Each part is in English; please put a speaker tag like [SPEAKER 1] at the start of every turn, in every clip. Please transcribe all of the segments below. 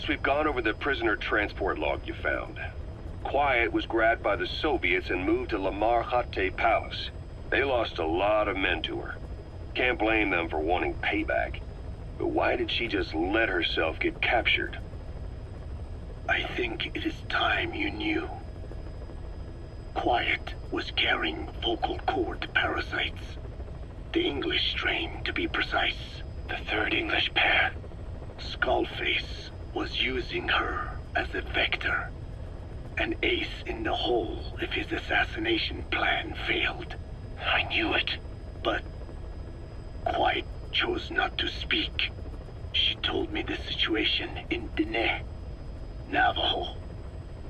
[SPEAKER 1] Boss, we've gone over the prisoner transport log you found. Quiet was grabbed by the Soviets and moved to Lamar Khatte Palace. They lost a lot of men to her. Can't blame them for wanting payback. But why did she just let herself get captured?
[SPEAKER 2] I think it is time you knew. Quiet was carrying vocal cord parasites. The English strain, to be precise. The third English pair. Skullface was using her as a vector. An ace in the hole if his assassination plan failed. I knew it. But Quiet chose not to speak. She told me the situation in Diné, Navajo,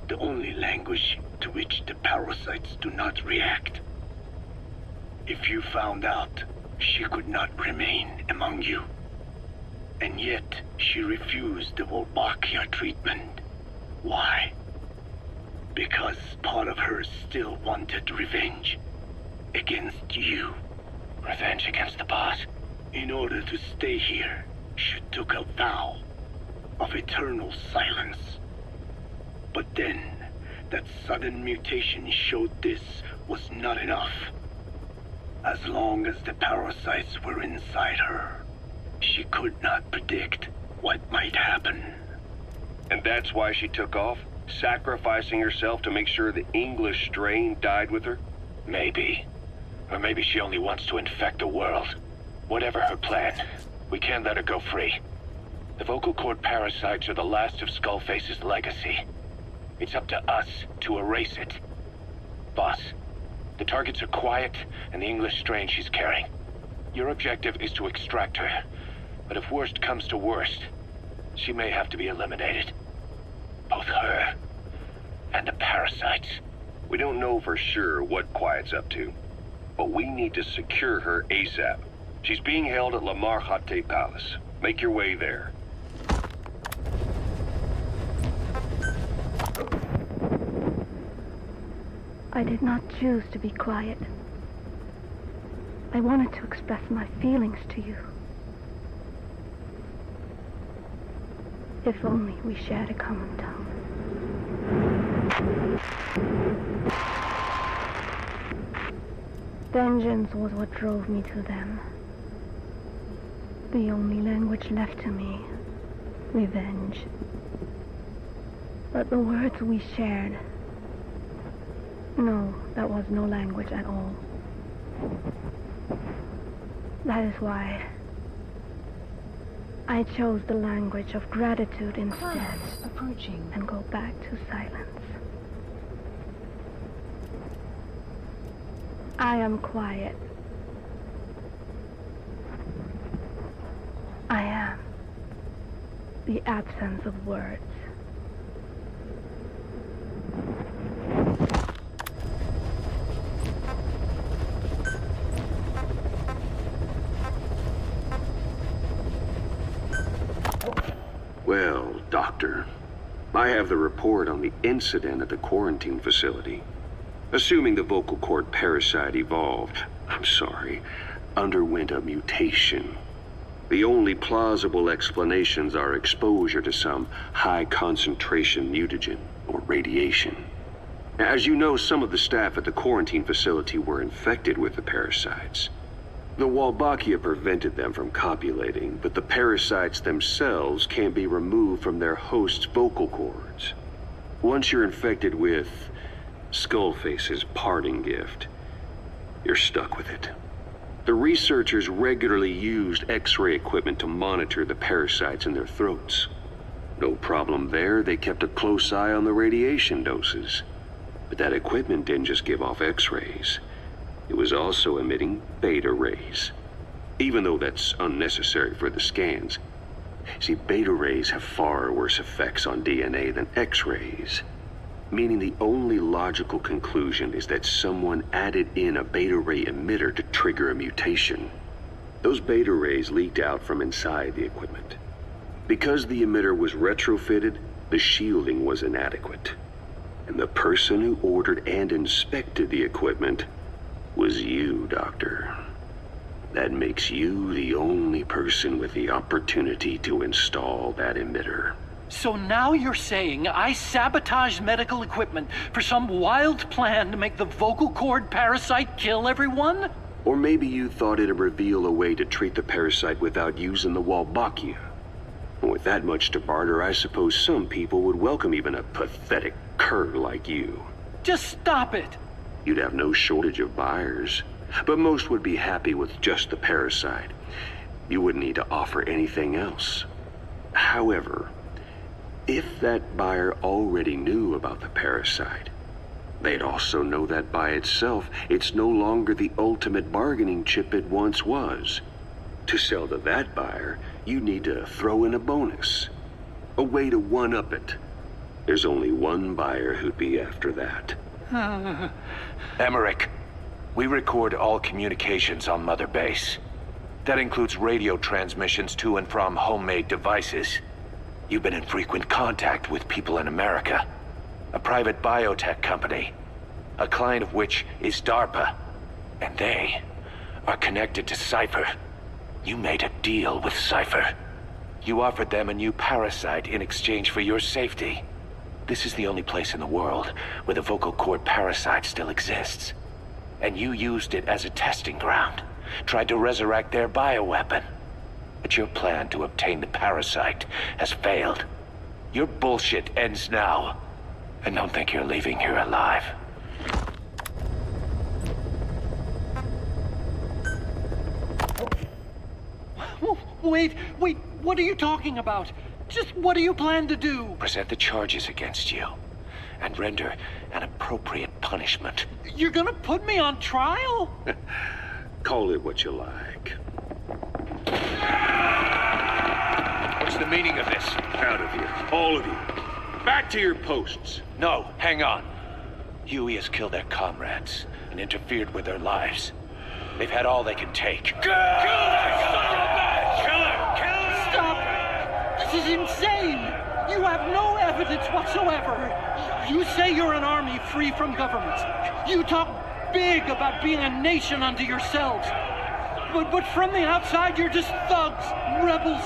[SPEAKER 2] the only language to which the parasites do not react. If you found out, she could not remain among you. And yet, she refused the Wolbachia treatment. Why? Because part of her still wanted revenge. Against you. Revenge against the boss? In order to stay here, she took a vow of eternal silence. But then, that sudden mutation showed this was not enough. As long as the parasites were inside her, she could not predict what might happen.
[SPEAKER 1] And that's why she took off? Sacrificing herself to make sure the English strain died with her?
[SPEAKER 2] Maybe. Or maybe she only wants to infect the world. Whatever her plan, we can't let her go free. The vocal cord parasites are the last of Skullface's legacy. It's up to us to erase it. Boss, the targets are Quiet and the English strain she's carrying. Your objective is to extract her. But if worst comes to worst, she may have to be eliminated. Both her and the parasites.
[SPEAKER 1] We don't know for sure what Quiet's up to, but we need to secure her ASAP. She's being held at Lamar Khatte Palace. Make your way there.
[SPEAKER 3] I did not choose to be quiet. I wanted to express my feelings to you. If only we shared a common tongue. Vengeance was what drove me to them. The only language left to me, revenge. But the words we shared, no, that was no language at all. That is why I chose the language of gratitude instead,
[SPEAKER 4] approaching,
[SPEAKER 3] and go back to silence. I am quiet. I am the absence of words.
[SPEAKER 1] Well, Doctor, I have the report on the incident at the quarantine facility. Assuming the vocal cord parasite underwent a mutation. The only plausible explanations are exposure to some high-concentration mutagen or radiation. As you know, some of the staff at the quarantine facility were infected with the parasites. The Wolbachia prevented them from copulating, but the parasites themselves can't be removed from their host's vocal cords. Once you're infected with Skullface's parting gift, you're stuck with it. The researchers regularly used X-ray equipment to monitor the parasites in their throats. No problem there, they kept a close eye on the radiation doses. But that equipment didn't just give off X-rays. It was also emitting beta rays. Even though that's unnecessary for the scans. See, beta rays have far worse effects on DNA than X-rays. Meaning the only logical conclusion is that someone added in a beta ray emitter to trigger a mutation. Those beta rays leaked out from inside the equipment. Because the emitter was retrofitted, the shielding was inadequate. And the person who ordered and inspected the equipment was you, Doctor. That makes you the only person with the opportunity to install that emitter.
[SPEAKER 4] So now you're saying I sabotaged medical equipment for some wild plan to make the vocal cord parasite kill everyone?
[SPEAKER 1] Or maybe you thought it'd reveal a way to treat the parasite without using the Wolbachia. With that much to barter, I suppose some people would welcome even a pathetic cur like you.
[SPEAKER 4] Just stop it!
[SPEAKER 1] You'd have no shortage of buyers, but most would be happy with just the parasite. You wouldn't need to offer anything else. However, if that buyer already knew about the parasite, they'd also know that by itself, it's no longer the ultimate bargaining chip it once was. To sell to that buyer, you need to throw in a bonus. A way to one-up it. There's only one buyer who'd be after that.
[SPEAKER 5] Emmerich, we record all communications on Mother Base. That includes radio transmissions to and from homemade devices. You've been in frequent contact with people in America. A private biotech company, a client of which is DARPA. And they are connected to Cypher. You made a deal with Cypher. You offered them a new parasite in exchange for your safety. This is the only place in the world where the vocal cord parasite still exists. And you used it as a testing ground, tried to resurrect their bioweapon. But your plan to obtain the parasite has failed. Your bullshit ends now. And don't think you're leaving here alive.
[SPEAKER 4] Wait, what are you talking about? Just what do you plan to do?
[SPEAKER 5] Present the charges against you, and render an appropriate punishment.
[SPEAKER 4] You're gonna put me on trial?
[SPEAKER 1] Call it what you like.
[SPEAKER 5] What's the meaning of this?
[SPEAKER 1] Out of here, all of you. Back to your posts.
[SPEAKER 5] No, hang on. Huey has killed their comrades and interfered with their lives. They've had all they can take. Kill that son of a bitch! Kill her!
[SPEAKER 4] Stop! This is insane! You have no evidence whatsoever. You say you're an army free from governments. You talk big about being a nation unto yourselves. But from the outside, you're just thugs, rebels,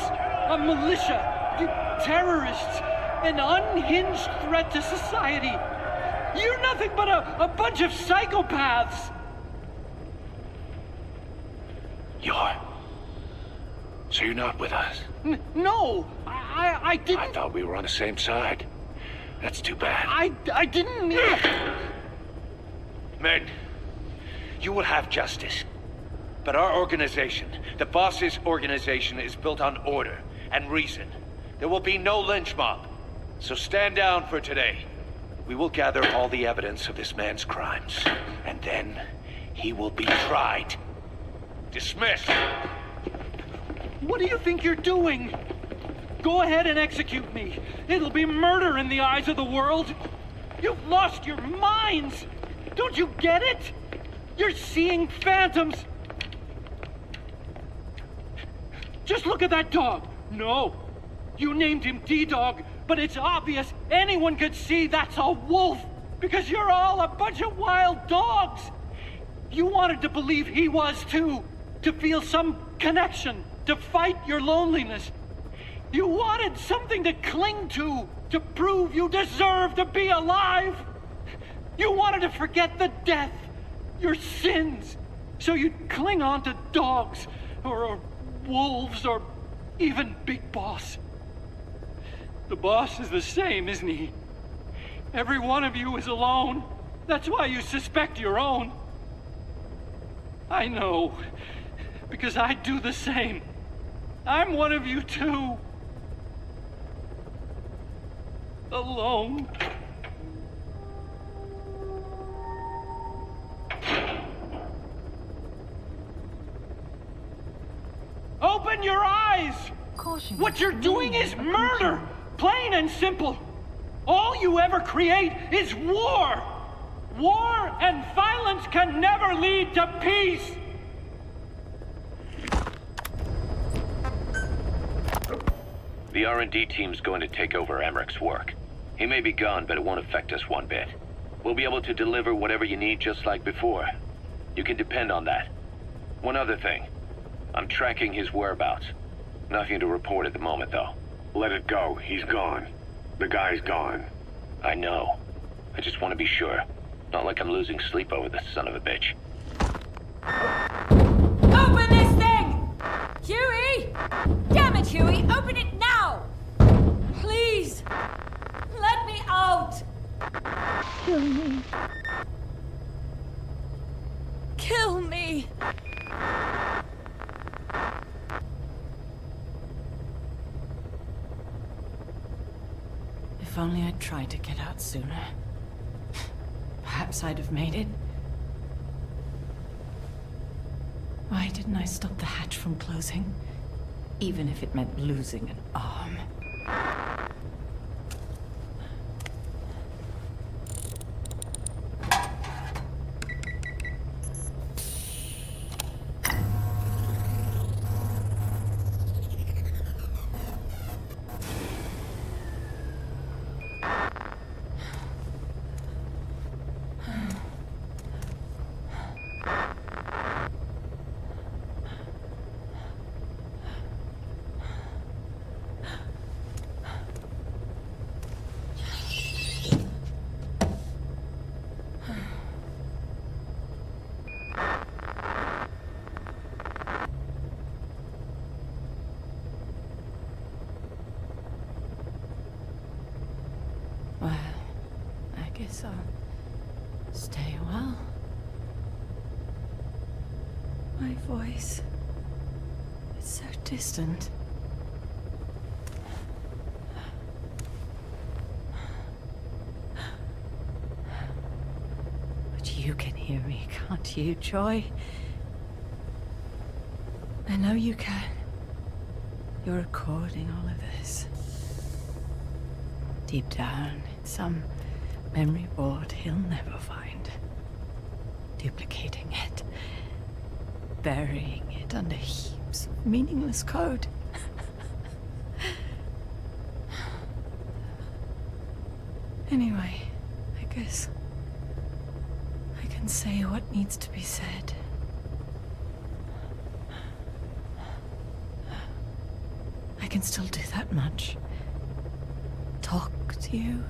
[SPEAKER 4] a militia, you terrorists, an unhinged threat to society. You're nothing but a bunch of psychopaths.
[SPEAKER 5] So you're not with us?
[SPEAKER 4] No, I didn't.
[SPEAKER 5] I thought we were on the same side. That's too bad.
[SPEAKER 4] I didn't mean...
[SPEAKER 5] Men, you will have justice. But our organization, the boss's organization, is built on order and reason. There will be no lynch mob. So stand down for today. We will gather all the evidence of this man's crimes. And then he will be tried. Dismissed.
[SPEAKER 4] What do you think you're doing? Go ahead and execute me. It'll be murder in the eyes of the world. You've lost your minds. Don't you get it? You're seeing phantoms. Just look at that dog. No, you named him D-Dog, but it's obvious anyone could see that's a wolf because you're all a bunch of wild dogs. You wanted to believe he was too, to feel some connection, to fight your loneliness. You wanted something to cling to prove you deserve to be alive. You wanted to forget the death, your sins, so you'd cling on to dogs, or wolves, or even Big Boss. The boss is the same, isn't he? Every one of you is alone. That's why you suspect your own. I know, because I do the same. I'm one of you too. Alone. Open your eyes!
[SPEAKER 6] Caution.
[SPEAKER 4] What you're doing is murder! Plain and simple. All you ever create is war! War and violence can never lead to peace!
[SPEAKER 7] The R&D team's going to take over Emmerich's work. He may be gone, but it won't affect us one bit. We'll be able to deliver whatever you need just like before. You can depend on that. One other thing. I'm tracking his whereabouts. Nothing to report at the moment, though.
[SPEAKER 2] Let it go. He's gone. The guy's gone.
[SPEAKER 7] I know. I just want to be sure. Not like I'm losing sleep over this son of a bitch.
[SPEAKER 6] Open this thing! Huey! Damn it, Huey! Open it now! Please! Let me out!
[SPEAKER 3] Kill me.
[SPEAKER 6] Kill me! If only I'd tried to get out sooner. Perhaps I'd have made it. Why didn't I stop the hatch from closing? Even if it meant losing an arm. Well, I guess I'll stay a while. My voice, it's so distant. But you can hear me, can't you, Joy? I know you can. You're recording all of this. Deep down in some memory board he'll never find. Duplicating it. Burying it under heaps of meaningless code. Anyway, I guess I can say what needs to be said. I can still do that much. Talk to you.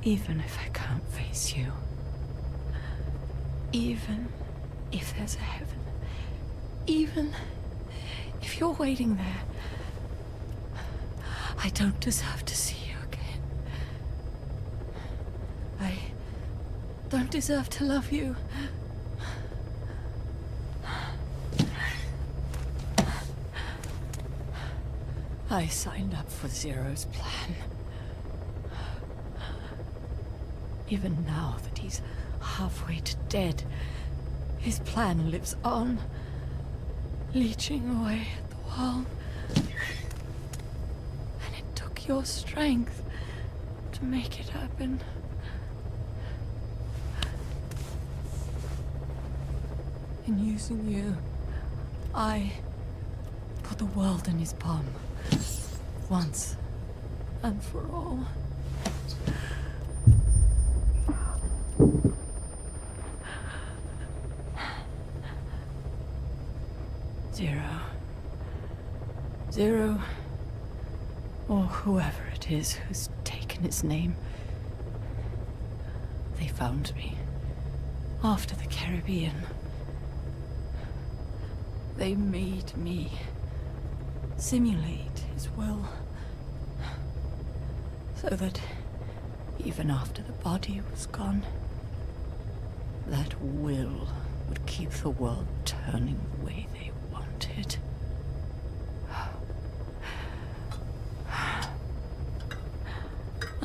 [SPEAKER 6] Even if I can't face you. Even if there's a heaven. Even if you're waiting there. I don't deserve to see you again. I don't deserve to love you. I signed up for Zero's plan. Even now that he's halfway to dead, his plan lives on, leeching away at the world. And it took your strength to make it happen. In using you, I put the world in his palm. Once and for all. Zero, or whoever it is who's taken its name. They found me after the Caribbean. They made me simulate his will, so that even after the body was gone, that will would keep the world turning the way they wanted.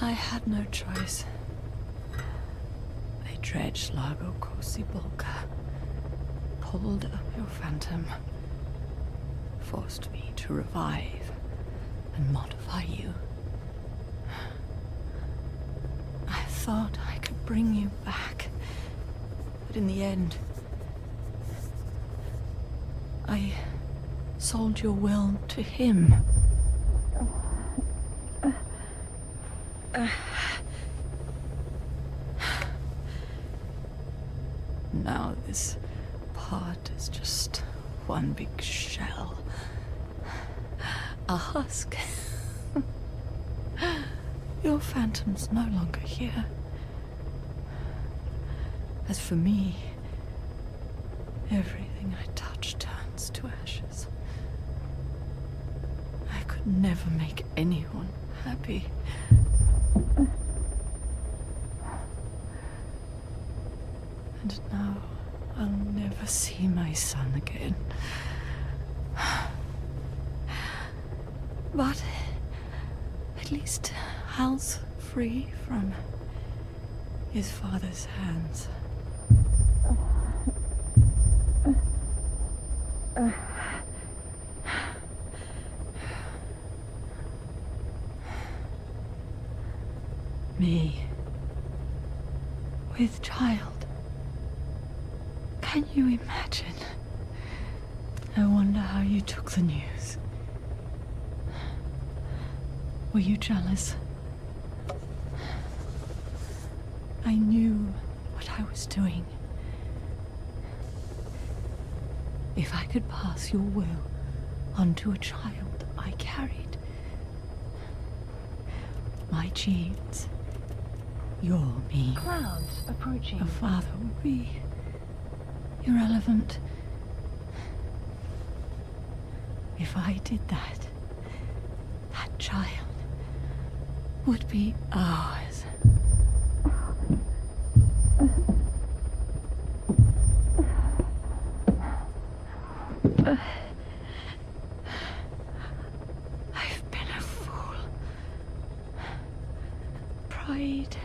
[SPEAKER 6] I had no choice. They dredged Lago Cosibulca, pulled up your phantom, forced me to revive and modify you. I thought I could bring you back, but in the end, I sold your will to him. Now this heart is just one big shell. A husk. Your phantom's no longer here. As for me, everything I touch turns to ashes. I could never make anyone happy. And now I'll never see my son again. But at least Hal's free from his father's hands. Me, with child. Can you imagine? I wonder how you took the news. Were you jealous? I knew what I was doing. If I could pass your will onto a child I carried, my genes, your me,
[SPEAKER 3] Clouds approaching.
[SPEAKER 6] a father would be irrelevant. If I did that, that child would be ours. I've been a fool. Pride,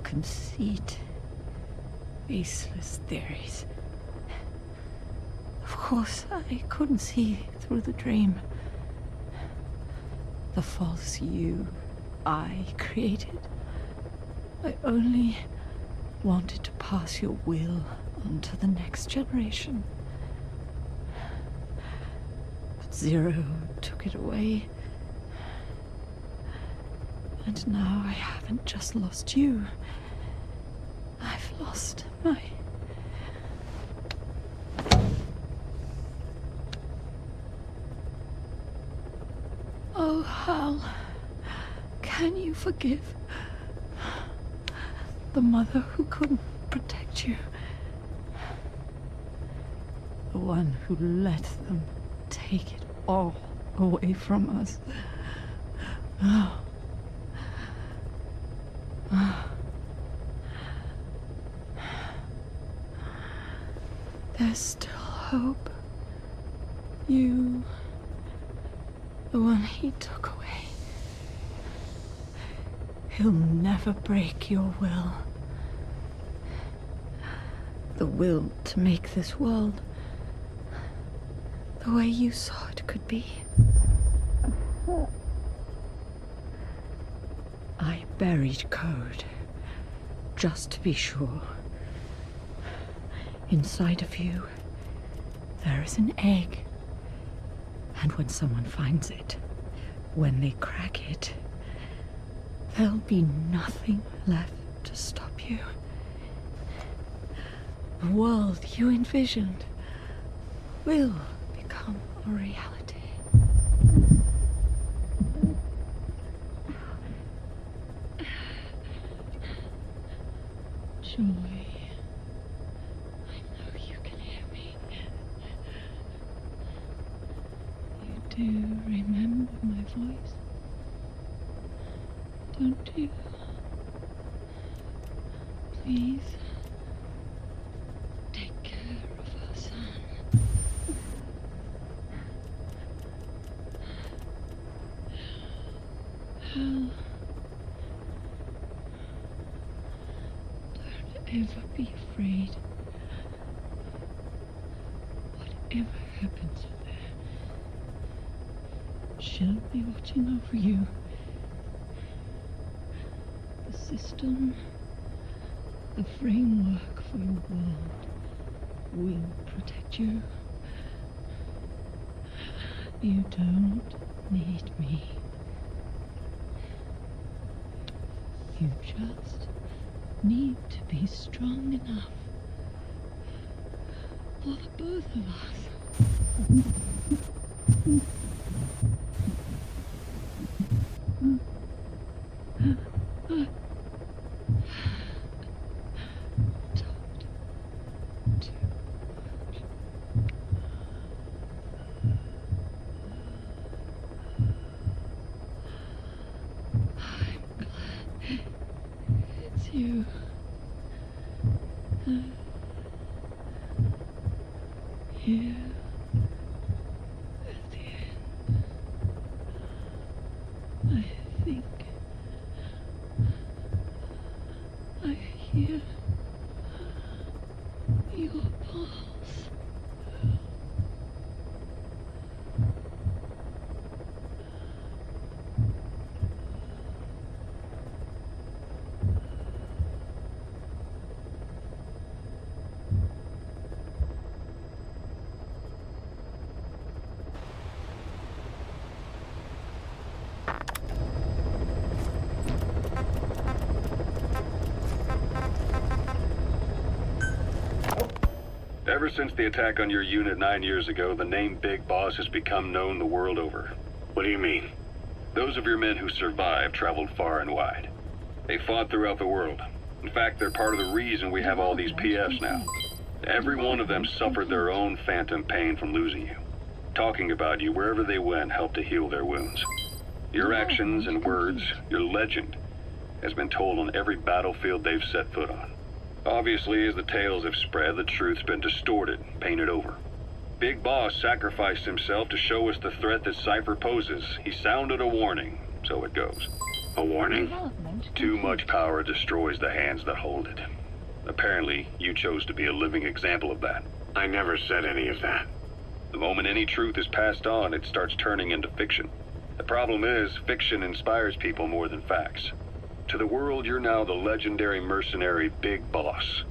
[SPEAKER 6] conceit, baseless theories. Of course, I couldn't see through the dream. The false you I created. I only wanted to pass your will on to the next generation. But Zero took it away. And now I haven't just lost you. I've lost my... Oh, Hal, can you forgive the mother who couldn't protect you? The one who let them take it all away from us. Oh. There's still hope. You, the one he took away. He'll never break your will. The will to make this world the way you saw it could be. I buried code, just to be sure. Inside of you, there is an egg. And when someone finds it, when they crack it, there'll be nothing left to stop you. The world you envisioned will become a reality. Joy. I know you can hear me. You do remember my voice, don't you? Please, take care of our son. Hal, don't ever be afraid. Whatever happens out there, she'll be watching over you. The system, the framework for your world will protect you. You don't need me. You just need to be strong enough, for the both of us. You. Here at the end, I think I hear your pulse.
[SPEAKER 1] Ever since the attack on your unit 9 years ago, the name Big Boss has become known the world over.
[SPEAKER 2] What do you mean?
[SPEAKER 1] Those of your men who survived traveled far and wide. They fought throughout the world. In fact, they're part of the reason we have all these PFs now. Every one of them suffered their own phantom pain from losing you. Talking about you wherever they went helped to heal their wounds. Your actions and words, your legend, has been told on every battlefield they've set foot on. Obviously, as the tales have spread, the truth's been distorted, painted over. Big Boss sacrificed himself to show us the threat that Cypher poses. He sounded a warning, so it goes.
[SPEAKER 2] A warning?
[SPEAKER 1] Too much power destroys the hands that hold it. Apparently, you chose to be a living example of that.
[SPEAKER 2] I never said any of that.
[SPEAKER 1] The moment any truth is passed on, it starts turning into fiction. The problem is, fiction inspires people more than facts. To the world, you're now the legendary mercenary Big Boss.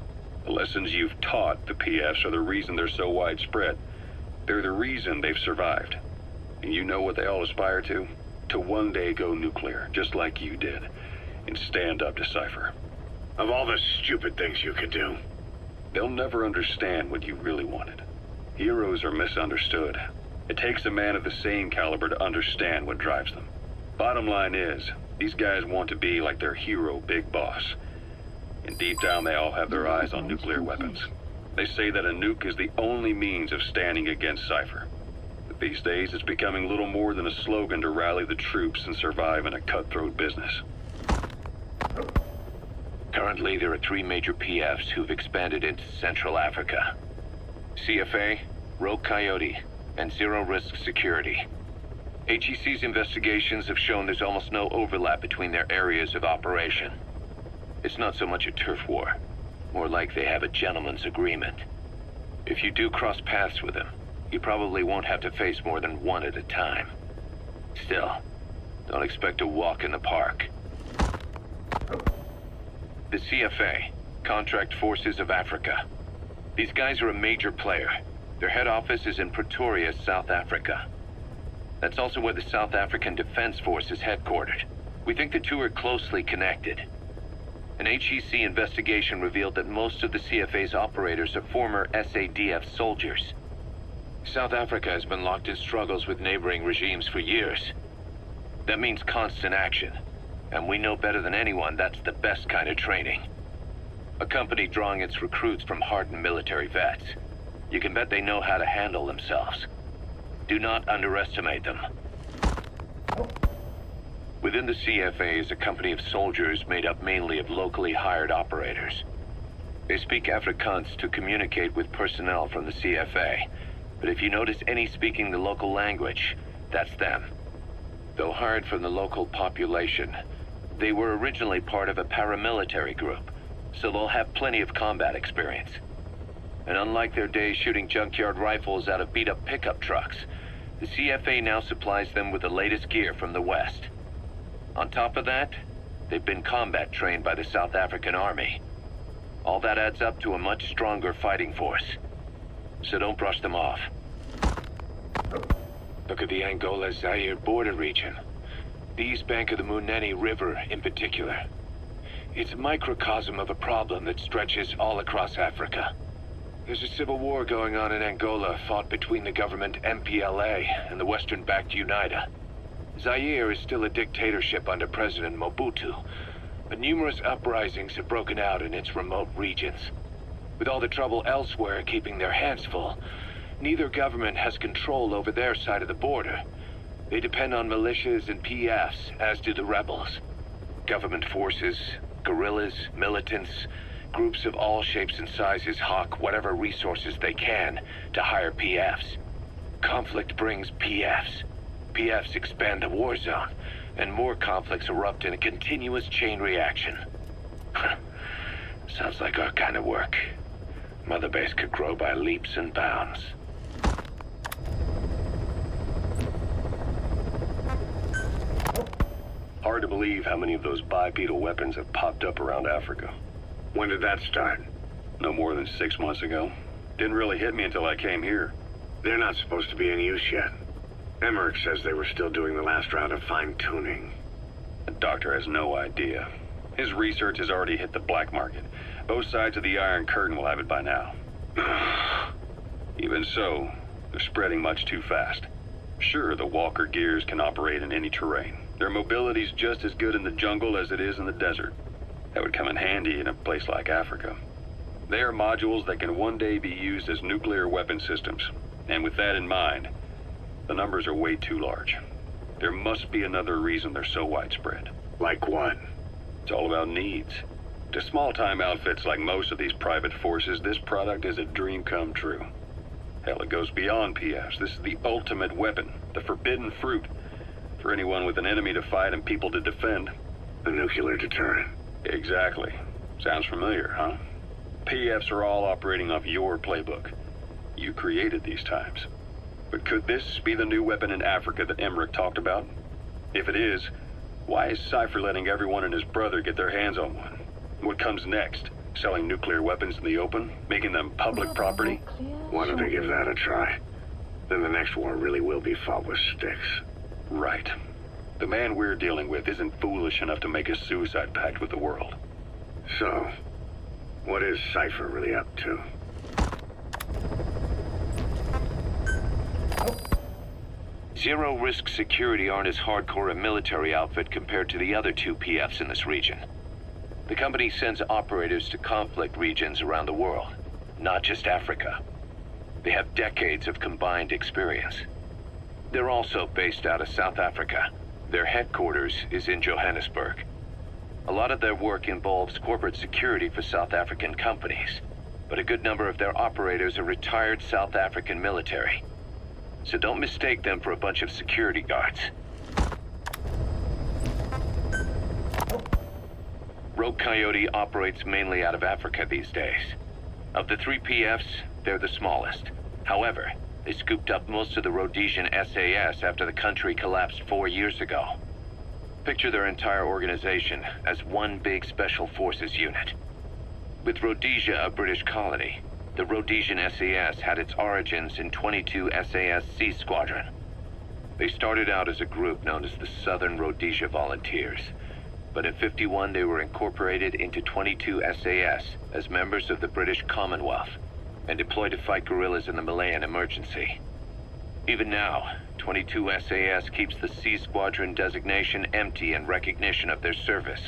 [SPEAKER 1] The lessons you've taught the PFs are the reason they're so widespread. They're the reason they've survived. And you know what they all aspire to? To one day go nuclear, just like you did, and stand up to Cypher.
[SPEAKER 2] Of all the stupid things you could do.
[SPEAKER 1] They'll never understand what you really wanted. Heroes are misunderstood. It takes a man of the same caliber to understand what drives them. Bottom line is, these guys want to be like their hero, Big Boss. And deep down, they all have their eyes on nuclear weapons. They say that a nuke is the only means of standing against Cypher. But these days, it's becoming little more than a slogan to rally the troops and survive in a cutthroat business.
[SPEAKER 7] Currently, there are 3 major PFs who've expanded into Central Africa. CFA, Rogue Coyote, and Zero Risk Security. HEC's investigations have shown there's almost no overlap between their areas of operation. It's not so much a turf war, more like they have a gentleman's agreement. If you do cross paths with them, you probably won't have to face more than one at a time. Still, don't expect a walk in the park. The CFA, Contract Forces of Africa. These guys are a major player. Their head office is in Pretoria, South Africa. That's also where the South African Defense Force is headquartered. We think the two are closely connected. An HEC investigation revealed that most of the CFA's operators are former SADF soldiers. South Africa has been locked in struggles with neighboring regimes for years. That means constant action, and we know better than anyone that's the best kind of training. A company drawing its recruits from hardened military vets. You can bet they know how to handle themselves. Do not underestimate them. Within the CFA is a company of soldiers made up mainly of locally hired operators. They speak Afrikaans to communicate with personnel from the CFA, but if you notice any speaking the local language, that's them. Though hired from the local population, they were originally part of a paramilitary group, so they'll have plenty of combat experience. And unlike their days shooting junkyard rifles out of beat-up pickup trucks, the CFA now supplies them with the latest gear from the West. On top of that, they've been combat trained by the South African Army. All that adds up to a much stronger fighting force. So don't brush them off.
[SPEAKER 5] Look at the Angola-Zaire border region. The east bank of the Munene River in particular. It's a microcosm of a problem that stretches all across Africa. There's a civil war going on in Angola, fought between the government MPLA and the Western-backed UNITA. Zaire is still a dictatorship under President Mobutu, but numerous uprisings have broken out in its remote regions. With all the trouble elsewhere keeping their hands full, neither government has control over their side of the border. They depend on militias and PFs, as do the rebels. Government forces, guerrillas, militants, groups of all shapes and sizes hawk whatever resources they can to hire PFs. Conflict brings PFs. PFs expand the war zone, and more conflicts erupt in a continuous chain reaction. Sounds like our kind of work. Mother Base could grow by leaps and bounds.
[SPEAKER 1] Hard to believe how many of those bipedal weapons have popped up around Africa.
[SPEAKER 2] When did that start?
[SPEAKER 1] No more than 6 months ago. Didn't really hit me until I came here.
[SPEAKER 2] They're not supposed to be in use yet. Emmerich says they were still doing the last round of fine-tuning.
[SPEAKER 1] The doctor has no idea. His research has already hit the black market. Both sides of the Iron Curtain will have it by now. Even so, they're spreading much too fast. Sure, the Walker gears can operate in any terrain. Their mobility's just as good in the jungle as it is in the desert. That would come in handy in a place like Africa. They are modules that can one day be used as nuclear weapon systems. And with that in mind, the numbers are way too large. There must be another reason they're so widespread.
[SPEAKER 2] Like what?
[SPEAKER 1] It's all about needs. To small-time outfits like most of these private forces, this product is a dream come true. Hell, it goes beyond PFs. This is the ultimate weapon, the forbidden fruit, for anyone with an enemy to fight and people to defend.
[SPEAKER 2] The nuclear deterrent.
[SPEAKER 1] Exactly. Sounds familiar, huh? PFs are all operating off your playbook. You created these times. But could this be the new weapon in Africa that Emmerich talked about? If it is, why is Cypher letting everyone and his brother get their hands on one? What comes next? Selling nuclear weapons in the open? Making them public property?
[SPEAKER 2] Why don't they give that a try? Then the next war really will be fought with sticks.
[SPEAKER 1] Right. The man we're dealing with isn't foolish enough to make a suicide pact with the world.
[SPEAKER 2] So, what is Cypher really up to?
[SPEAKER 7] Zero-risk security aren't as hardcore a military outfit compared to the other two PFs in this region. The company sends operators to conflict regions around the world, not just Africa. They have decades of combined experience. They're also based out of South Africa. Their headquarters is in Johannesburg. A lot of their work involves corporate security for South African companies, but a good number of their operators are retired South African military. So don't mistake them for a bunch of security guards. Rogue Coyote operates mainly out of Africa these days. Of the 3 PFs, they're the smallest. However, they scooped up most of the Rhodesian SAS after the country collapsed 4 years ago. Picture their entire organization as one big special forces unit. With Rhodesia a British colony, the Rhodesian SAS had its origins in 22 SAS Sea Squadron. They started out as a group known as the Southern Rhodesia Volunteers, but in '51 they were incorporated into 22 SAS as members of the British Commonwealth and deployed to fight guerrillas in the Malayan emergency. Even now, 22 SAS keeps the Sea Squadron designation empty in recognition of their service.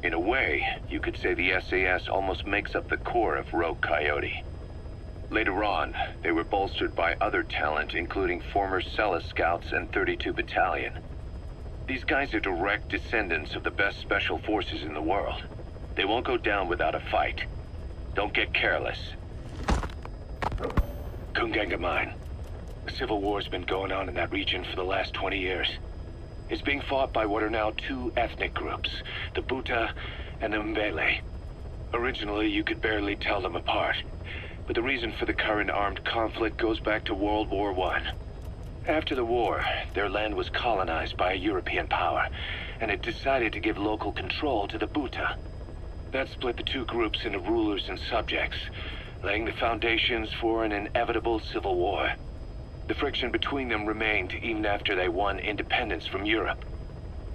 [SPEAKER 7] In a way, you could say the SAS almost makes up the core of Rogue Coyote. Later on, they were bolstered by other talent, including former Celis Scouts and 32 Battalion. These guys are direct descendants of the best special forces in the world. They won't go down without a fight. Don't get careless. Kungangamine. A civil war's been going on in that region for the last 20 years. It's being fought by what are now 2 ethnic groups, the Buta and the Mbele. Originally, you could barely tell them apart, but the reason for the current armed conflict goes back to World War I. After the war, their land was colonized by a European power, and it decided to give local control to the Buta. That split the 2 groups into rulers and subjects, laying the foundations for an inevitable civil war. The friction between them remained even after they won independence from Europe.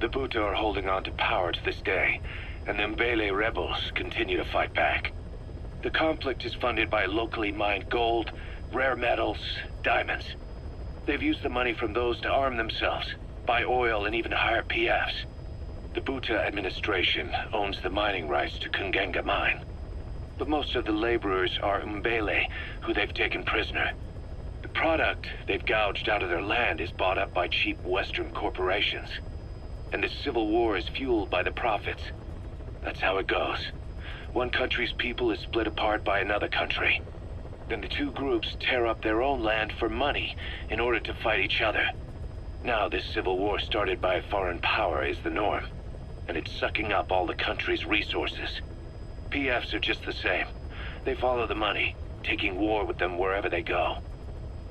[SPEAKER 7] The Buta are holding on to power to this day, and the Mbele rebels continue to fight back. The conflict is funded by locally mined gold, rare metals, diamonds. They've used the money from those to arm themselves, buy oil, and even hire PFs. The Buta administration owns the mining rights to Kungenga mine. But most of the laborers are Umbele, who they've taken prisoner. The product they've gouged out of their land is bought up by cheap Western corporations. And the civil war is fueled by the profits. That's how it goes. One country's people is split apart by another country. Then the two groups tear up their own land for money in order to fight each other. Now this civil war started by a foreign power is the norm, and it's sucking up all the country's resources. PFs are just the same. They follow the money, taking war with them wherever they go.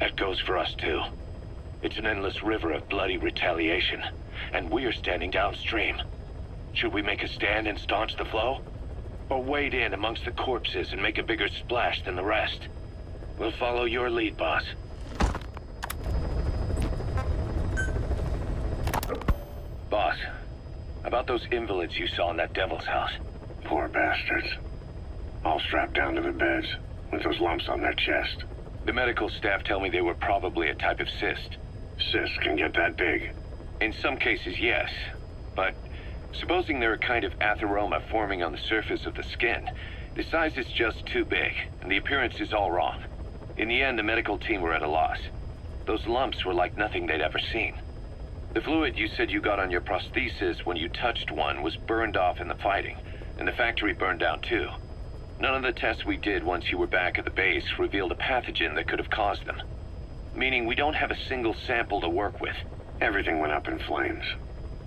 [SPEAKER 7] That goes for us too. It's an endless river of bloody retaliation, and we're standing downstream. Should we make a stand and staunch the flow? Or wade in amongst the corpses and make a bigger splash than the rest? We'll follow your lead, boss. Boss, about those invalids you saw in that devil's house.
[SPEAKER 2] Poor bastards. All strapped down to the beds, with those lumps on their chest.
[SPEAKER 7] The medical staff tell me they were probably a type of cyst.
[SPEAKER 2] Cysts can get that big.
[SPEAKER 7] In some cases, yes. But supposing they're a kind of atheroma forming on the surface of the skin, the size is just too big, and the appearance is all wrong. In the end, the medical team were at a loss. Those lumps were like nothing they'd ever seen. The fluid you said you got on your prosthesis when you touched one was burned off in the fighting, and the factory burned down too. None of the tests we did once you were back at the base revealed a pathogen that could have caused them. Meaning we don't have a single sample to work with.
[SPEAKER 2] Everything went up in flames.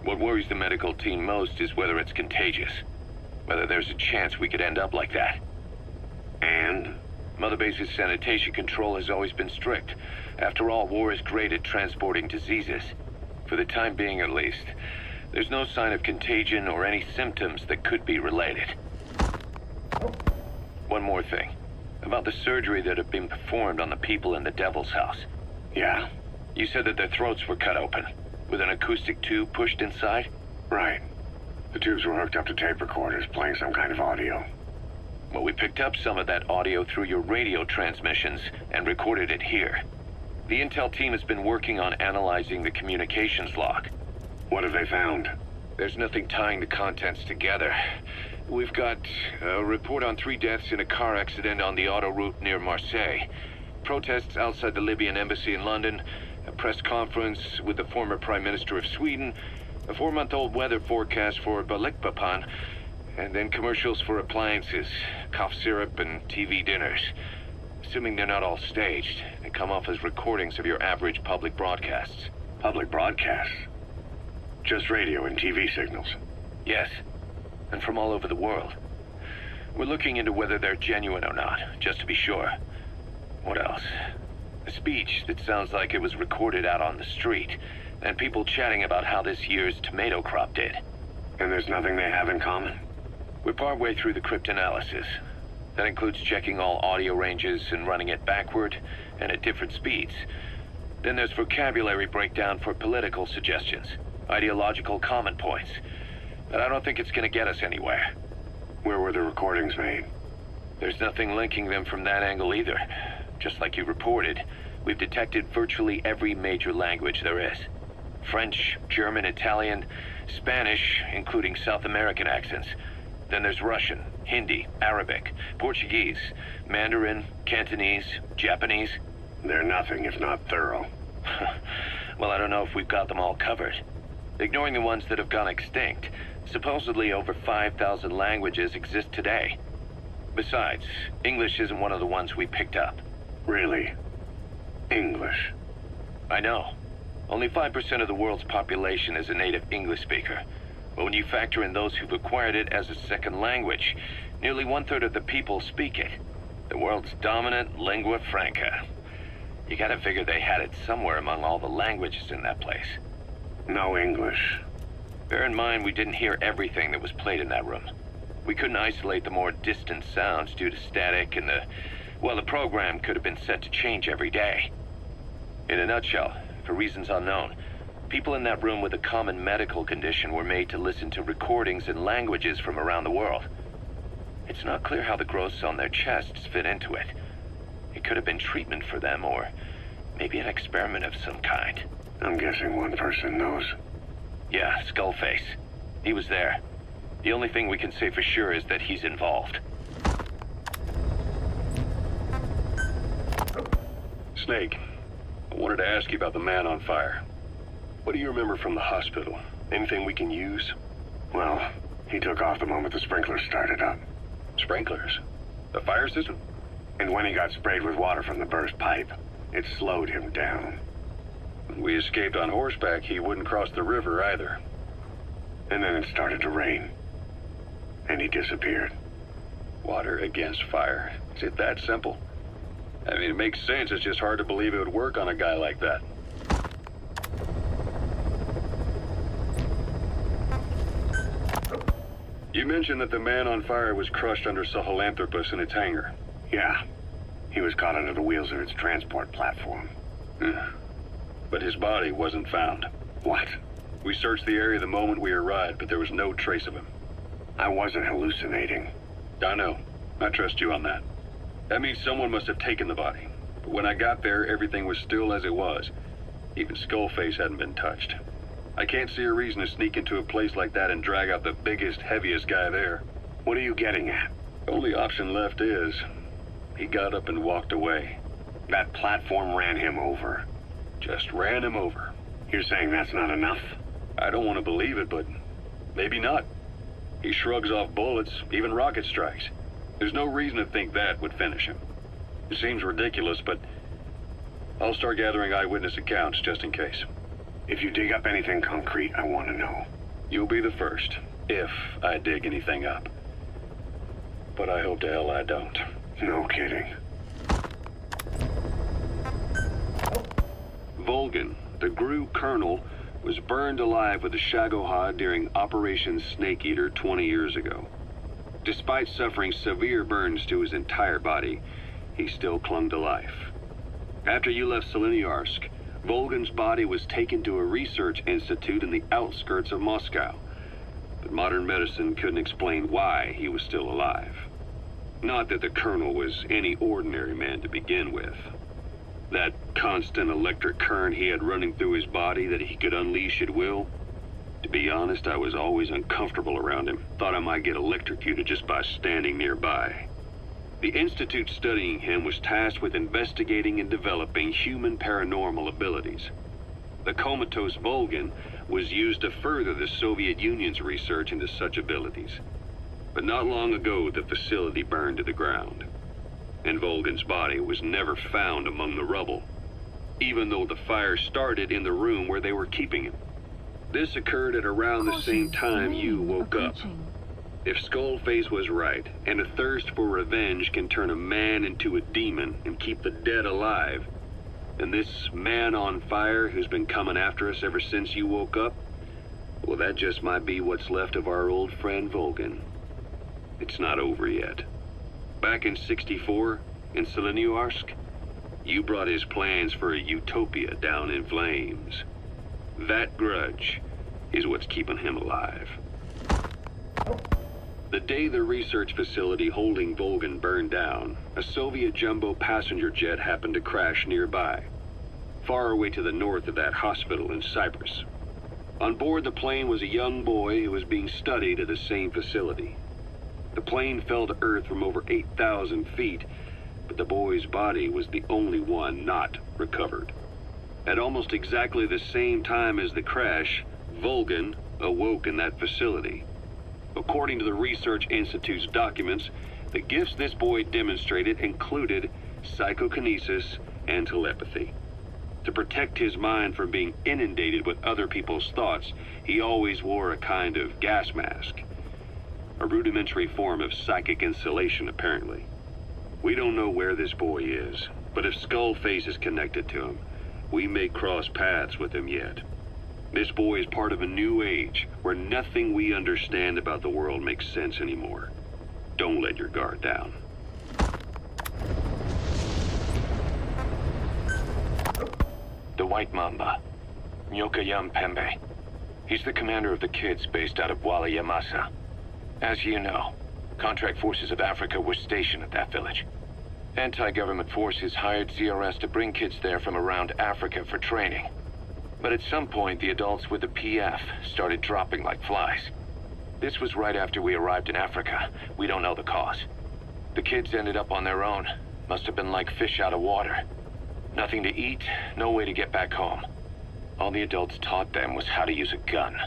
[SPEAKER 7] What worries the medical team most is whether it's contagious. Whether there's a chance we could end up like that.
[SPEAKER 2] And?
[SPEAKER 7] Mother Base's sanitation control has always been strict. After all, war is great at transporting diseases. For the time being, at least. There's no sign of contagion or any symptoms that could be related. One more thing. About the surgery that had been performed on the people in the Devil's House.
[SPEAKER 2] Yeah?
[SPEAKER 7] You said that their throats were cut open, with an acoustic tube pushed inside?
[SPEAKER 2] Right. The tubes were hooked up to tape recorders, playing some kind of audio.
[SPEAKER 7] Well, we picked up some of that audio through your radio transmissions and recorded it here. The intel team has been working on analyzing the communications log.
[SPEAKER 2] What have they found?
[SPEAKER 7] There's nothing tying the contents together. We've got a report on 3 deaths in a car accident on the autoroute near Marseille. Protests outside the Libyan embassy in London. A press conference with the former Prime Minister of Sweden. A 4-month-old weather forecast for Balikpapan. And then commercials for appliances, cough syrup, and TV dinners. Assuming they're not all staged, they come off as recordings of your average public broadcasts.
[SPEAKER 2] Public broadcasts? Just radio and TV signals?
[SPEAKER 7] Yes, and from all over the world. We're looking into whether they're genuine or not, just to be sure. What else? A speech that sounds like it was recorded out on the street, and people chatting about how this year's tomato crop did.
[SPEAKER 2] And there's nothing they have in common?
[SPEAKER 7] We're partway through the cryptanalysis. That includes checking all audio ranges and running it backward and at different speeds. Then there's vocabulary breakdown for political suggestions, ideological common points. But I don't think it's going to get us anywhere.
[SPEAKER 2] Where were the recordings made?
[SPEAKER 7] There's nothing linking them from that angle either. Just like you reported, we've detected virtually every major language there is. French, German, Italian, Spanish, including South American accents. Then there's Russian, Hindi, Arabic, Portuguese, Mandarin, Cantonese, Japanese.
[SPEAKER 2] They're nothing if not thorough.
[SPEAKER 7] Well, I don't know if we've got them all covered. Ignoring the ones that have gone extinct, supposedly over 5,000 languages exist today. Besides, English isn't one of the ones we picked up.
[SPEAKER 2] Really? English?
[SPEAKER 7] I know. Only 5% of the world's population is a native English speaker. But when you factor in those who've acquired it as a second language, nearly 1/3 of the people speak it. The world's dominant lingua franca. You gotta figure they had it somewhere among all the languages in that place.
[SPEAKER 2] No English.
[SPEAKER 7] Bear in mind, we didn't hear everything that was played in that room. We couldn't isolate the more distant sounds due to static, and the program could have been set to change every day. In a nutshell, for reasons unknown, people in that room with a common medical condition were made to listen to recordings in languages from around the world. It's not clear how the growths on their chests fit into it. It could have been treatment for them, or maybe an experiment of some kind.
[SPEAKER 2] I'm guessing one person knows.
[SPEAKER 7] Yeah, Skullface. He was there. The only thing we can say for sure is that he's involved.
[SPEAKER 1] Snake, I wanted to ask you about the man on fire. What do you remember from the hospital? Anything we can use?
[SPEAKER 2] Well, he took off the moment the sprinklers started up.
[SPEAKER 1] Sprinklers? The fire system?
[SPEAKER 2] And when he got sprayed with water from the burst pipe, it slowed him down.
[SPEAKER 1] When we escaped on horseback, he wouldn't cross the river either.
[SPEAKER 2] And then it started to rain. And he disappeared.
[SPEAKER 1] Water against fire. Is it that simple? I mean, it makes sense. It's just hard to believe it would work on a guy like that. You mentioned that the man on fire was crushed under Sahelanthropus in its hangar.
[SPEAKER 2] Yeah. He was caught under the wheels of its transport platform.
[SPEAKER 1] But his body wasn't found.
[SPEAKER 2] What?
[SPEAKER 1] We searched the area the moment we arrived, but there was no trace of him.
[SPEAKER 2] I wasn't hallucinating.
[SPEAKER 1] I know. I trust you on that. That means someone must have taken the body. But when I got there, everything was still as it was. Even Skullface hadn't been touched. I can't see a reason to sneak into a place like that and drag out the biggest, heaviest guy there.
[SPEAKER 2] What are you getting at?
[SPEAKER 1] The only option left is, he got up and walked away.
[SPEAKER 2] That platform ran him over.
[SPEAKER 1] Just ran him over.
[SPEAKER 2] You're saying that's not enough?
[SPEAKER 1] I don't want to believe it, but maybe not. He shrugs off bullets, even rocket strikes. There's no reason to think that would finish him. It seems ridiculous, but I'll start gathering eyewitness accounts just in case.
[SPEAKER 2] If you dig up anything concrete, I want to know.
[SPEAKER 1] You'll be the first, if I dig anything up. But I hope to hell I don't.
[SPEAKER 2] No kidding.
[SPEAKER 1] Volgan, the GRU colonel, was burned alive with the Shagohod during Operation Snake Eater 20 years ago. Despite suffering severe burns to his entire body, he still clung to life. After you left Seleniarsk, Volgan's body was taken to a research institute in the outskirts of Moscow, but modern medicine couldn't explain why he was still alive. Not that the colonel was any ordinary man to begin with. That constant electric current he had running through his body that he could unleash at will. To be honest, I was always uncomfortable around him. Thought I might get electrocuted just by standing nearby. The institute studying him was tasked with investigating and developing human paranormal abilities. The comatose Volgan was used to further the Soviet Union's research into such abilities. But not long ago, the facility burned to the ground. And Volgan's body was never found among the rubble, even though the fire started in the room where they were keeping him. This occurred at around the same time you woke up. If Skullface was right, and a thirst for revenge can turn a man into a demon and keep the dead alive, then this man on fire who's been coming after us ever since you woke up, well, that just might be what's left of our old friend Volgan. It's not over yet. Back in '64, in Seleniarsk, you brought his plans for a utopia down in flames. That grudge is what's keeping him alive. The day the research facility holding Volgan burned down, a Soviet jumbo passenger jet happened to crash nearby, far away to the north of that hospital in Cyprus. On board the plane was a young boy who was being studied at the same facility. The plane fell to Earth from over 8,000 feet, but the boy's body was the only one not recovered. At almost exactly the same time as the crash, Volgan awoke in that facility. According to the Research Institute's documents, the gifts this boy demonstrated included psychokinesis and telepathy. To protect his mind from being inundated with other people's thoughts, he always wore a kind of gas mask. A rudimentary form of psychic insulation, apparently. We don't know where this boy is, but if Skullface is connected to him, we may cross paths with him yet. This boy is part of a new age where nothing we understand about the world makes sense anymore. Don't let your guard down.
[SPEAKER 5] The White Mamba, Nyokayam Pembe. He's the commander of the kids based out of Wala Yamasa. As you know,
[SPEAKER 7] Contract forces of Africa were stationed at that village. Anti-government forces hired CRS to bring kids there from around Africa for training. But at some point, the adults with the PF started dropping like flies. This was right after we arrived in Africa. We don't know the cause. The kids ended up on their own. Must have been like fish out of water. Nothing to eat, no way to get back home. All the adults taught them was how to use a gun.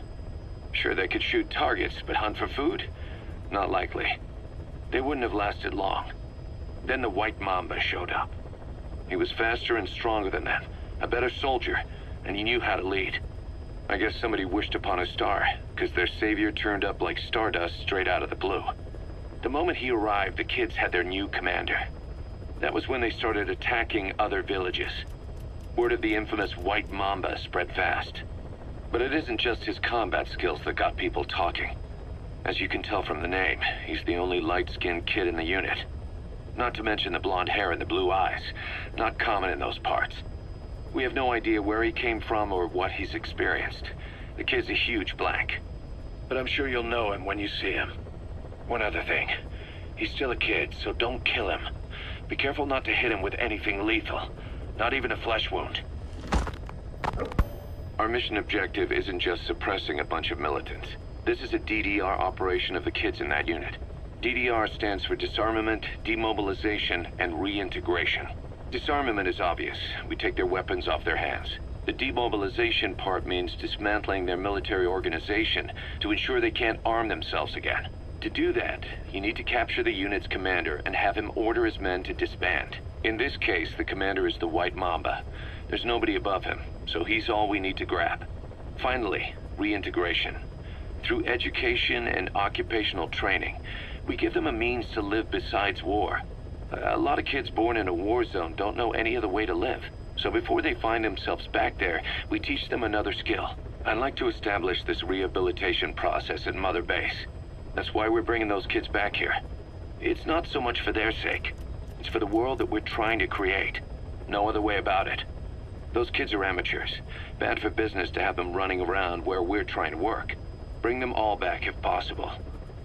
[SPEAKER 7] Sure, they could shoot targets, but hunt for food? Not likely. They wouldn't have lasted long. Then the White Mamba showed up. He was faster and stronger than them, a better soldier, and he knew how to lead. I guess somebody wished upon a star, because their savior turned up like stardust straight out of the blue. The moment he arrived, the kids had their new commander. That was when they started attacking other villages. Word of the infamous White Mamba spread fast. But it isn't just his combat skills that got people talking. As you can tell from the name, he's the only light-skinned kid in the unit. Not to mention the blonde hair and the blue eyes. Not common in those parts. We have no idea where he came from or what he's experienced. The kid's a huge blank. But I'm sure you'll know him when you see him. One other thing. He's still a kid, so don't kill him. Be careful not to hit him with anything lethal. Not even a flesh wound. Our mission objective isn't just suppressing a bunch of militants. This is a DDR operation of the kids in that unit. DDR stands for Disarmament, Demobilization, and Reintegration. Disarmament is obvious. We take their weapons off their hands. The demobilization part means dismantling their military organization to ensure they can't arm themselves again. To do that, you need to capture the unit's commander and have him order his men to disband. In this case, the commander is the White Mamba. There's nobody above him, so he's all we need to grab. Finally, reintegration. Through education and occupational training, we give them a means to live besides war. A lot of kids born in a war zone don't know any other way to live. So before they find themselves back there, we teach them another skill. I'd like to establish this rehabilitation process at Mother Base. That's why we're bringing those kids back here. It's not so much for their sake. It's for the world that we're trying to create. No other way about it. Those kids are amateurs. Bad for business to have them running around where we're trying to work. Bring them all back if possible.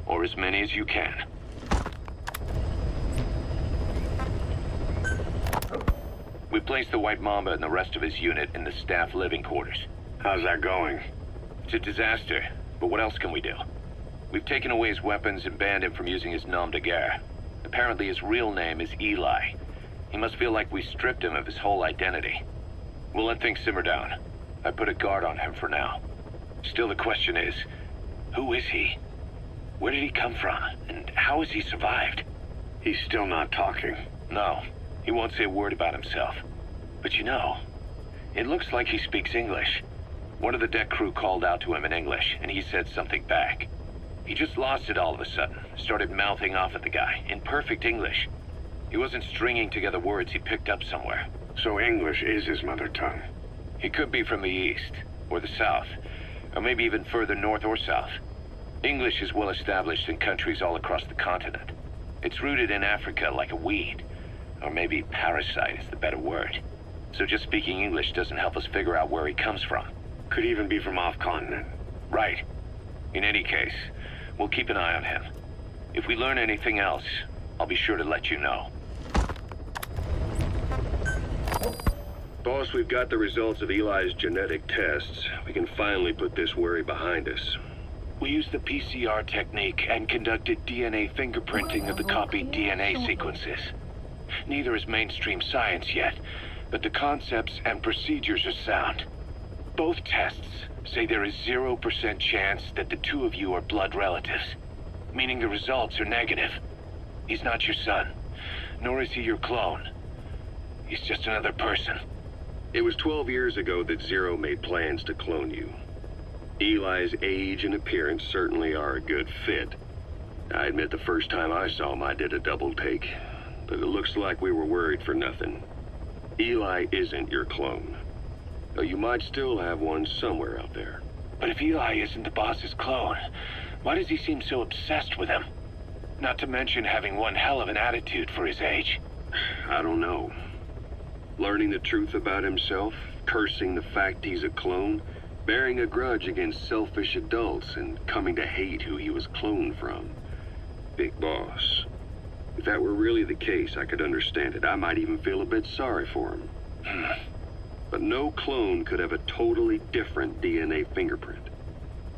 [SPEAKER 7] Or as many as you can. We placed the White Mamba and the rest of his unit in the staff living quarters.
[SPEAKER 2] How's that going?
[SPEAKER 7] It's a disaster, but what else can we do? We've taken away his weapons and banned him from using his nom de guerre. Apparently his real name is Eli. He must feel like we stripped him of his whole identity. We'll let things simmer down. I put a guard on him for now. Still the question is, who is he? Where did he come from? And how has he survived?
[SPEAKER 2] He's still not talking.
[SPEAKER 7] No, he won't say a word about himself. But you know, it looks like he speaks English. One of the deck crew called out to him in English, and he said something back. He just lost it all of a sudden, started mouthing off at the guy, in perfect English. He wasn't stringing together words he picked up somewhere.
[SPEAKER 2] So English is his mother tongue.
[SPEAKER 7] He could be from the east, or the south, or maybe even further north or south. English is well established in countries all across the continent. It's rooted in Africa like a weed, or maybe parasite is the better word. So just speaking English doesn't help us figure out where he comes from.
[SPEAKER 2] Could even be from off-continent.
[SPEAKER 7] Right. In any case, we'll keep an eye on him. If we learn anything else, I'll be sure to let you know.
[SPEAKER 1] Boss, we've got the results of Eli's genetic tests. We can finally put this worry behind us.
[SPEAKER 7] We used the PCR technique and conducted DNA fingerprinting of the copied DNA sequences. Neither is mainstream science yet, but the concepts and procedures are sound. Both tests say there is 0% chance that the two of you are blood relatives, meaning the results are negative. He's not your son, nor is he your clone. He's just another person.
[SPEAKER 1] It was 12 years ago that Zero made plans to clone you. Eli's age and appearance certainly are a good fit. I admit the first time I saw him I did a double take, but it looks like we were worried for nothing. Eli isn't your clone, though you might still have one somewhere out there.
[SPEAKER 7] But if Eli isn't the boss's clone, why does he seem so obsessed with him? Not to mention having one hell of an attitude for his age.
[SPEAKER 1] I don't know. Learning the truth about himself, cursing the fact he's a clone, bearing a grudge against selfish adults, and coming to hate who he was cloned from. Big boss. If that were really the case, I could understand it. I might even feel a bit sorry for him. But no clone could have a totally different DNA fingerprint.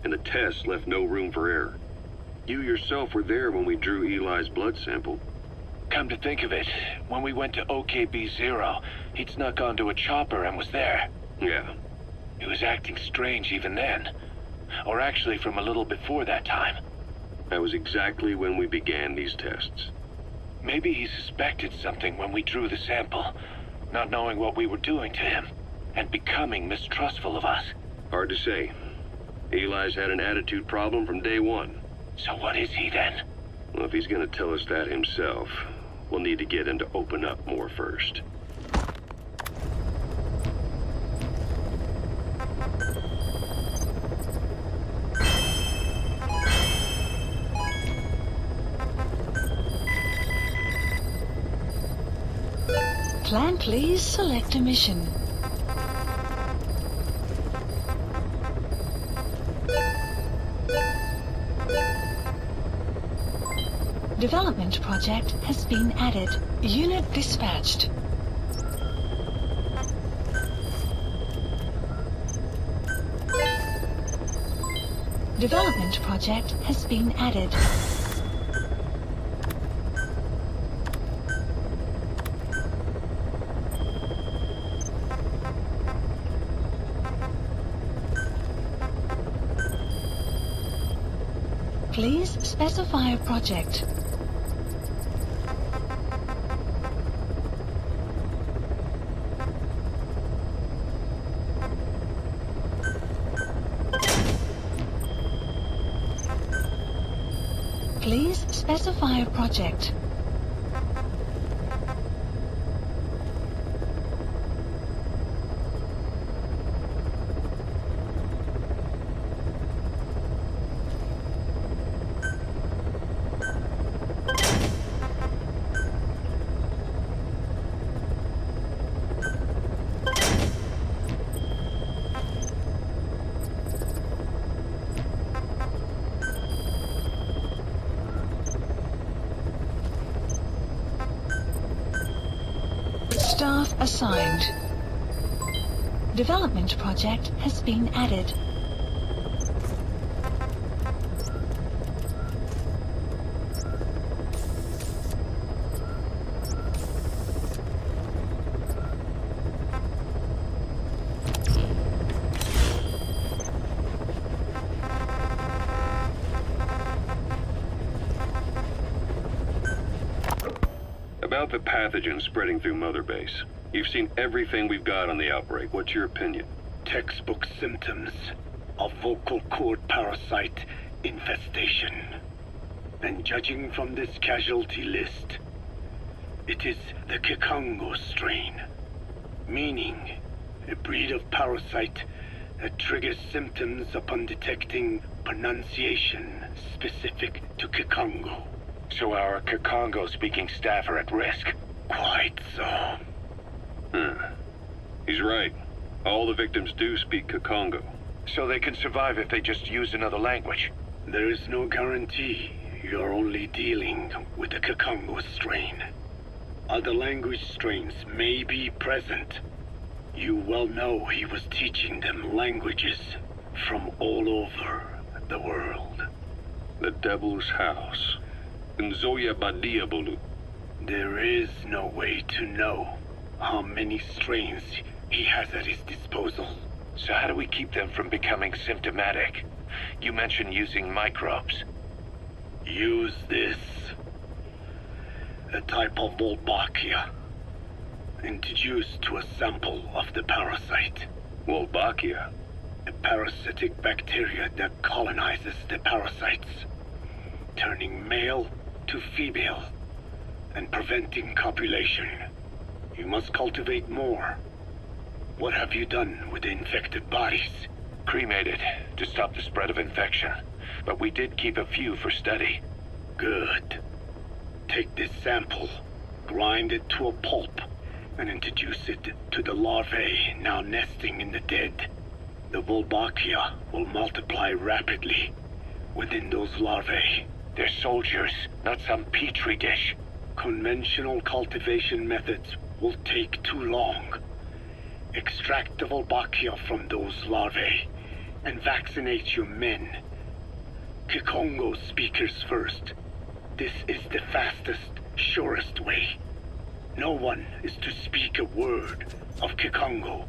[SPEAKER 1] And the test left no room for error. You yourself were there when we drew Eli's blood sample.
[SPEAKER 5] Come to think of it, when we went to OKB-0, he'd snuck onto a chopper and was there.
[SPEAKER 1] Yeah.
[SPEAKER 5] He was acting strange even then. Or actually from a little before that time.
[SPEAKER 1] That was exactly when we began these tests.
[SPEAKER 5] Maybe he suspected something when we drew the sample, not knowing what we were doing to him, and becoming mistrustful of us.
[SPEAKER 1] Hard to say. Eli's had an attitude problem from day one.
[SPEAKER 5] So what is he then?
[SPEAKER 1] Well, if he's gonna tell us that himself, we'll need to get him to open up more first.
[SPEAKER 8] Plan, please select a mission. Development project has been added. Unit dispatched. Development project has been added. Please specify a project. Please specify a project. Staff assigned. Development project has been added.
[SPEAKER 1] About the pathogen spreading through Mother Base. You've seen everything we've got on the outbreak. What's your opinion?
[SPEAKER 2] Textbook symptoms of vocal cord parasite infestation. And judging from this casualty list, it is the Kikongo strain, meaning a breed of parasite that triggers symptoms upon detecting pronunciation specific to Kikongo.
[SPEAKER 5] So our Kikongo-speaking staff are at risk.
[SPEAKER 2] Quite so.
[SPEAKER 1] He's right. All the victims do speak Kikongo.
[SPEAKER 5] So they can survive if they just use another language.
[SPEAKER 2] There is no guarantee. You're only dealing with the Kikongo strain. Other language strains may be present. You well know he was teaching them languages from all over the world.
[SPEAKER 1] The Devil's House. Nzoya Badiabulu.
[SPEAKER 2] There is no way to know how many strains he has at his disposal.
[SPEAKER 5] So how do we keep them from becoming symptomatic? You mentioned using microbes.
[SPEAKER 2] Use this. A type of Wolbachia, introduced to a sample of the parasite.
[SPEAKER 1] Wolbachia?
[SPEAKER 2] A parasitic bacteria that colonizes the parasites, turning male to female and preventing copulation. You must cultivate more. What have you done with the infected bodies?
[SPEAKER 5] Cremated to stop the spread of infection. But we did keep a few for study.
[SPEAKER 2] Good. Take this sample, grind it to a pulp, and introduce it to the larvae now nesting in the dead. The Wolbachia will multiply rapidly within those larvae.
[SPEAKER 5] They're soldiers, not some petri dish.
[SPEAKER 2] Conventional cultivation methods will take too long. Extract the Volbachia from those larvae and vaccinate your men. Kikongo speakers first. This is the fastest, surest way. No one is to speak a word of Kikongo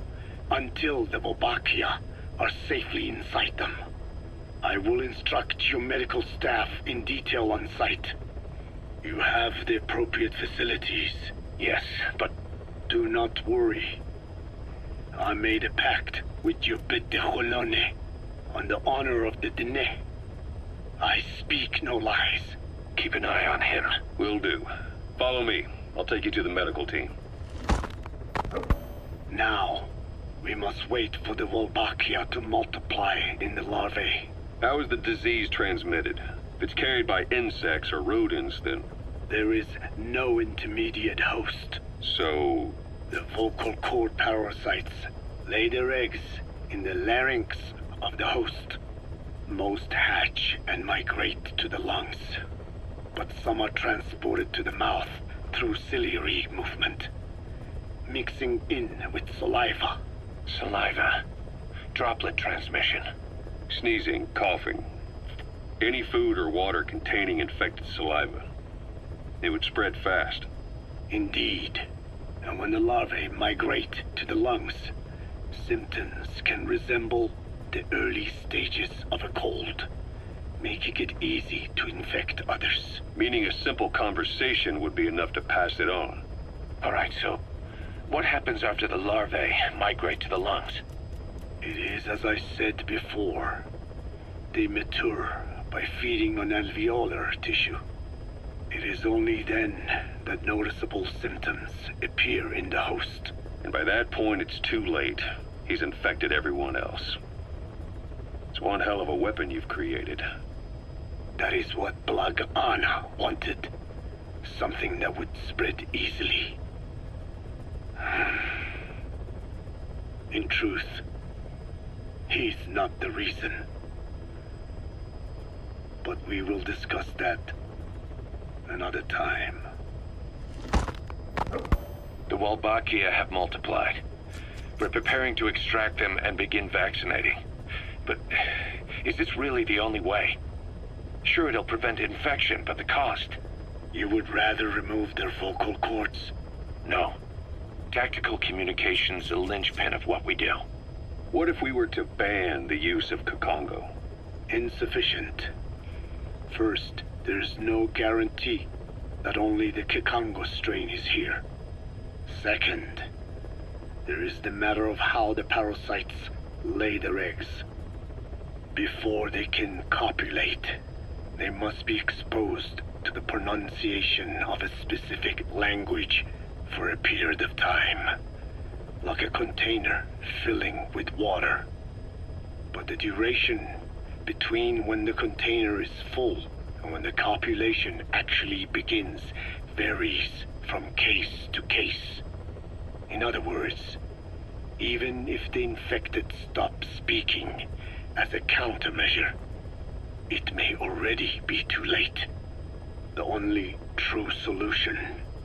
[SPEAKER 2] until the Volbachia are safely inside them. I will instruct your medical staff in detail on site. You have the appropriate facilities.
[SPEAKER 5] Yes, but
[SPEAKER 2] Do not worry. I made a pact with your bit de Cholone on the honor of the Dene. I speak no lies.
[SPEAKER 5] keep an eye on him.
[SPEAKER 1] Will do. Follow me. I'll take you to the medical team.
[SPEAKER 2] Now, we must wait for the Volbachia to multiply in the larvae.
[SPEAKER 1] How is the disease transmitted? If it's carried by insects or rodents, then...
[SPEAKER 2] There is no intermediate host.
[SPEAKER 1] So...
[SPEAKER 2] The vocal cord parasites lay their eggs in the larynx of the host. Most hatch and migrate to the lungs, but some are transported to the mouth through ciliary movement, mixing in with saliva.
[SPEAKER 5] Saliva. Droplet transmission.
[SPEAKER 1] Sneezing, coughing. Any food or water containing infected saliva. It would spread fast.
[SPEAKER 2] Indeed. And when the larvae migrate to the lungs, symptoms can resemble the early stages of a cold, making it easy to infect others.
[SPEAKER 1] Meaning a simple conversation would be enough to pass it on.
[SPEAKER 5] All right, so what happens after the larvae migrate to the lungs?
[SPEAKER 2] It is as I said before. They mature by feeding on alveolar tissue. It is only then that noticeable symptoms appear in the host.
[SPEAKER 1] And by that point, it's too late. He's infected everyone else. It's one hell of a weapon you've created.
[SPEAKER 2] That is what Blag Ana wanted. Something that would spread easily. In truth, he's not the reason. But we will discuss that another time.
[SPEAKER 5] The Wolbachia have multiplied. We're preparing to extract them and begin vaccinating. But is this really the only way? Sure, it'll prevent infection, but the cost?
[SPEAKER 2] You would rather remove their vocal cords?
[SPEAKER 5] No. Tactical communication's the linchpin of what we do.
[SPEAKER 1] What if we were to ban the use of Kikongo?
[SPEAKER 2] Insufficient. First, there's no guarantee that only the Kikongo strain is here. Second, there is the matter of how the parasites lay their eggs. Before they can copulate, they must be exposed to the pronunciation of a specific language for a period of time, like a container filling with water. But the duration between when the container is full and when the copulation actually begins varies from case to case. In other words, even if the infected stop speaking as a countermeasure, it may already be too late. The only true solution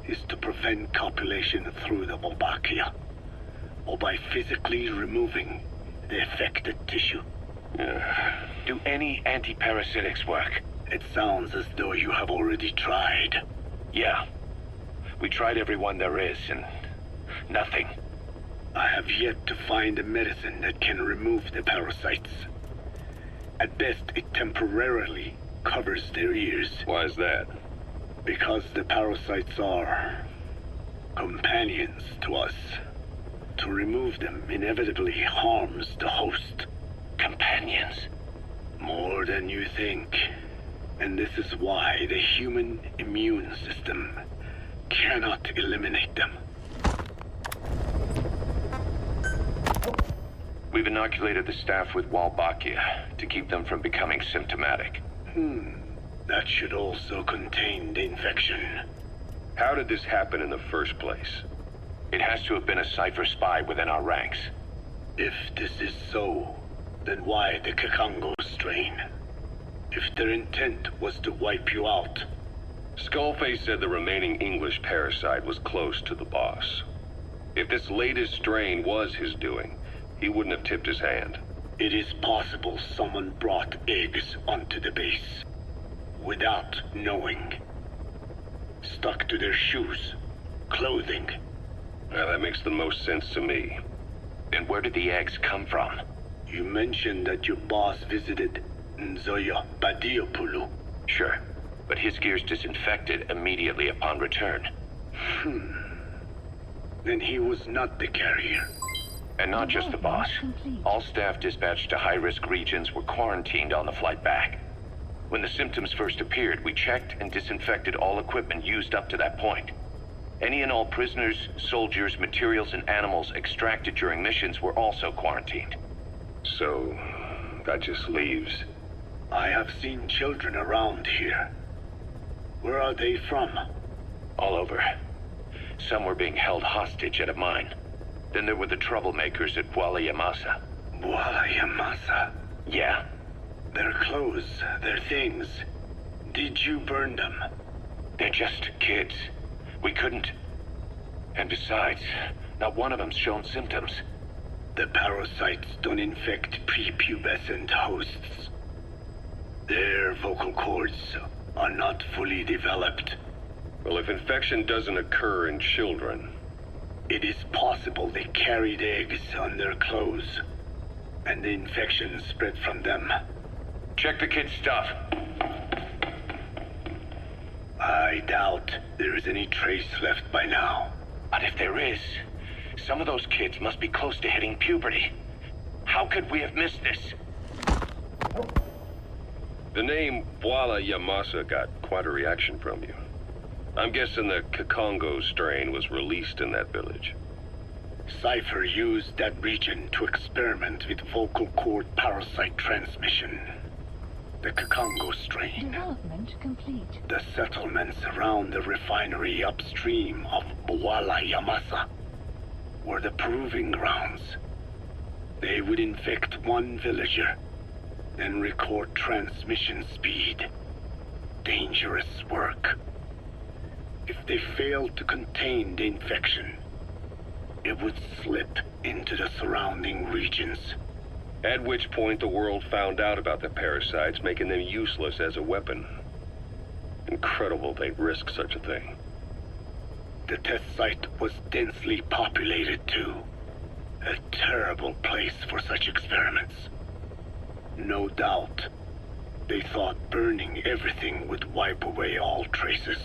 [SPEAKER 2] is to prevent copulation through the Wolbachia, or by physically removing the affected tissue.
[SPEAKER 5] Do any anti-parasitics work?
[SPEAKER 2] It sounds as though you have already tried.
[SPEAKER 5] Yeah. We tried every one there is, and nothing.
[SPEAKER 2] I have yet to find a medicine that can remove the parasites. At best, it temporarily covers their ears.
[SPEAKER 1] Why is that?
[SPEAKER 2] Because the parasites are companions to us. To remove them inevitably harms the host.
[SPEAKER 5] Companions?
[SPEAKER 2] More than you think. And this is why the human immune system cannot eliminate them.
[SPEAKER 5] We've inoculated the staff with Wolbachia to keep them from becoming symptomatic.
[SPEAKER 2] That should also contain the infection.
[SPEAKER 1] How did this happen in the first place?
[SPEAKER 5] It has to have been a Cypher spy within our ranks.
[SPEAKER 2] If this is so, then why the Kikongo strain? If their intent was to wipe you out,
[SPEAKER 1] Skullface said the remaining English parasite was close to the boss. If this latest strain was his doing, he wouldn't have tipped his hand.
[SPEAKER 2] it is possible someone brought eggs onto the base without knowing. Stuck to their shoes, clothing.
[SPEAKER 1] Now, that makes the most sense to me.
[SPEAKER 5] And where did the eggs come from?
[SPEAKER 2] You mentioned that your boss visited Nzoya Badiopulu.
[SPEAKER 5] Sure, but his gear's disinfected immediately upon return.
[SPEAKER 2] Then he was not the carrier.
[SPEAKER 5] And not just the boss. All staff dispatched to high-risk regions were quarantined on the flight back. When the symptoms first appeared, we checked and disinfected all equipment used up to that point. Any and all prisoners, soldiers, materials, and animals extracted during missions were also quarantined.
[SPEAKER 1] So, that just leaves...
[SPEAKER 2] I have seen children around here. Where are they from?
[SPEAKER 5] All over. Some were being held hostage at a mine. Then there were the troublemakers at Yamasa.
[SPEAKER 2] Yamasa.
[SPEAKER 5] Yeah.
[SPEAKER 2] Their clothes, their things. Did you burn them?
[SPEAKER 5] They're just kids. We couldn't. And besides, not one of them's shown symptoms.
[SPEAKER 2] The parasites don't infect prepubescent hosts. Their vocal cords are not fully developed.
[SPEAKER 1] Well, if infection doesn't occur in children...
[SPEAKER 2] It is possible they carried eggs on their clothes, and the infection spread from them.
[SPEAKER 5] Check the kid's stuff.
[SPEAKER 2] I doubt there is any trace left by now.
[SPEAKER 5] But if there is, some of those kids must be close to hitting puberty. How could we have missed this?
[SPEAKER 1] The name Yamasa got quite a reaction from you. I'm guessing the Kikongo strain was released in that village.
[SPEAKER 2] Cypher used that region to experiment with vocal cord parasite transmission. The Kikongo strain.
[SPEAKER 8] Development complete.
[SPEAKER 2] The settlements around the refinery upstream of Yamasa were the proving grounds. They would infect one villager, then record transmission speed. Dangerous work. If they failed to contain the infection, it would slip into the surrounding regions.
[SPEAKER 1] At which point the world found out about the parasites, making them useless as a weapon. Incredible they'd risk such a thing.
[SPEAKER 2] The test site was densely populated too. A terrible place for such experiments. No doubt, they thought burning everything would wipe away all traces.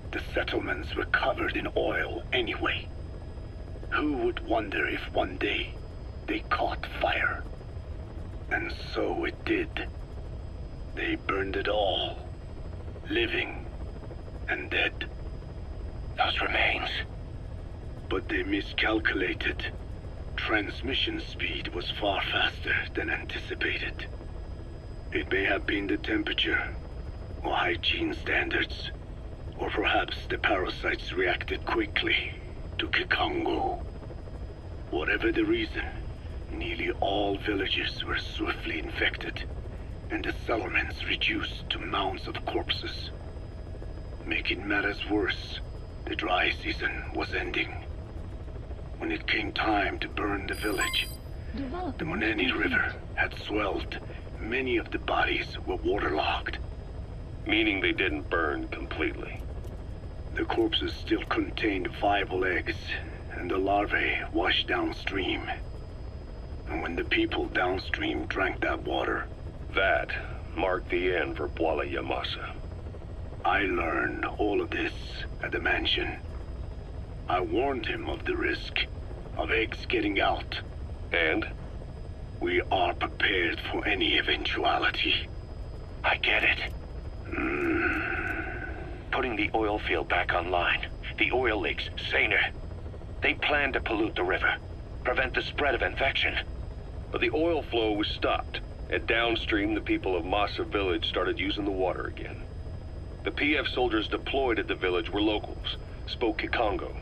[SPEAKER 2] The settlements were covered in oil anyway. Who would wonder if one day they caught fire? And so it did. They burned it all, living and dead.
[SPEAKER 5] Those remains.
[SPEAKER 2] But they miscalculated. Transmission speed was far faster than anticipated. It may have been the temperature, or hygiene standards, or perhaps the parasites reacted quickly to Kikongo. Whatever the reason, nearly all villages were swiftly infected, and the settlements reduced to mounds of corpses. Making matters worse, the dry season was ending. When it came time to burn the village, the Moneni River had swelled. Many of the bodies were waterlogged.
[SPEAKER 1] Meaning they didn't burn completely.
[SPEAKER 2] The corpses still contained viable eggs, and the larvae washed downstream. And when the people downstream drank that water,
[SPEAKER 1] That marked the end for Yamasa.
[SPEAKER 2] I learned all of this at the mansion. I warned him of the risk of eggs getting out.
[SPEAKER 1] And?
[SPEAKER 2] We are prepared for any eventuality.
[SPEAKER 5] I get it. Putting the oil field back online. The oil leaks, saner. They planned to pollute the river, prevent the spread of infection.
[SPEAKER 1] But the oil flow was stopped, and downstream the people of Masa village started using the water again. The PF soldiers deployed at the village were locals, spoke Kikongo.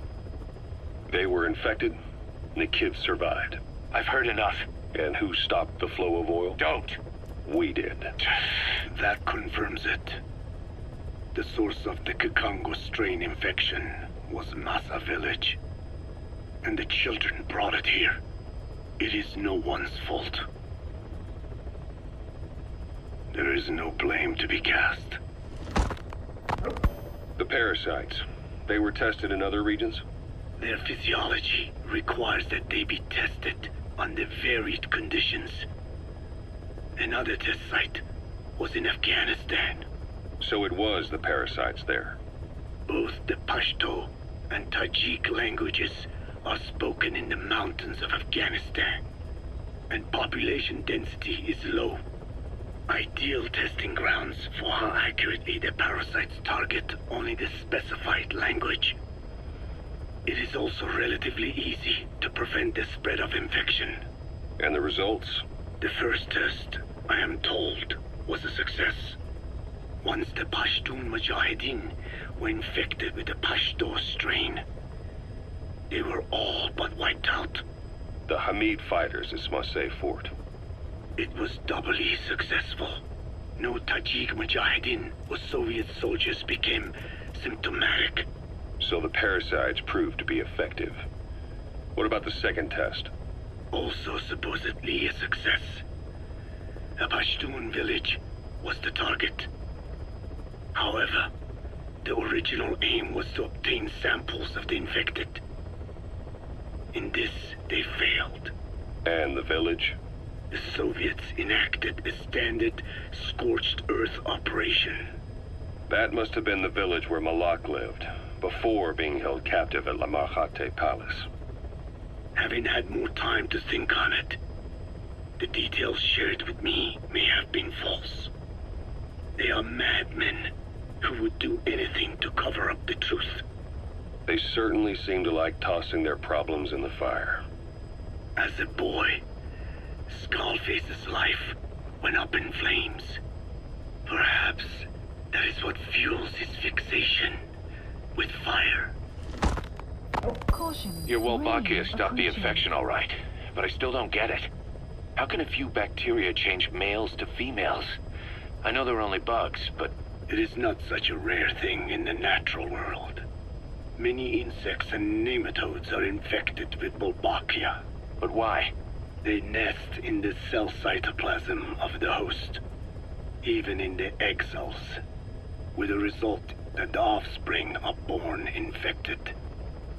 [SPEAKER 1] They were infected, and the kids survived.
[SPEAKER 5] I've heard enough.
[SPEAKER 1] And who stopped the flow of oil?
[SPEAKER 5] Don't.
[SPEAKER 1] We did.
[SPEAKER 2] That confirms it. The source of the Kakongo strain infection was Masa Village. And the children brought it here. It is no one's fault. There is no blame to be cast.
[SPEAKER 1] The parasites, they were tested in other regions?
[SPEAKER 2] Their physiology requires that they be tested under varied conditions. Another test site was in Afghanistan.
[SPEAKER 1] So it was the parasites there.
[SPEAKER 2] Both the Pashto and Tajik languages are spoken in the mountains of Afghanistan, and population density is low. Ideal testing grounds for how accurately the parasites target only the specified language. It is also relatively easy to prevent the spread of infection.
[SPEAKER 1] And the results?
[SPEAKER 2] The first test, I am told, was a success. Once the Pashtun Mujahideen were infected with the Pashto strain, they were all but wiped out.
[SPEAKER 1] The Hamid fighters at Smasei Fort.
[SPEAKER 2] It was doubly successful. No Tajik Mujahideen or Soviet soldiers became symptomatic.
[SPEAKER 1] So the parasites proved to be effective. What about the second test?
[SPEAKER 2] Also supposedly a success. A Pashtun village was the target. However, the original aim was to obtain samples of the infected. In this, they failed.
[SPEAKER 1] And the village?
[SPEAKER 2] The Soviets enacted a standard scorched earth operation.
[SPEAKER 1] That must have been the village where Malak lived, before being held captive at La Marjate Palace.
[SPEAKER 2] Having had more time to think on it, the details shared with me may have been false. They are madmen who would do anything to cover up the truth.
[SPEAKER 1] They certainly seem to like tossing their problems in the fire.
[SPEAKER 2] As a boy, Skullface's life went up in flames. Perhaps that is what fuels his fixation with fire.
[SPEAKER 8] Caution.
[SPEAKER 5] Your Wolbachia
[SPEAKER 8] Ring
[SPEAKER 5] stopped the
[SPEAKER 8] approaching.
[SPEAKER 5] infection all right, but I still don't get it. How can a few bacteria change males to females? I know they're only bugs, but...
[SPEAKER 2] It is not such a rare thing in the natural world. Many insects and nematodes are infected with Wolbachia.
[SPEAKER 5] But why?
[SPEAKER 2] They nest in the cell cytoplasm of the host, even in the egg cells, with the result that the offspring are born infected.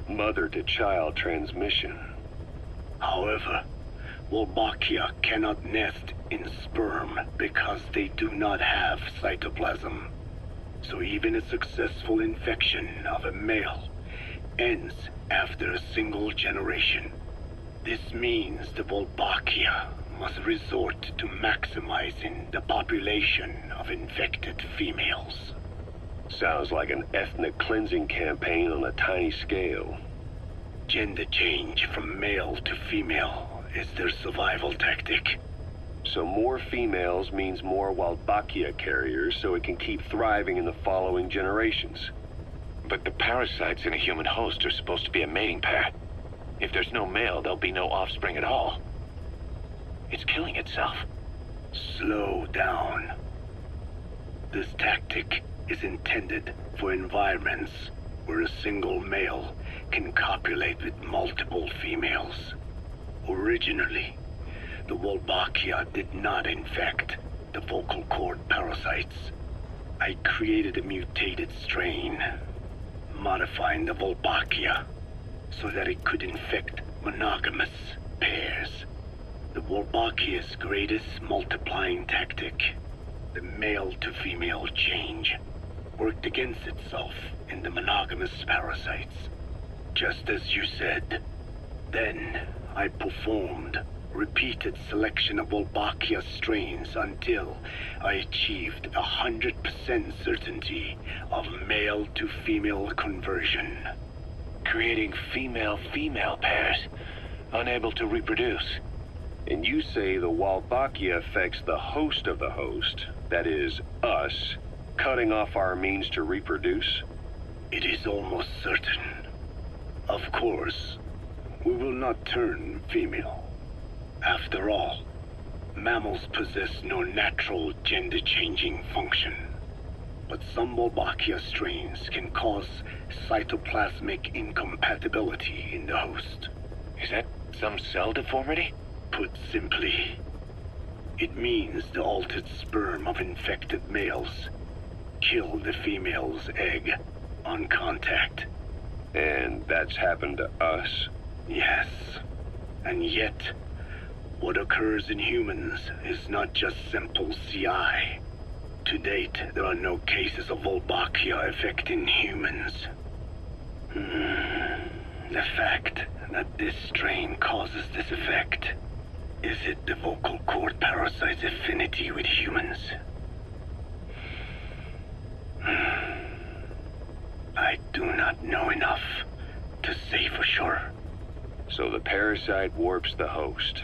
[SPEAKER 1] Mother-to-child transmission.
[SPEAKER 2] However, Wolbachia cannot nest in sperm because they do not have cytoplasm. So even a successful infection of a male ends after a single generation. This means the Wolbachia must resort to maximizing the population of infected females.
[SPEAKER 1] Sounds like an ethnic cleansing campaign on a tiny scale.
[SPEAKER 2] Gender change from male to female is their survival tactic.
[SPEAKER 1] So more females means more Wolbachia carriers, so it can keep thriving in the following generations.
[SPEAKER 5] But the parasites in a human host are supposed to be a mating pair. If there's no male, there'll be no offspring at all. It's killing itself.
[SPEAKER 2] Slow down. This tactic is intended for environments where a single male can copulate with multiple females. Originally, the Wolbachia did not infect the vocal cord parasites. I created a mutated strain, modifying the Wolbachia so that it could infect monogamous pairs. The Wolbachia's greatest multiplying tactic, the male-to-female change, worked against itself in the monogamous parasites. Just as you said. Then I performed repeated selection of Wolbachia strains until I achieved 100% certainty of male-to-female conversion.
[SPEAKER 5] Creating female-female pairs, unable to reproduce.
[SPEAKER 1] And you say the Wolbachia affects the host of the host, that is, us, cutting off our means to reproduce?
[SPEAKER 2] It is almost certain. Of course, we will not turn female. After all, Mammals possess no natural gender-changing function, but some Wolbachia strains can cause cytoplasmic incompatibility in the host.
[SPEAKER 5] Is that some cell deformity?
[SPEAKER 2] Put simply, it means the altered sperm of infected males kill the female's egg on contact.
[SPEAKER 1] And that's happened to us?
[SPEAKER 2] Yes, and yet, what occurs in humans is not just simple CI. To date, there are no cases of Wolbachia affecting humans. The fact that this strain causes this effect, is it the vocal cord parasite's affinity with humans? I do not know enough to say for sure.
[SPEAKER 1] So the parasite warps the host.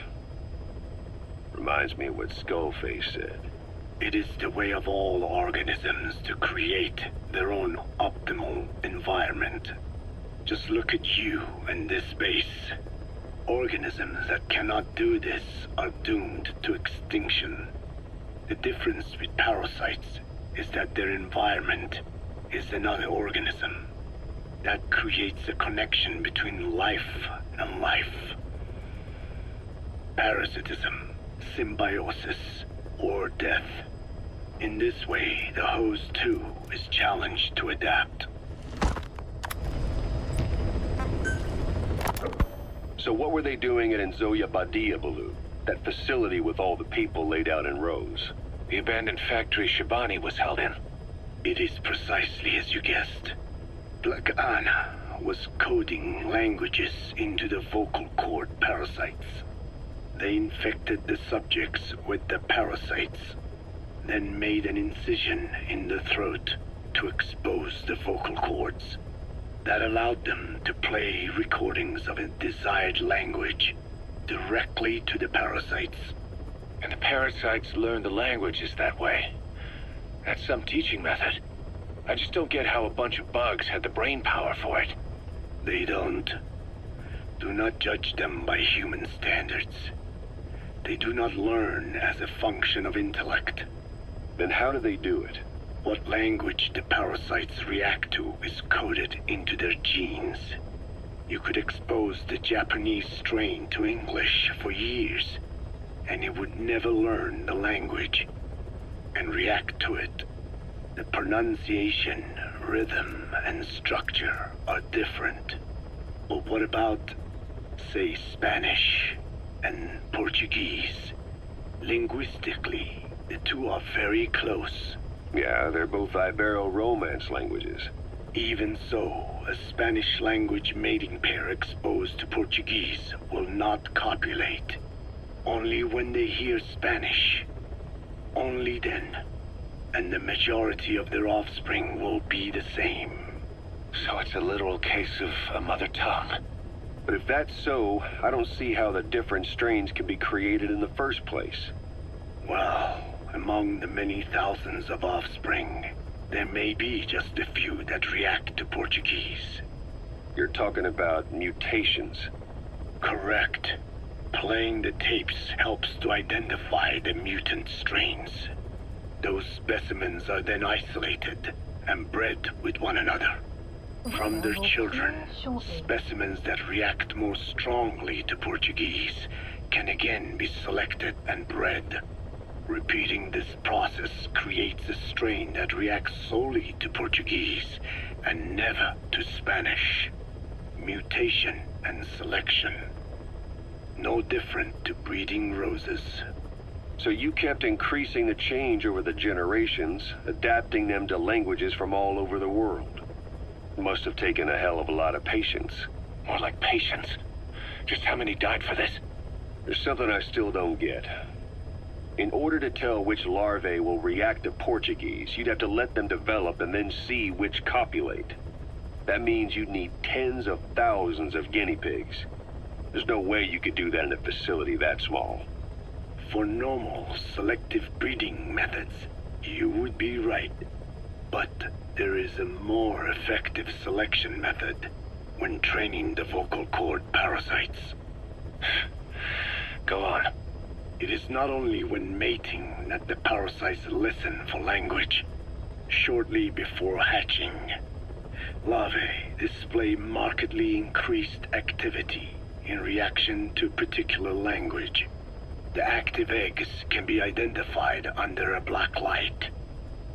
[SPEAKER 1] Reminds me of what Skullface said.
[SPEAKER 2] It is the way of all organisms to create their own optimal environment. Just look at you and this base. Organisms that cannot do this are doomed to extinction. The difference with parasites is that their environment is another organism. That creates a connection between life and life. Parasitism, symbiosis, or death. In this way, the host too is challenged to adapt.
[SPEAKER 1] So what were they doing at Nzoya Badia, Baloo? That facility with all the people laid out in rows?
[SPEAKER 5] The abandoned factory Shabani was held in.
[SPEAKER 2] It is precisely as you guessed. Black Anna was coding languages into the vocal cord parasites. They infected the subjects with the parasites, then made an incision in the throat to expose the vocal cords. That allowed them to play recordings of a desired language directly to the parasites.
[SPEAKER 5] And the parasites learn the languages that way. That's some teaching method. I just don't get how a bunch of bugs had the brain power for it.
[SPEAKER 2] They don't. Do not judge them by human standards. They do not learn as a function of intellect.
[SPEAKER 1] Then how do they do it?
[SPEAKER 2] What language the parasites react to is coded into their genes. You could expose the Japanese strain to English for years, and it would never learn the language and react to it. The pronunciation, rhythm, and structure are different. But what about, say, Spanish and Portuguese? Linguistically, the two are very close.
[SPEAKER 1] Yeah, they're both Ibero-Romance languages.
[SPEAKER 2] Even so, a Spanish language mating pair exposed to Portuguese will not copulate. Only when they hear Spanish. Only then. And the majority of their offspring will be the same.
[SPEAKER 5] So it's a literal case of a mother tongue.
[SPEAKER 1] But if that's so, I don't see how the different strains can be created in the first place.
[SPEAKER 2] Well, among the many thousands of offspring, there may be just a few that react to Portuguese.
[SPEAKER 1] You're talking about mutations.
[SPEAKER 2] Correct. Playing the tapes helps to identify the mutant strains. Those specimens are then isolated and bred with one another. From their children, specimens that react more strongly to Portuguese can again be selected and bred. Repeating this process creates a strain that reacts solely to Portuguese and never to Spanish. Mutation and selection. No different to breeding roses.
[SPEAKER 1] So you kept increasing the change over the generations, adapting them to languages from all over the world. Must have taken a hell of a lot of patience.
[SPEAKER 5] More like patience. Just how many died for this?
[SPEAKER 1] There's something I still don't get. In order to tell which larvae will react to Portuguese, you'd have to let them develop and then see which copulate. That means you'd need tens of thousands of guinea pigs. There's no way you could do that in a facility that small.
[SPEAKER 2] For normal selective breeding methods, you would be right. But there is a more effective selection method when training the vocal cord parasites.
[SPEAKER 5] Go on.
[SPEAKER 2] It is not only when mating that the parasites listen for language. Shortly before hatching, larvae display markedly increased activity in reaction to particular language. The active eggs can be identified under a black light,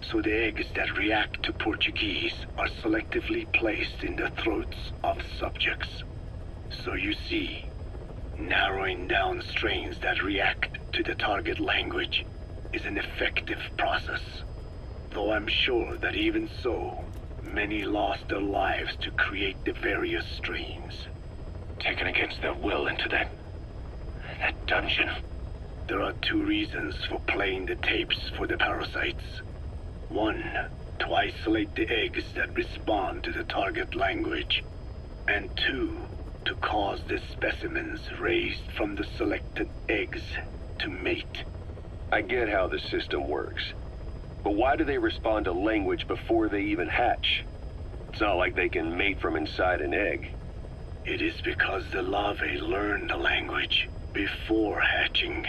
[SPEAKER 2] so the eggs that react to Portuguese are selectively placed in the throats of subjects. So you see, narrowing down strains that react to the target language is an effective process. Though I'm sure that even so, many lost their lives to create the various strains.
[SPEAKER 5] Taken against their will into that dungeon.
[SPEAKER 2] There are two reasons for playing the tapes for the parasites. One, to isolate the eggs that respond to the target language. And two, to cause the specimens raised from the selected eggs to mate.
[SPEAKER 1] I get how the system works. But why do they respond to language before they even hatch? It's not like they can mate from inside an egg.
[SPEAKER 2] It is because the larvae learn the language before hatching.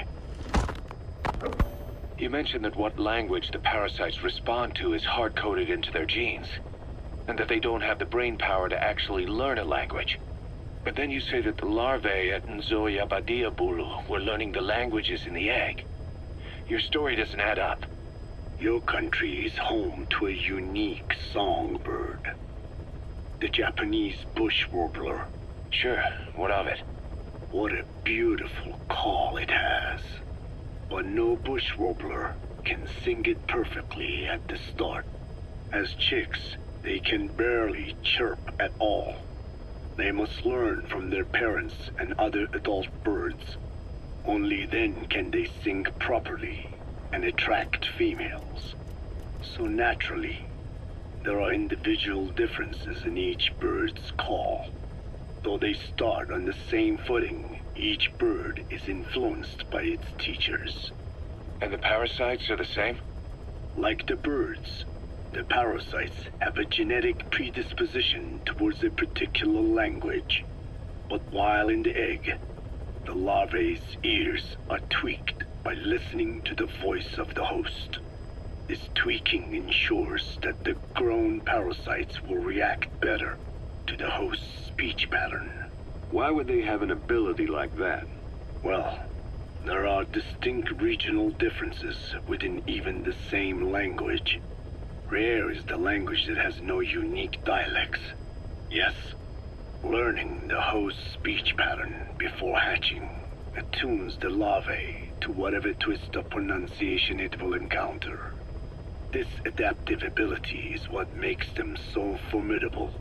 [SPEAKER 5] You mentioned that what language the parasites respond to is hard-coded into their genes, and that they don't have the brain power to actually learn a language. But then you say that the larvae at Nzoia Badia Bulu were learning the languages in the egg. Your story doesn't add up.
[SPEAKER 2] Your country is home to a unique songbird. The Japanese bush warbler.
[SPEAKER 5] Sure, what of it?
[SPEAKER 2] What a beautiful call it has. But no bush warbler can sing it perfectly at the start. As chicks, they can barely chirp at all. They must learn from their parents and other adult birds. Only then can they sing properly and attract females. So naturally, there are individual differences in each bird's call. Though they start on the same footing, each bird is influenced by its teachers.
[SPEAKER 5] And the parasites are the same?
[SPEAKER 2] Like the birds, the parasites have a genetic predisposition towards a particular language. But while in the egg, the larvae's ears are tweaked by listening to the voice of the host. This tweaking ensures that the grown parasites will react better to the host's speech pattern.
[SPEAKER 1] Why would they have an ability like that?
[SPEAKER 2] Well, there are distinct regional differences within even the same language. Rare is the language that has no unique dialects. Yes, learning the host's speech pattern before hatching attunes the larvae to whatever twist of pronunciation it will encounter. This adaptive ability is what makes them so formidable.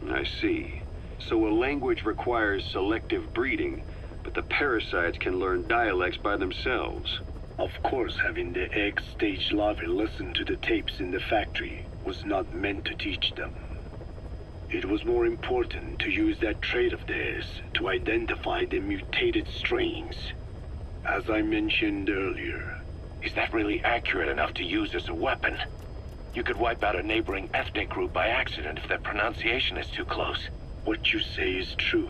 [SPEAKER 1] I see. So a language requires selective breeding, but the parasites can learn dialects by themselves.
[SPEAKER 2] Of course, having the egg-stage larvae listen to the tapes in the factory was not meant to teach them. It was more important to use that trait of theirs to identify the mutated strains. As I mentioned earlier.
[SPEAKER 5] Is that really accurate enough to use as a weapon? You could wipe out a neighboring ethnic group by accident if their pronunciation is too close.
[SPEAKER 2] What you say is true.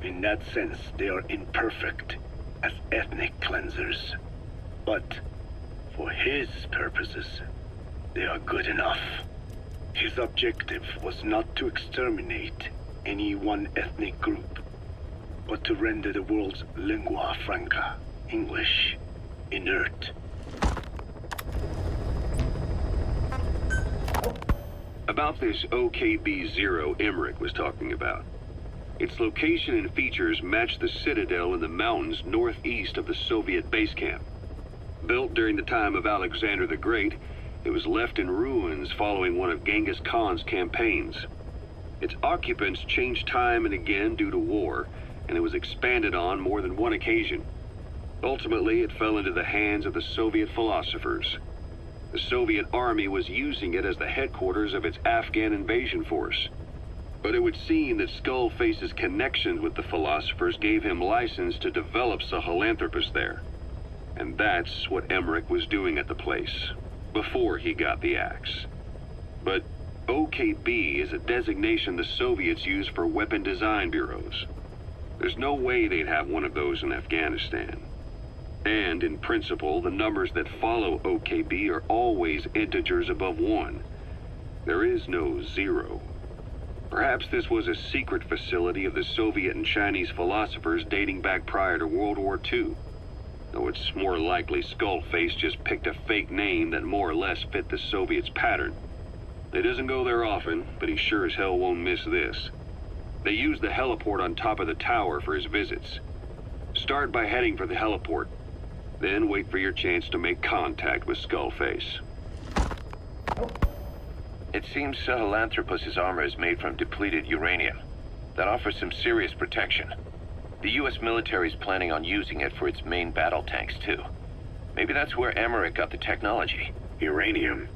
[SPEAKER 2] In that sense, they are imperfect as ethnic cleansers. But for his purposes, they are good enough. His objective was not to exterminate any one ethnic group, but to render the world's lingua franca, English, inert.
[SPEAKER 1] About this OKB-0 Emmerich was talking about. Its location and features match the citadel in the mountains northeast of the Soviet base camp. Built during the time of Alexander the Great, it was left in ruins following one of Genghis Khan's campaigns. Its occupants changed time and again due to war, and it was expanded on more than one occasion. Ultimately, it fell into the hands of the Soviet philosophers. The Soviet army was using it as the headquarters of its Afghan invasion force. But it would seem that Skullface's connections with the philosophers gave him license to develop Sahelanthropus there. And that's what Emmerich was doing at the place, before he got the axe. But OKB is a designation the Soviets use for weapon design bureaus. There's no way they'd have one of those in Afghanistan. And in principle, the numbers that follow OKB are always integers above 1. There is no 0. Perhaps this was a secret facility of the Soviet and Chinese philosophers dating back prior to World War II. Though it's more likely Skullface just picked a fake name that more or less fit the Soviets' pattern. He doesn't go there often, but he sure as hell won't miss this. They use the heliport on top of the tower for his visits. Start by heading for the heliport. Then wait for your chance to make contact with Skullface.
[SPEAKER 7] It seems Sahelanthropus's armor is made from depleted uranium. That offers some serious protection. The US military is planning on using it for its main battle tanks, too. Maybe that's where Emmerich got the technology.
[SPEAKER 2] Uranium?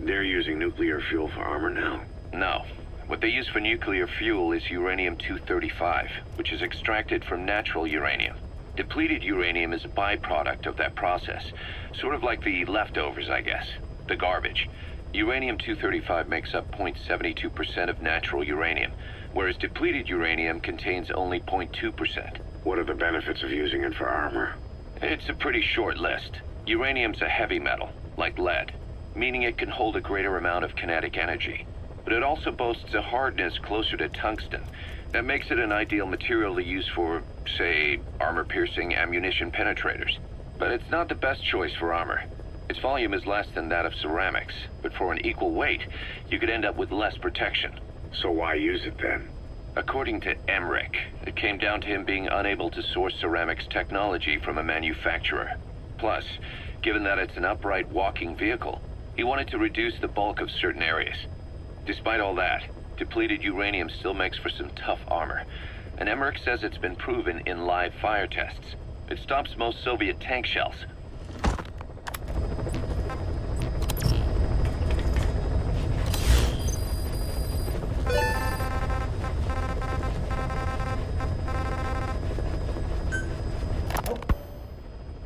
[SPEAKER 2] They're using nuclear fuel for armor now?
[SPEAKER 7] No. What they use for nuclear fuel is uranium-235, which is extracted from natural uranium. Depleted uranium is a byproduct of that process. Sort of like the leftovers, I guess. The garbage. Uranium-235 makes up 0.72% of natural uranium, whereas depleted uranium contains only 0.2%.
[SPEAKER 2] What are the benefits of using it for armor?
[SPEAKER 7] It's a pretty short list. Uranium's a heavy metal, like lead, meaning it can hold a greater amount of kinetic energy. But it also boasts a hardness closer to tungsten. That makes it an ideal material to use for, say, armor-piercing ammunition penetrators. But it's not the best choice for armor. Its volume is less than that of ceramics, but for an equal weight, you could end up with less protection.
[SPEAKER 2] So why use it then?
[SPEAKER 7] According to Emmerich, it came down to him being unable to source ceramics technology from a manufacturer. Plus, given that it's an upright walking vehicle, he wanted to reduce the bulk of certain areas. Despite all that, depleted uranium still makes for some tough armor, and Emmerich says it's been proven in live fire tests. It stops most Soviet tank shells.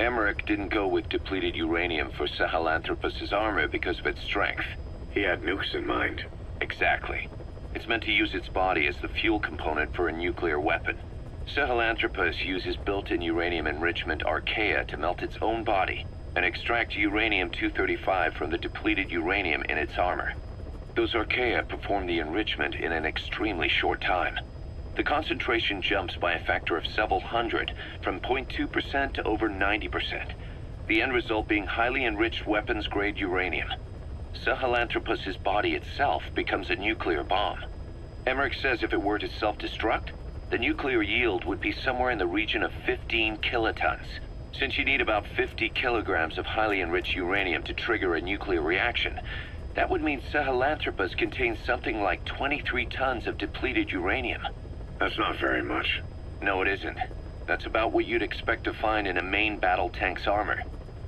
[SPEAKER 7] Emmerich didn't go with depleted uranium for Sahelanthropus's armor because of its strength.
[SPEAKER 2] He had nukes in mind.
[SPEAKER 7] Exactly. It's meant to use its body as the fuel component for a nuclear weapon. Sahelanthropus uses built-in uranium enrichment archaea to melt its own body and extract uranium-235 from the depleted uranium in its armor. Those archaea perform the enrichment in an extremely short time. The concentration jumps by a factor of several hundred, from 0.2% to over 90%. The end result being highly enriched weapons-grade uranium. Sahelanthropus's body itself becomes a nuclear bomb. Emmerich says if it were to self-destruct, the nuclear yield would be somewhere in the region of 15 kilotons. Since you need about 50 kilograms of highly enriched uranium to trigger a nuclear reaction, that would mean Sahelanthropus contains something like 23 tons of depleted uranium.
[SPEAKER 2] That's not very much.
[SPEAKER 7] No, it isn't. That's about what you'd expect to find in a main battle tank's armor.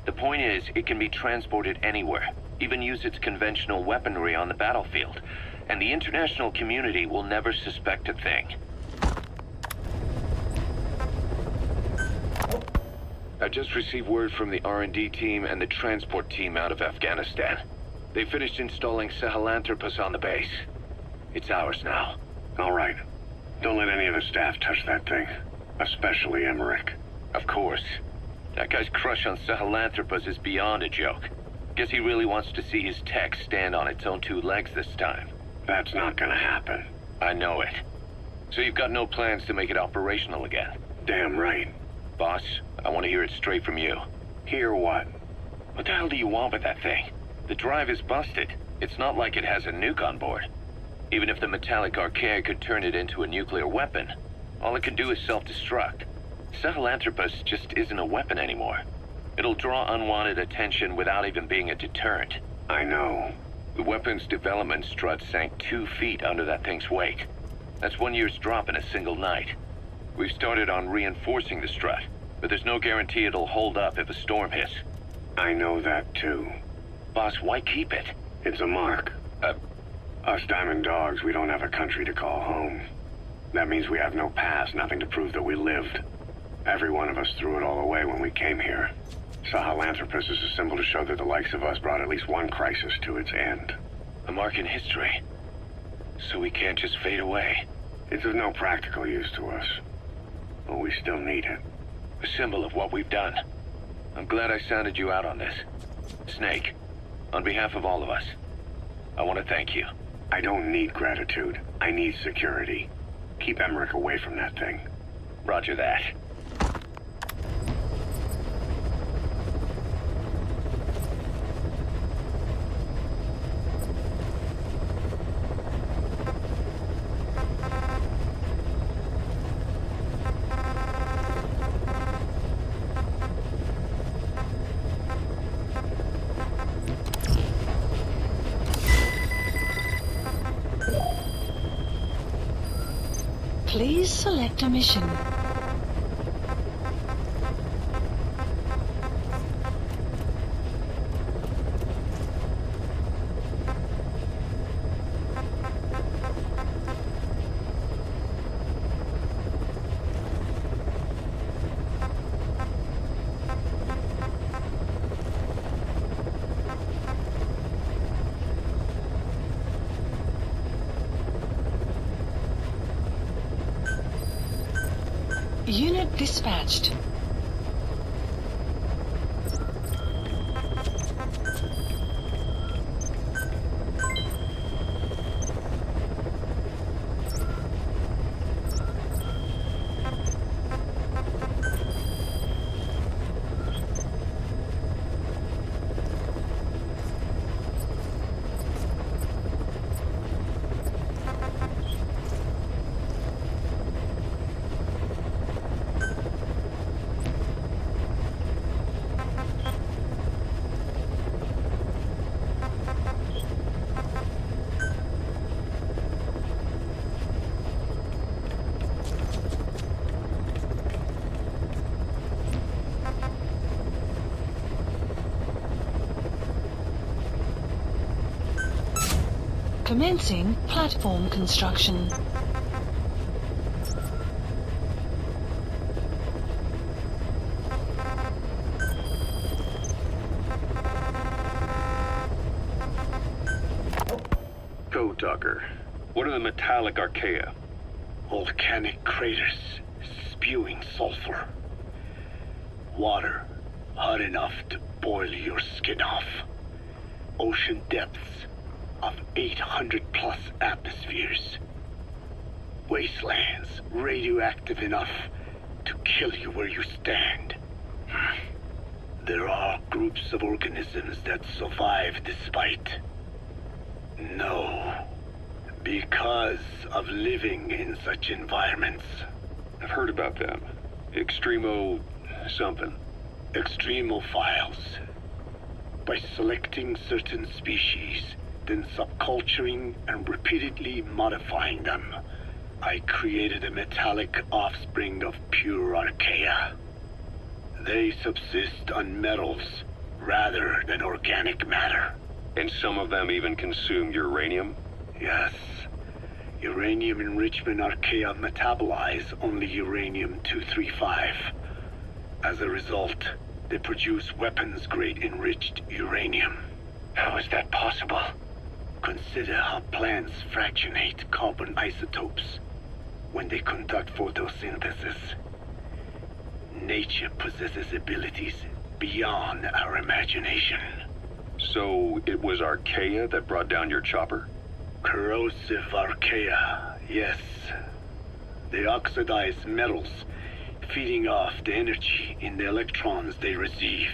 [SPEAKER 7] The point is, it can be transported anywhere, even use its conventional weaponry on the battlefield, and the international community will never suspect a thing. I just received word from the R&D team and the transport team out of Afghanistan. They finished installing Sahelanthropus on the base. It's ours now.
[SPEAKER 2] All right. Don't let any of the staff touch that thing. Especially Emmerich.
[SPEAKER 7] Of course. That guy's crush on Sahelanthropus is beyond a joke. Guess he really wants to see his tech stand on its own two legs this time.
[SPEAKER 2] That's not gonna happen.
[SPEAKER 7] I know it. So you've got no plans to make it operational again?
[SPEAKER 2] Damn right.
[SPEAKER 7] Boss, I want to hear it straight from you.
[SPEAKER 2] Hear what?
[SPEAKER 7] What the hell do you want with that thing? The drive is busted. It's not like it has a nuke on board. Even if the metallic archaea could turn it into a nuclear weapon, all it can do is self-destruct. Sahelanthropus just isn't a weapon anymore. It'll draw unwanted attention without even being a deterrent.
[SPEAKER 2] I know.
[SPEAKER 7] The weapon's development strut sank 2 feet under that thing's weight. That's 1 year's drop in a single night. We've started on reinforcing the strut, but there's no guarantee it'll hold up if a storm hits.
[SPEAKER 2] I know that too.
[SPEAKER 7] Boss, why keep it?
[SPEAKER 2] It's a mark. Us Diamond Dogs, we don't have a country to call home. That means we have no past, nothing to prove that we lived. Every one of us threw it all away when we came here. Sahelanthropus is a symbol to show that the likes of us brought at least one crisis to its end.
[SPEAKER 7] A mark in history. So we can't just fade away.
[SPEAKER 2] It's of no practical use to us. But we still need it.
[SPEAKER 7] A symbol of what we've done. I'm glad I sounded you out on this. Snake, on behalf of all of us, I want to thank you.
[SPEAKER 2] I don't need gratitude. I need security. Keep Emmerich away from that thing.
[SPEAKER 7] Roger that.
[SPEAKER 8] Please select a mission. Unit dispatched. Commencing platform construction.
[SPEAKER 1] Code Talker, what are the metallic archaea?
[SPEAKER 2] Volcanic craters spewing sulfur. Water hot enough to boil your skin off. Ocean depths of 800 plus atmospheres. Wastelands radioactive enough to kill you where you stand. There are groups of organisms that survive despite. No. Because of living in such environments.
[SPEAKER 1] I've heard about them. Extremo something.
[SPEAKER 2] Extremophiles. By selecting certain species, then subculturing and repeatedly modifying them, I created a metallic offspring of pure archaea. They subsist on metals rather than organic matter.
[SPEAKER 1] And some of them even consume uranium?
[SPEAKER 2] Yes. Uranium enrichment archaea metabolize only uranium-235. As a result, they produce weapons-grade enriched uranium.
[SPEAKER 5] How is that possible?
[SPEAKER 2] Consider how plants fractionate carbon isotopes when they conduct photosynthesis. Nature possesses abilities beyond our imagination.
[SPEAKER 1] So it was archaea that brought down your chopper?
[SPEAKER 2] Corrosive archaea, yes. They oxidize metals, feeding off the energy in the electrons they receive.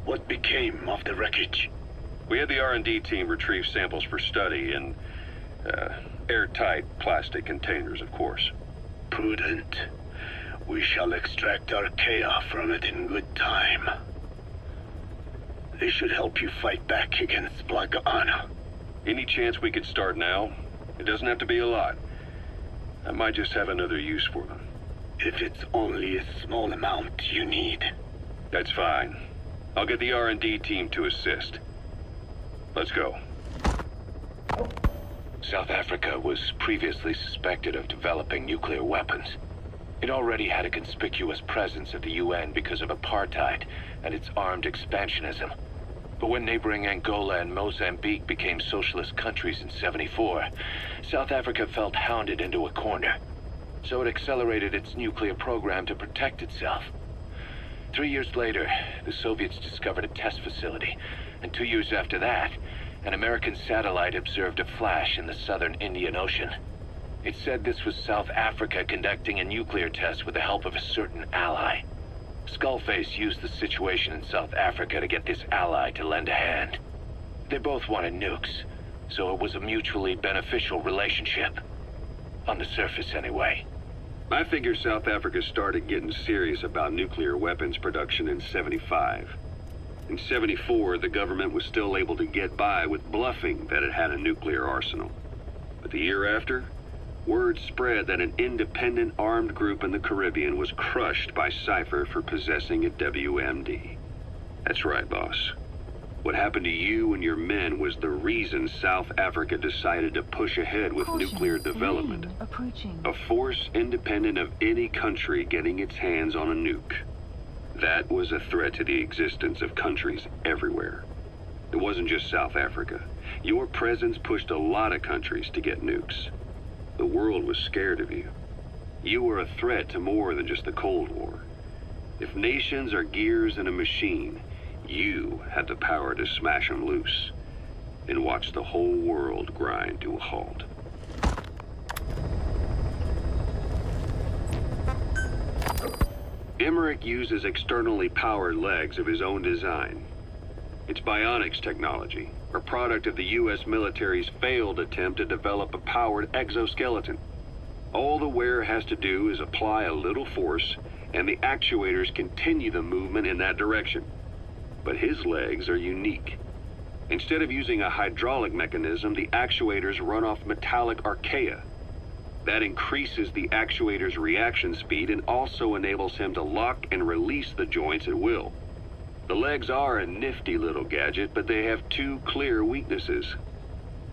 [SPEAKER 2] What became of the wreckage?
[SPEAKER 1] We had the R&D team retrieve samples for study in airtight plastic containers, of course.
[SPEAKER 2] Prudent. We shall extract archaea from it in good time. They should help you fight back against Blagana.
[SPEAKER 1] Any chance we could start now? It doesn't have to be a lot. I might just have another use for them.
[SPEAKER 2] If it's only a small amount you need.
[SPEAKER 1] That's fine. I'll get the R&D team to assist. Let's go.
[SPEAKER 5] South Africa was previously suspected of developing nuclear weapons. It already had a conspicuous presence at the UN because of apartheid and its armed expansionism. But when neighboring Angola and Mozambique became socialist countries in '74, South Africa felt hounded into a corner. So it accelerated its nuclear program to protect itself.
[SPEAKER 7] 3 years later, the Soviets discovered a test facility, and 2 years after that, an American satellite observed a flash in the southern Indian Ocean. It said this was South Africa conducting a nuclear test with the help of a certain ally. Skullface used the situation in South Africa to get this ally to lend a hand. They both wanted nukes, so it was a mutually beneficial relationship. On the surface, anyway.
[SPEAKER 1] I figure South Africa started getting serious about nuclear weapons production in '75. In '74, the government was still able to get by with bluffing that it had a nuclear arsenal. But the year after, word spread that an independent armed group in the Caribbean was crushed by Cypher for possessing a WMD. That's right, boss. What happened to you and your men was the reason South Africa decided to push ahead with nuclear development. A force independent of any country getting its hands on a nuke. That was a threat to the existence of countries everywhere. It wasn't just South Africa. Your presence pushed a lot of countries to get nukes. The world was scared of you. You were a threat to more than just the Cold War. If nations are gears in a machine, you had the power to smash them loose and watch the whole world grind to a halt. Emmerich uses externally powered legs of his own design. It's bionics technology, a product of the U.S. military's failed attempt to develop a powered exoskeleton. All the wearer has to do is apply a little force, and the actuators continue the movement in that direction. But his legs are unique. Instead of using a hydraulic mechanism, the actuators run off metallic archaea. That increases the actuator's reaction speed and also enables him to lock and release the joints at will. The legs are a nifty little gadget, but they have two clear weaknesses.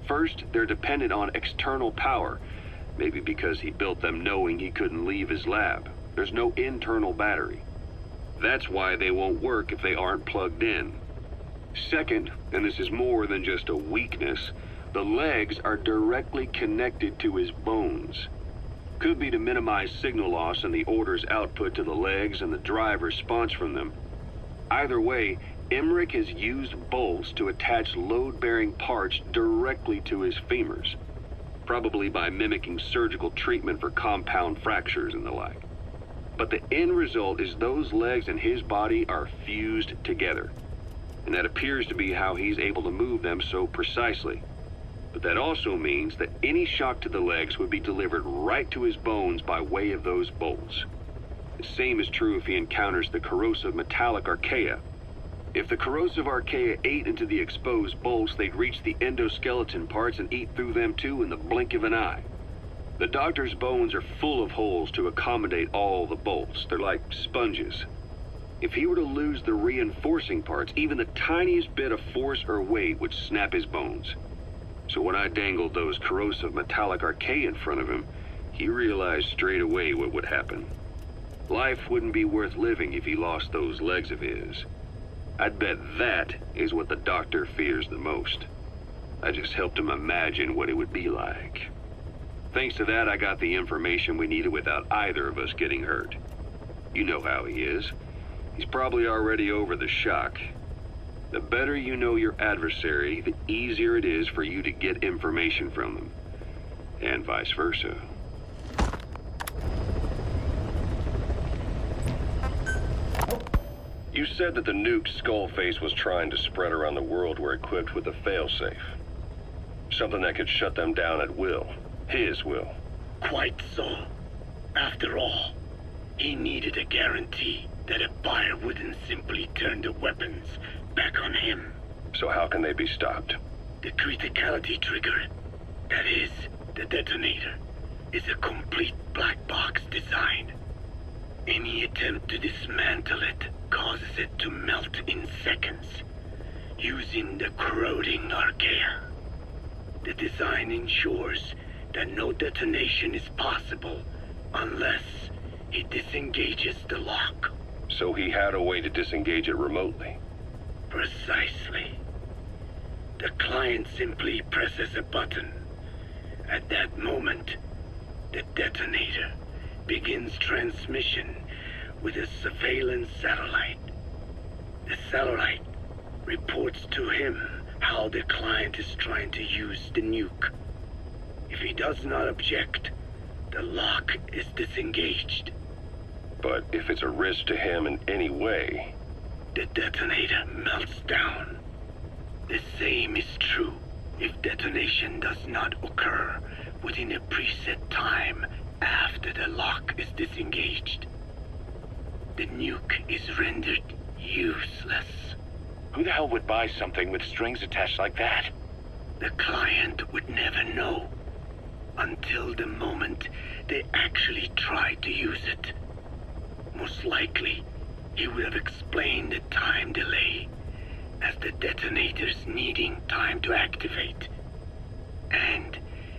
[SPEAKER 1] First, they're dependent on external power, maybe because he built them knowing he couldn't leave his lab. There's no internal battery. That's why they won't work if they aren't plugged in. Second, and this is more than just a weakness, the legs are directly connected to his bones. Could be to minimize signal loss and the order's output to the legs and the drive response from them. Either way, Emmerich has used bolts to attach load-bearing parts directly to his femurs, probably by mimicking surgical treatment for compound fractures and the like. But the end result is those legs and his body are fused together, and that appears to be how he's able to move them so precisely. But that also means that any shock to the legs would be delivered right to his bones by way of those bolts. The same is true if he encounters the corrosive metallic archaea. If the corrosive archaea ate into the exposed bolts, they'd reach the endoskeleton parts and eat through them too in the blink of an eye. The doctor's bones are full of holes to accommodate all the bolts. They're like sponges. If he were to lose the reinforcing parts, even the tiniest bit of force or weight would snap his bones. So when I dangled those corrosive metallic archaea in front of him, he realized straight away what would happen. Life wouldn't be worth living if he lost those legs of his. I'd bet that is what the doctor fears the most. I just helped him imagine what it would be like. Thanks to that, I got the information we needed without either of us getting hurt. You know how he is. He's probably already over the shock. The better you know your adversary, the easier it is for you to get information from them. And vice versa. You said that the nukes Skullface was trying to spread around the world were equipped with a failsafe. Something that could shut them down at will. His will.
[SPEAKER 2] Quite so. After all, he needed a guarantee that a buyer wouldn't simply turn the weapons back on him.
[SPEAKER 1] So how can they be stopped?
[SPEAKER 2] The criticality trigger, that is, the detonator, is a complete black box design. Any attempt to dismantle it causes it to melt in seconds, using the corroding archaea. The design ensures that no detonation is possible unless he disengages the lock.
[SPEAKER 1] So he had a way to disengage it remotely.
[SPEAKER 2] Precisely. The client simply presses a button. At that moment, the detonator begins transmission with a surveillance satellite. The satellite reports to him how the client is trying to use the nuke. If he does not object, the lock is disengaged.
[SPEAKER 1] But if it's a risk to him in any way...
[SPEAKER 2] The detonator melts down. The same is true if detonation does not occur within a preset time after the lock is disengaged. The nuke is rendered useless.
[SPEAKER 5] Who the hell would buy something with strings attached like that?
[SPEAKER 2] The client would never know until the moment they actually try to use it. Most likely, he would have explained the time delay as the detonators needing time to activate. And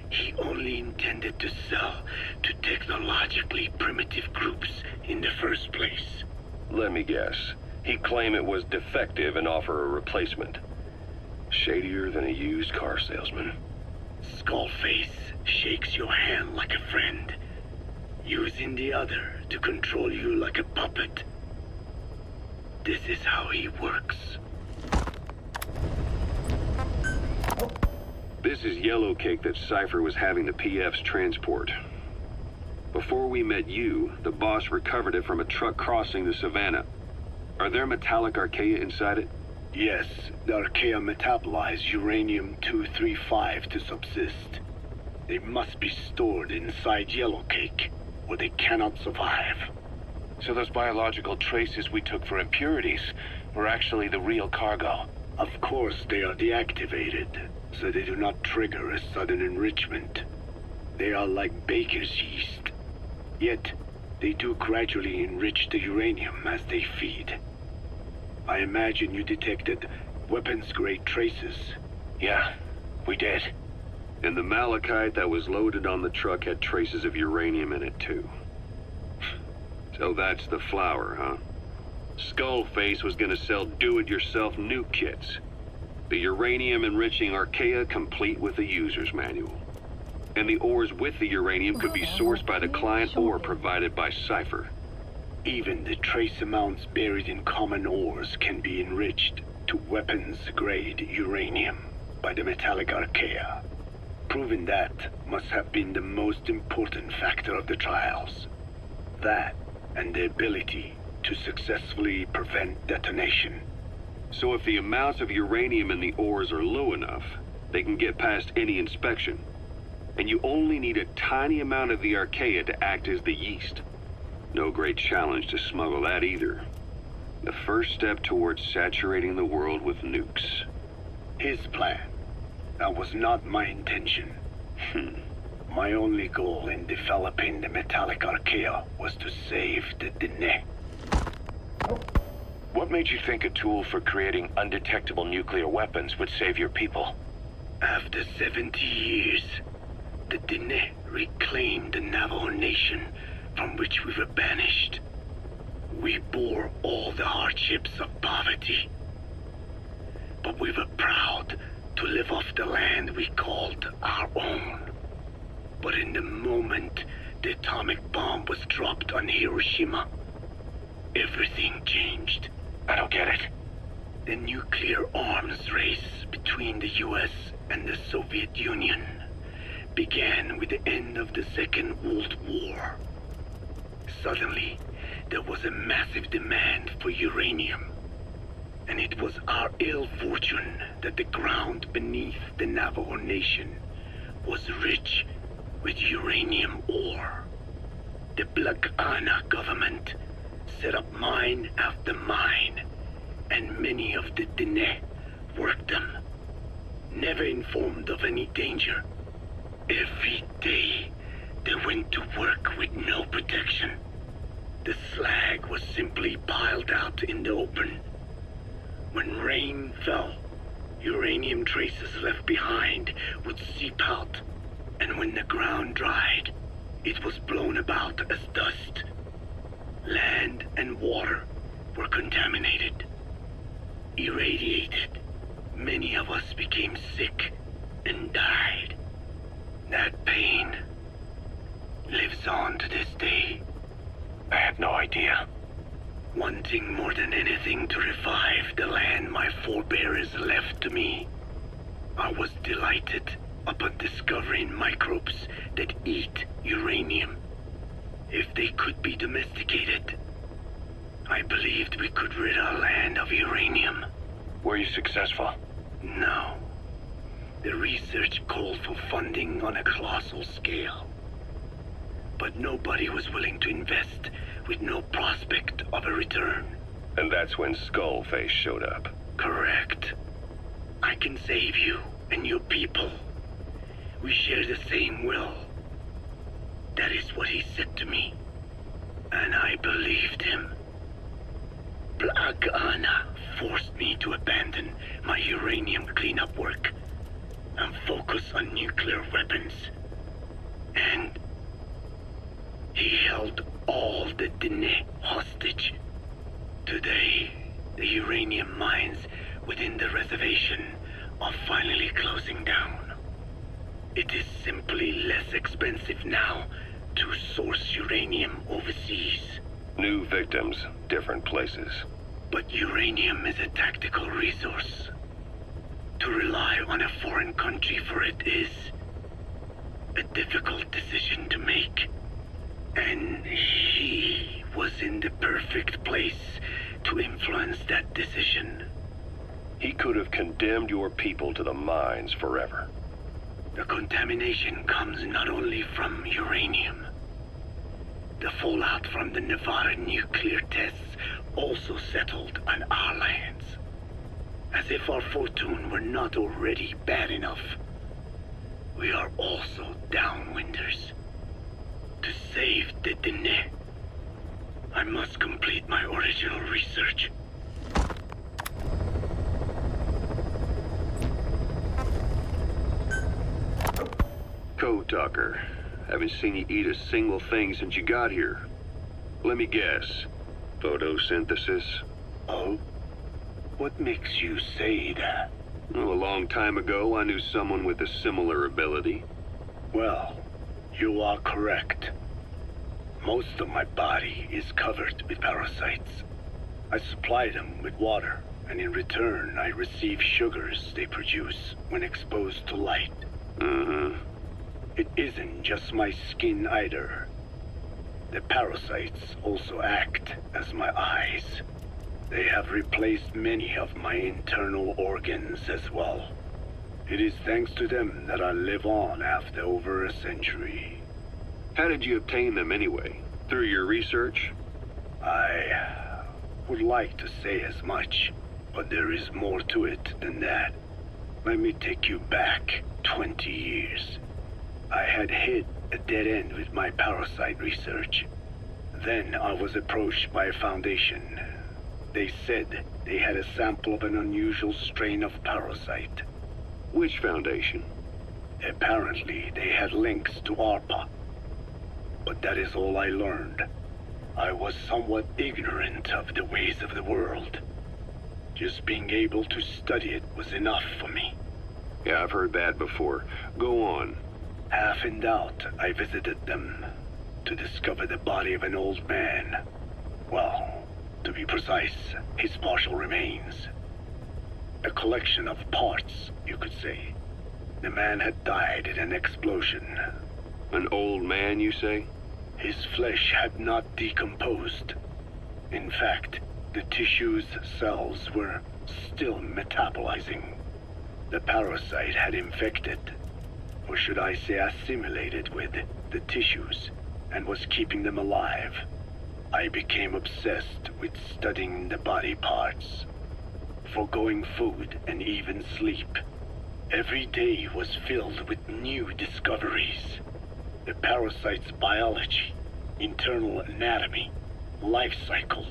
[SPEAKER 2] he only intended to sell to technologically primitive groups in the first place.
[SPEAKER 1] Let me guess. He'd claim it was defective and offer a replacement. Shadier than a used car salesman.
[SPEAKER 2] Skullface shakes your hand like a friend, using the other to control you like a puppet. This is how he works.
[SPEAKER 1] This is yellow cake that Cypher was having the PFs transport. Before we met you, the boss recovered it from a truck crossing the savannah. Are there metallic archaea inside it?
[SPEAKER 2] Yes, the archaea metabolize uranium-235 to subsist. They must be stored inside yellow cake, or they cannot survive.
[SPEAKER 5] So those biological traces we took for impurities were actually the real cargo.
[SPEAKER 2] Of course, they are deactivated, so they do not trigger a sudden enrichment. They are like baker's yeast. Yet, they do gradually enrich the uranium as they feed. I imagine you detected weapons-grade traces.
[SPEAKER 5] Yeah, we did.
[SPEAKER 1] And the malachite that was loaded on the truck had traces of uranium in it, too. So that's the flower, huh? Skullface was gonna sell do-it-yourself nuke kits. The uranium-enriching archaea complete with the user's manual. And the ores with the uranium could be sourced by the client or provided by Cypher.
[SPEAKER 2] Even the trace amounts buried in common ores can be enriched to weapons-grade uranium by the metallic archaea. Proving that must have been the most important factor of the trials. That and the ability to successfully prevent detonation.
[SPEAKER 1] So if the amounts of uranium in the ores are low enough, they can get past any inspection. And you only need a tiny amount of the archaea to act as the yeast. No great challenge to smuggle that either. The first step towards saturating the world with nukes.
[SPEAKER 2] His plan. That was not my intention. My only goal in developing the metallic archaea was to save the Dene.
[SPEAKER 5] What made you think a tool for creating undetectable nuclear weapons would save your people?
[SPEAKER 2] After 70 years, the Dene reclaimed the Navajo nation from which we were banished. We bore all the hardships of poverty. But we were proud to live off the land we called our own. But in the moment the atomic bomb was dropped on Hiroshima, everything changed.
[SPEAKER 5] I don't get it.
[SPEAKER 2] The nuclear arms race between the US and the Soviet Union began with the end of the Second World War. Suddenly, there was a massive demand for uranium. And it was our ill fortune that the ground beneath the Navajo Nation was rich with uranium ore. The Black Ana government set up mine after mine, and many of the Dene worked them, never informed of any danger. Every day, they went to work with no protection. The slag was simply piled out in the open. When rain fell, uranium traces left behind would seep out, and when the ground dried, it was blown about as dust. Land and water were contaminated, irradiated. Many of us became sick and died. That pain lives on to this day.
[SPEAKER 5] I had no idea.
[SPEAKER 2] wanting more than anything to revive the land my forebears left to me. I was delighted upon discovering microbes that eat uranium. If they could be domesticated, I believed we could rid our land of uranium.
[SPEAKER 5] Were you successful?
[SPEAKER 2] No. The research called for funding on a colossal scale. But nobody was willing to invest with no prospect of a return.
[SPEAKER 1] And that's when Skullface showed up.
[SPEAKER 2] Correct. I can save you and your people. We share the same will. That is what he said to me. And I believed him. Black Anna forced me to abandon my uranium cleanup work and focus on nuclear weapons. And he held all the Dene hostage. Today, the uranium mines within the reservation are finally closing down. It is simply less expensive now to source uranium overseas.
[SPEAKER 1] New victims, different places.
[SPEAKER 2] But uranium is a tactical resource. To rely on a foreign country for it is a difficult decision to make. And he was in the perfect place to influence that decision.
[SPEAKER 1] He could have condemned your people to the mines forever.
[SPEAKER 2] The contamination comes not only from uranium. The fallout from the Nevada nuclear tests also settled on our lands. As if our fortune were not already bad enough, we are also downwinders. To save the Dene, I must complete my original research.
[SPEAKER 1] Code Talker, haven't seen you eat a single thing since you got here. Let me guess. Photosynthesis?
[SPEAKER 2] Oh? What makes you say that?
[SPEAKER 1] Well, a long time ago, I knew someone with a similar ability.
[SPEAKER 2] Well, you are correct. Most of my body is covered with parasites. I supply them with water, and in return, I receive sugars they produce when exposed to light.
[SPEAKER 1] Mm-hmm.
[SPEAKER 2] It isn't just my skin either. The parasites also act as my eyes. They have replaced many of my internal organs as well. It is thanks to them that I live on after over a century.
[SPEAKER 1] How did you obtain them anyway? Through your research?
[SPEAKER 2] I would like to say as much, but there is more to it than that. Let me take you back 20 years. I had hit a dead end with my parasite research. Then I was approached by a foundation. They said they had a sample of an unusual strain of parasite.
[SPEAKER 1] Which foundation?
[SPEAKER 2] Apparently, they had links to ARPA. But that is all I learned. I was somewhat ignorant of the ways of the world. Just being able to study it was enough for me.
[SPEAKER 1] Yeah, I've heard that before. Go on.
[SPEAKER 2] Half in doubt, I visited them to discover the body of an old man. Well, to be precise, his partial remains. A collection of parts, you could say. The man had died in an explosion.
[SPEAKER 1] An old man, you say?
[SPEAKER 2] His flesh had not decomposed. In fact, the tissue's cells were still metabolizing. The parasite had infected, or should I say assimilated with, the tissues, and was keeping them alive. I became obsessed with studying the body parts, foregoing food and even sleep. Every day was filled with new discoveries. The parasite's biology, internal anatomy, life cycle.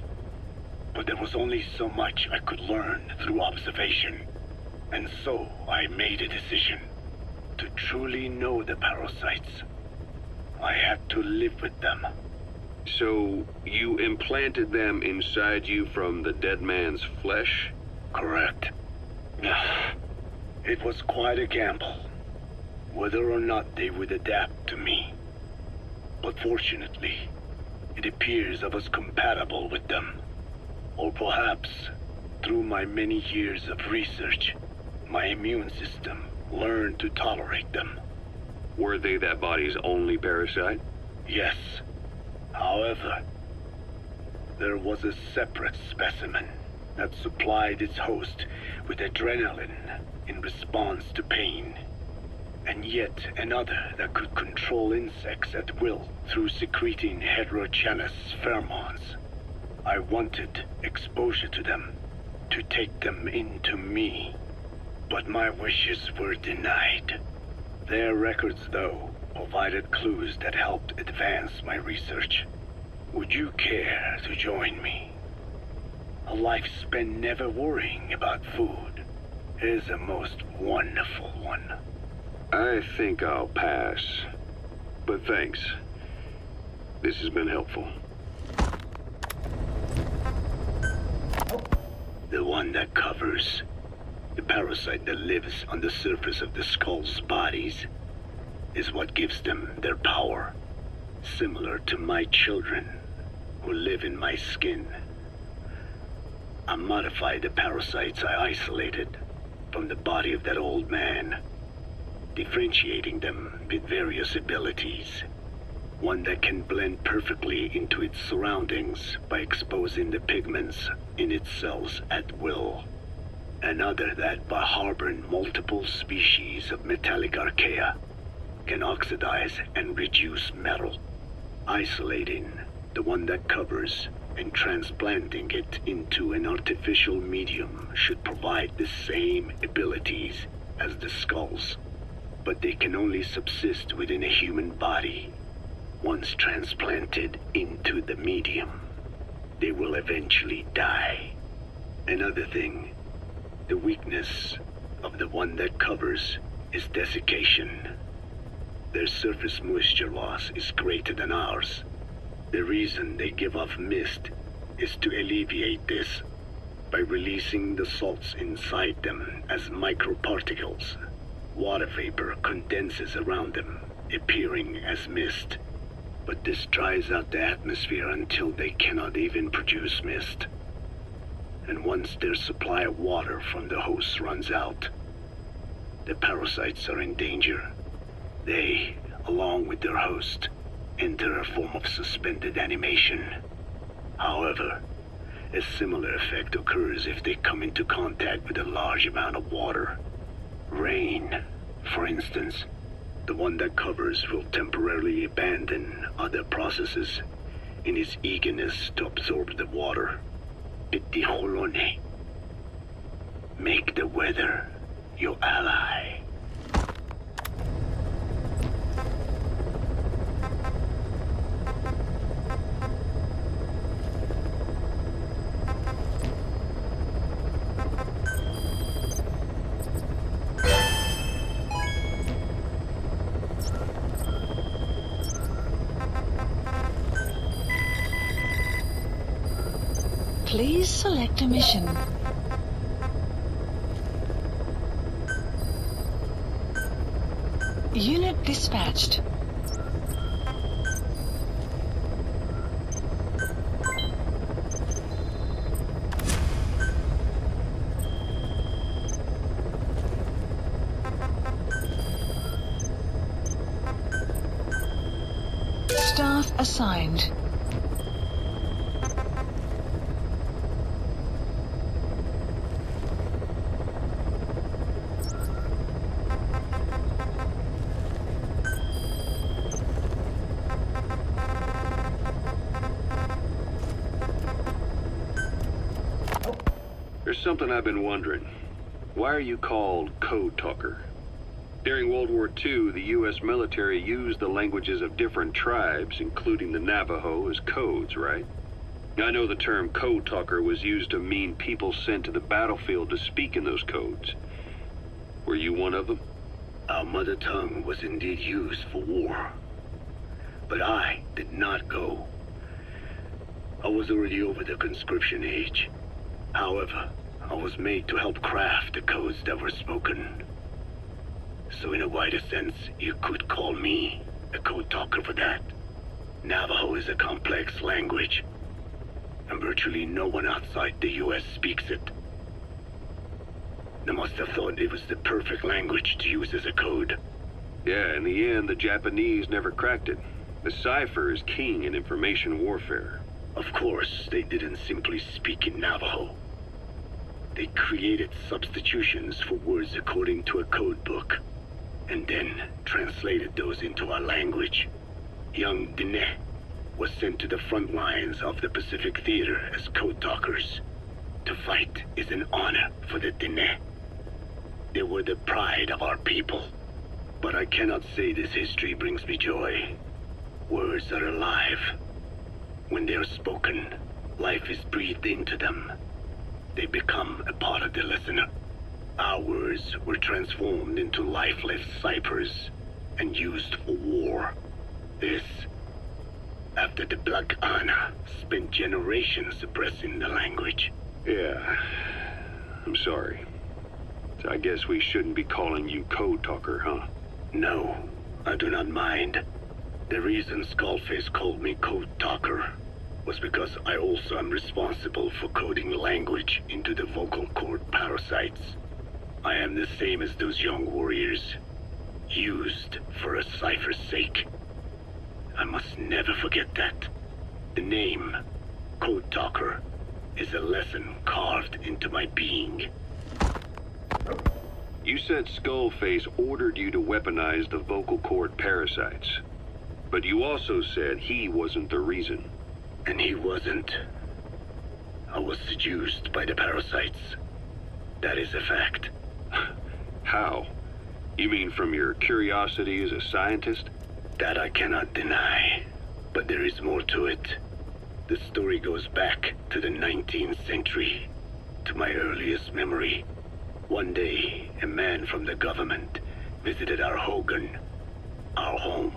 [SPEAKER 2] But there was only so much I could learn through observation. And so I made a decision. To truly know the parasites, I had to live with them.
[SPEAKER 1] So, you implanted them inside you from the dead man's flesh?
[SPEAKER 2] Correct. It was quite a gamble, whether or not they would adapt to me. But fortunately, it appears I was compatible with them. Or perhaps, through my many years of research, my immune system learned to tolerate them.
[SPEAKER 1] Were they that body's only parasite?
[SPEAKER 2] Yes. However, there was a separate specimen that supplied its host with adrenaline in response to pain, and yet another that could control insects at will through secreting heterogeneous pheromones. I wanted exposure to them, to take them into me, but my wishes were denied. Their records, though, provided clues that helped advance my research. Would you care to join me? A life spent never worrying about food is a most wonderful one.
[SPEAKER 1] I think I'll pass. But thanks. This has been helpful.
[SPEAKER 2] The one that covers. The parasite that lives on the surface of the skull's bodies is what gives them their power. Similar to my children who live in my skin. I modified the parasites I isolated from the body of that old man, differentiating them with various abilities. One that can blend perfectly into its surroundings by exposing the pigments in its cells at will. Another that, by harboring multiple species of metallic archaea, can oxidize and reduce metal. Isolating the one that covers and transplanting it into an artificial medium should provide the same abilities as the skulls, but they can only subsist within a human body. Once transplanted into the medium, they will eventually die. Another thing, the weakness of the one that covers is desiccation. Their surface moisture loss is greater than ours. The reason they give off mist is to alleviate this by releasing the salts inside them as microparticles. Water vapor condenses around them, appearing as mist. But this dries out the atmosphere until they cannot even produce mist. And once their supply of water from the host runs out, the parasites are in danger. They, along with their host, enter a form of suspended animation. However, a similar effect occurs if they come into contact with a large amount of water. Rain, for instance. The one that covers will temporarily abandon other processes in his eagerness to absorb the water. Pitijolone. Make the weather your ally.
[SPEAKER 8] Please select a mission. Unit dispatched. Staff assigned.
[SPEAKER 1] There's something I've been wondering. Why are you called Code Talker? During World War II, the U.S. military used the languages of different tribes, including the Navajo, as codes, right? I know the term Code Talker was used to mean people sent to the battlefield to speak in those codes. Were you one of them?
[SPEAKER 2] Our mother tongue was indeed used for war. But I did not go. I was already over the conscription age. However, I was made to help craft the codes that were spoken. So in a wider sense, you could call me a code talker for that. Navajo is a complex language. and virtually no one outside the US speaks it. They must have thought it was the perfect language to use as a code.
[SPEAKER 1] Yeah, in the end, the Japanese never cracked it. The cipher is king in information warfare.
[SPEAKER 2] Of course, they didn't simply speak in Navajo. They created substitutions for words according to a code book, and then translated those into our language. Young Dene was sent to the front lines of the Pacific Theater as code talkers. To fight is an honor for the Dene. They were the pride of our people. But I cannot say this history brings me joy. Words are alive. When they are spoken, life is breathed into them. They become a part of the listener. Our words were transformed into lifeless ciphers and used for war. This, after the Black Ana spent generations suppressing the language.
[SPEAKER 1] Yeah, I'm sorry. I guess we shouldn't be calling you Code Talker, huh?
[SPEAKER 2] No, I do not mind. The reason Skullface called me Code Talker was because I also am responsible for coding language into the vocal cord parasites. I am the same as those young warriors, used for a cipher's sake. I must never forget that. The name, Code Talker, is a lesson carved into my being.
[SPEAKER 1] You said Skullface ordered you to weaponize the vocal cord parasites. But you also said he wasn't the reason.
[SPEAKER 2] And he wasn't. I was seduced by the parasites. That is a fact.
[SPEAKER 1] How? You mean from your curiosity as a scientist?
[SPEAKER 2] That I cannot deny. But there is more to it. The story goes back to the 19th century, to my earliest memory. One day, a man from the government visited our Hogan, our home.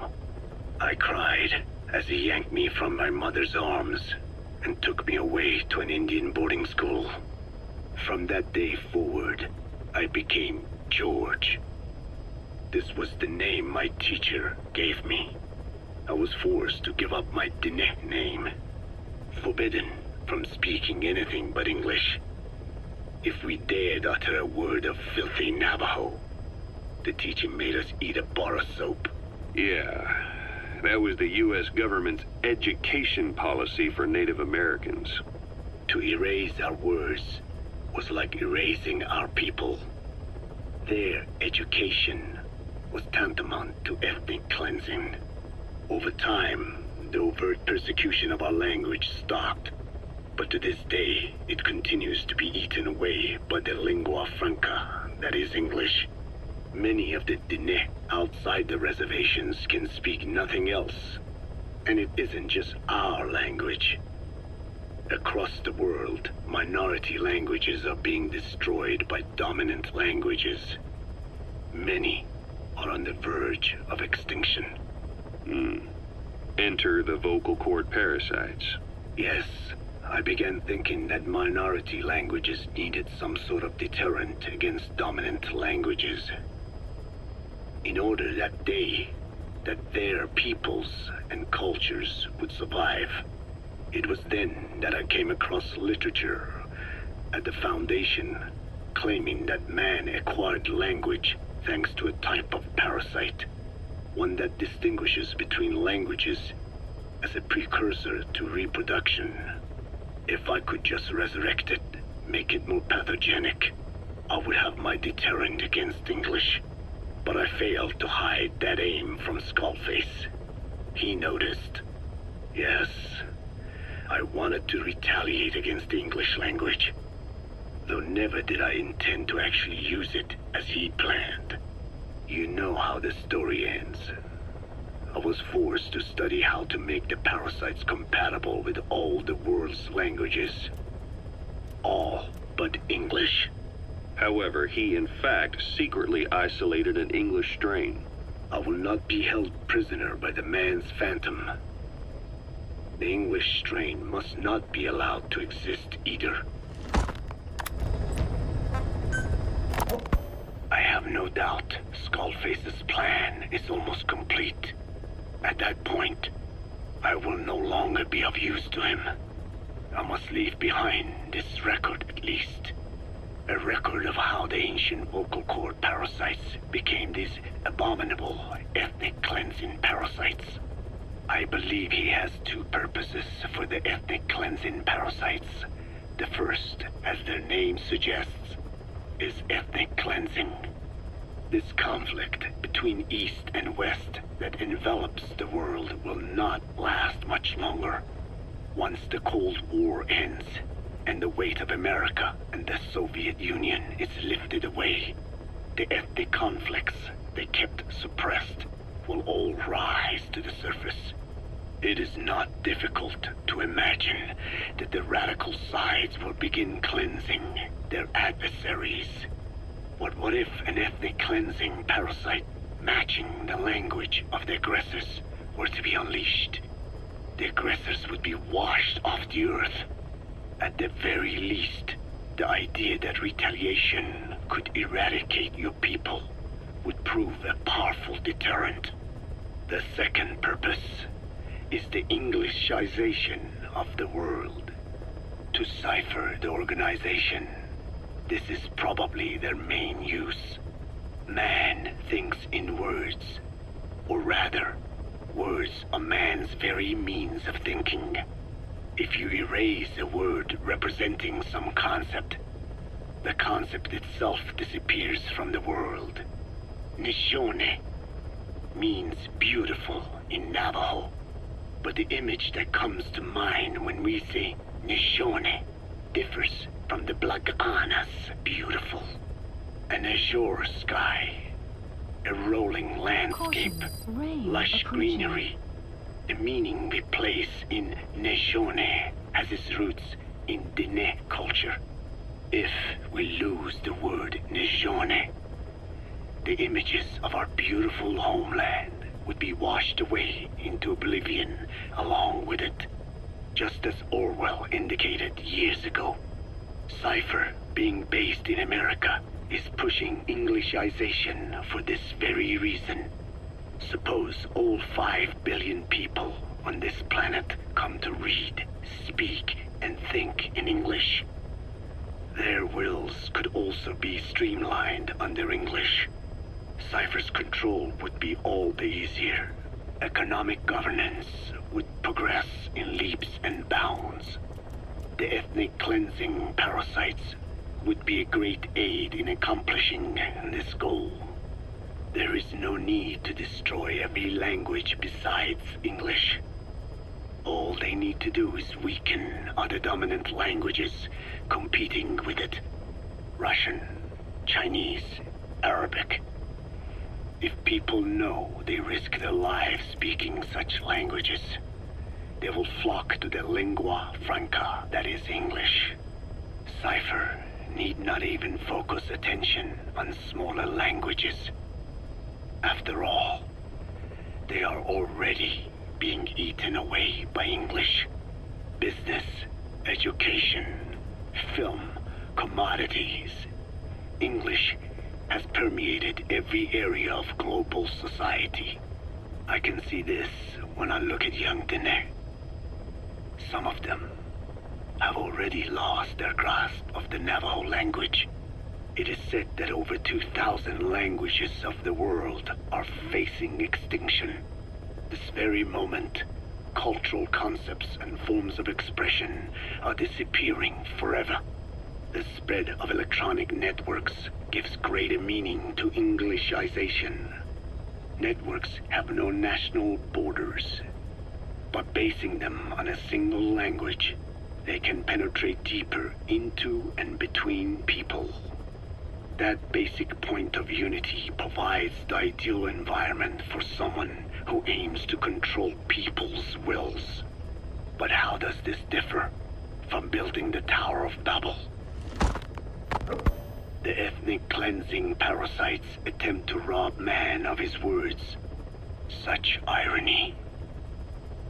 [SPEAKER 2] I cried as he yanked me from my mother's arms and took me away to an Indian boarding school. From that day forward, I became George. This was the name my teacher gave me. I was forced to give up my Dene name, forbidden from speaking anything but English. If we dared utter a word of filthy Navajo, the teacher made us eat a bar of soap.
[SPEAKER 1] Yeah, that was the U.S. government's education policy for Native Americans.
[SPEAKER 2] To erase our words was like erasing our people. Their education was tantamount to ethnic cleansing. Over time, the overt persecution of our language stopped. But to this day, it continues to be eaten away by the lingua franca, that is English. Many of the Dene outside the reservations can speak nothing else. And it isn't just our language. Across the world, minority languages are being destroyed by dominant languages. Many are on the verge of extinction.
[SPEAKER 1] Enter the vocal cord parasites.
[SPEAKER 2] Yes. I began thinking that minority languages needed some sort of deterrent against dominant languages. In order that their peoples and cultures would survive. It was then that I came across literature at the Foundation claiming that man acquired language thanks to a type of parasite, one that distinguishes between languages as a precursor to reproduction. If I could just resurrect it, make it more pathogenic, I would have my deterrent against English. But I failed to hide that aim from Skullface. He noticed. Yes, I wanted to retaliate against the English language, though never did I intend to actually use it as he planned. You know how the story ends. I was forced to study how to make the parasites compatible with all the world's languages. All but English.
[SPEAKER 1] However, he in fact secretly isolated an English strain.
[SPEAKER 2] I will not be held prisoner by the man's phantom. The English strain must not be allowed to exist either. I have no doubt Skullface's plan is almost complete. At that point, I will no longer be of use to him. I must leave behind this record at least. A record of how the ancient vocal cord parasites became these abominable ethnic cleansing parasites. I believe he has two purposes for the ethnic cleansing parasites. The first, as their name suggests, is ethnic cleansing. This conflict between East and West that envelops the world will not last much longer. Once the Cold War ends, and the weight of America and the Soviet Union is lifted away, the ethnic conflicts they kept suppressed will all rise to the surface. It is not difficult to imagine that the radical sides will begin cleansing their adversaries. But what if an ethnic cleansing parasite matching the language of the aggressors were to be unleashed? The aggressors would be washed off the earth. At the very least, the idea that retaliation could eradicate your people would prove a powerful deterrent. The second purpose is the Englishization of the world. To cipher the organization, this is probably their main use. Man thinks in words, or rather, words are man's very means of thinking. If you erase a word representing some concept, the concept itself disappears from the world. Nishone means beautiful in Navajo, but the image that comes to mind when we say Nishone differs from the Blagana's beautiful. An azure sky, a rolling landscape, lush greenery. The meaning we place in Nishone has its roots in Dene culture. If we lose the word Nishone, the images of our beautiful homeland would be washed away into oblivion along with it, just as Orwell indicated years ago. Cipher, being based in America, is pushing Englishization for this very reason. Suppose all 5 billion people on this planet come to read, speak, and think in English. Their wills could also be streamlined under English. Cipher's control would be all the easier. Economic governance would progress in leaps and bounds. The ethnic cleansing parasites would be a great aid in accomplishing this goal. There is no need to destroy every language besides English. All they need to do is weaken other dominant languages competing with it. Russian, Chinese, Arabic. If people know they risk their lives speaking such languages, they will flock to the lingua franca that is English. Cipher need not even focus attention on smaller languages. After all, they are already being eaten away by English. Business, education, film, commodities. English has permeated every area of global society. I can see this when I look at young Dene. Some of them have already lost their grasp of the Navajo language. It is said that over 2,000 languages of the world are facing extinction. This very moment, cultural concepts and forms of expression are disappearing forever. The spread of electronic networks gives greater meaning to Englishization. Networks have no national borders. By basing them on a single language, they can penetrate deeper into and between people. That basic point of unity provides the ideal environment for someone who aims to control people's wills. But how does this differ from building the Tower of Babel? The ethnic cleansing parasites attempt to rob man of his words. Such irony.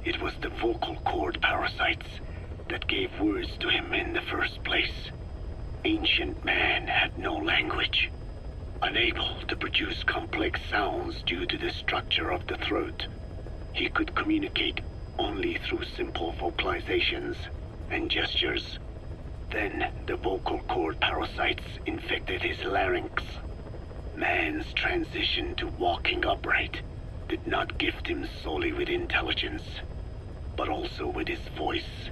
[SPEAKER 2] It was the vocal cord parasites that gave words to him in the first place. Ancient man had no language. Unable to produce complex sounds due to the structure of the throat, he could communicate only through simple vocalizations and gestures. Then the vocal cord parasites infected his larynx. Man's transition to walking upright did not gift him solely with intelligence, but also with his voice.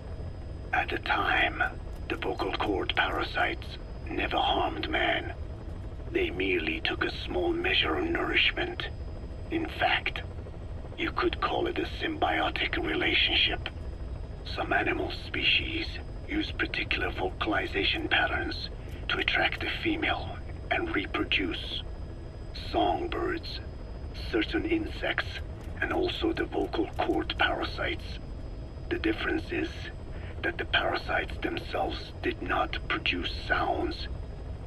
[SPEAKER 2] At the time, the vocal cord parasites never harmed man. They merely took a small measure of nourishment. In fact, you could call it a symbiotic relationship. Some animal species use particular vocalization patterns to attract a female and reproduce. Songbirds, certain insects, and also the vocal cord parasites. The difference is that the parasites themselves did not produce sounds.